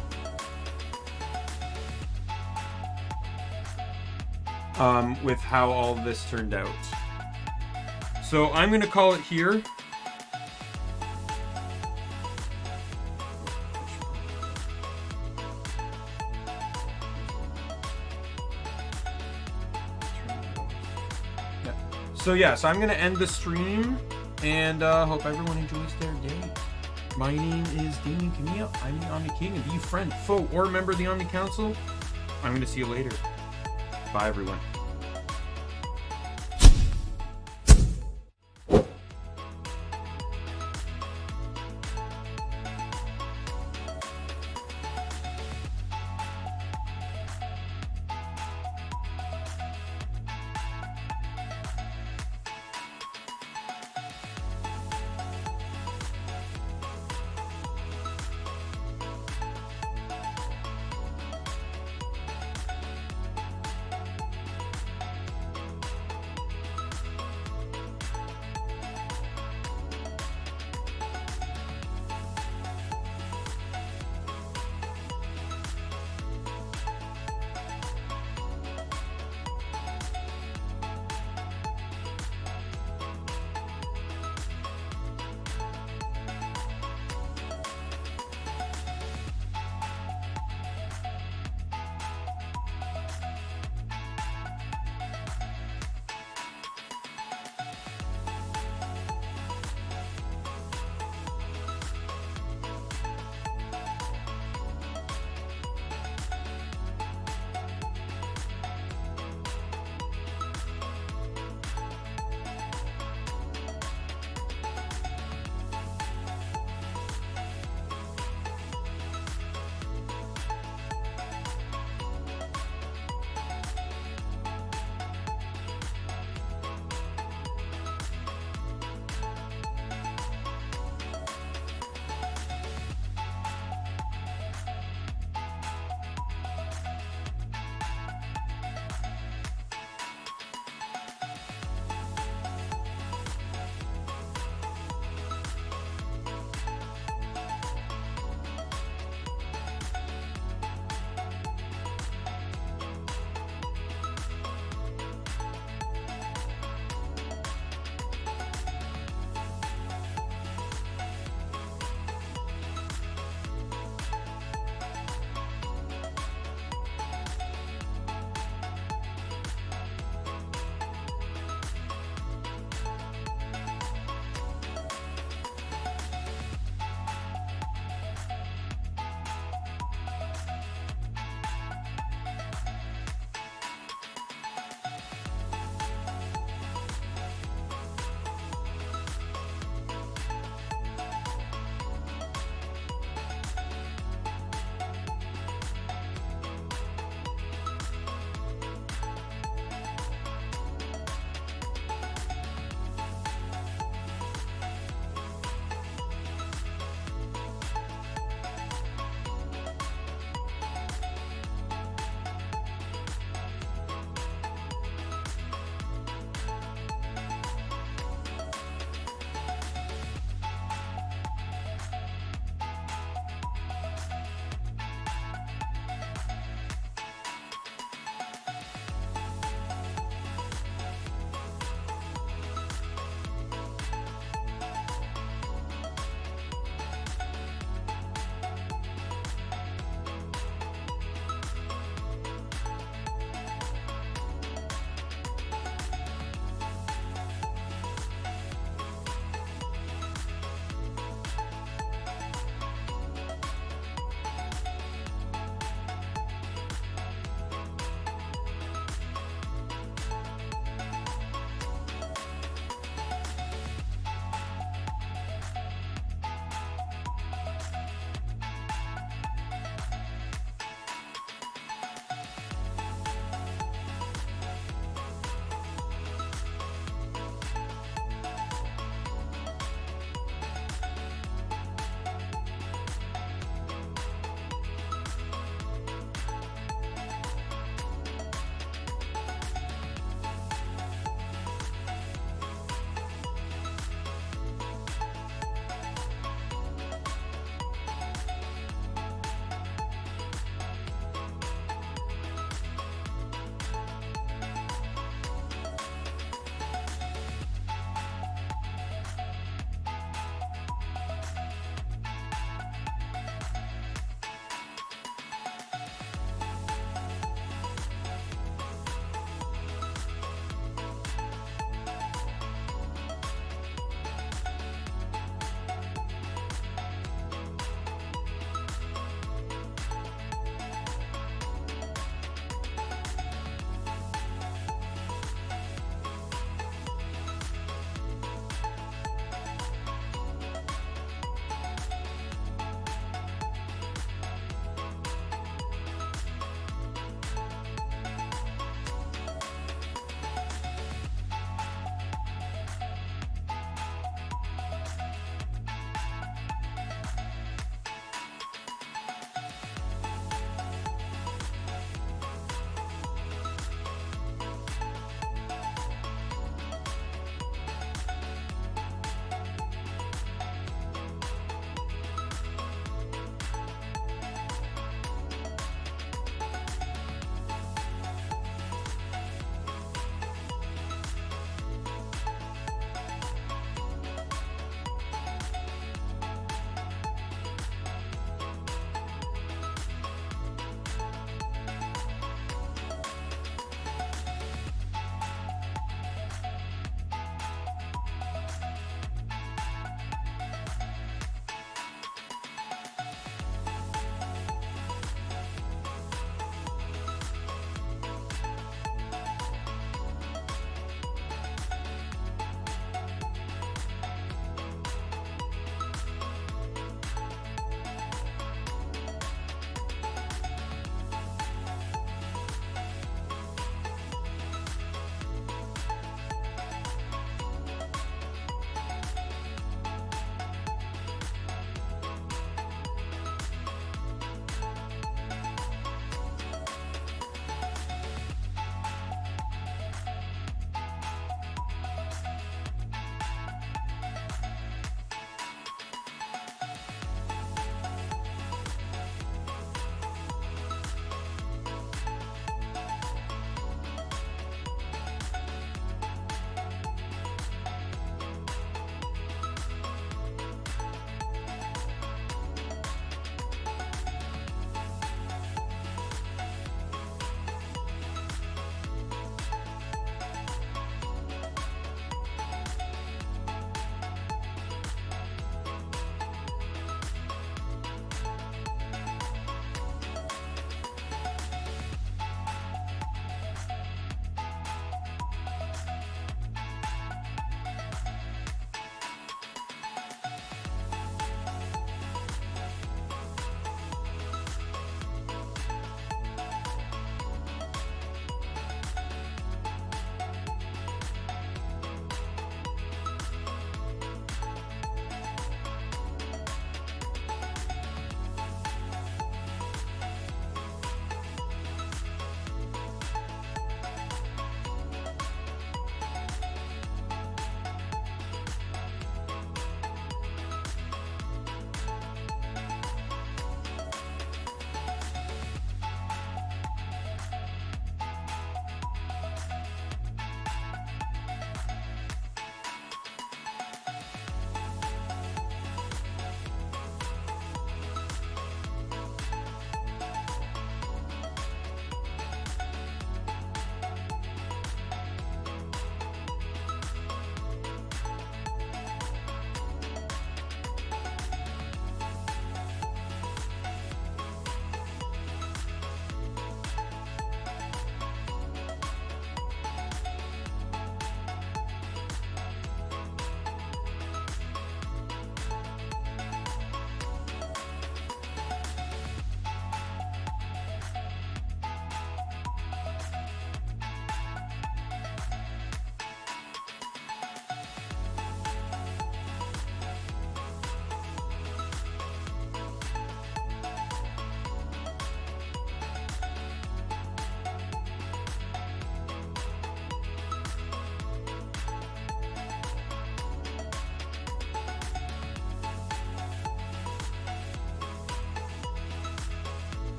With how all of this turned out. So I'm going to call it here. Yeah. So yeah, so I'm going to end the stream and hope everyone enjoys their day. My name is Daimien Kamiya. I'm the Omni King, and be a friend, foe, or member of the Omni Council. I'm going to see you later. Bye, everyone.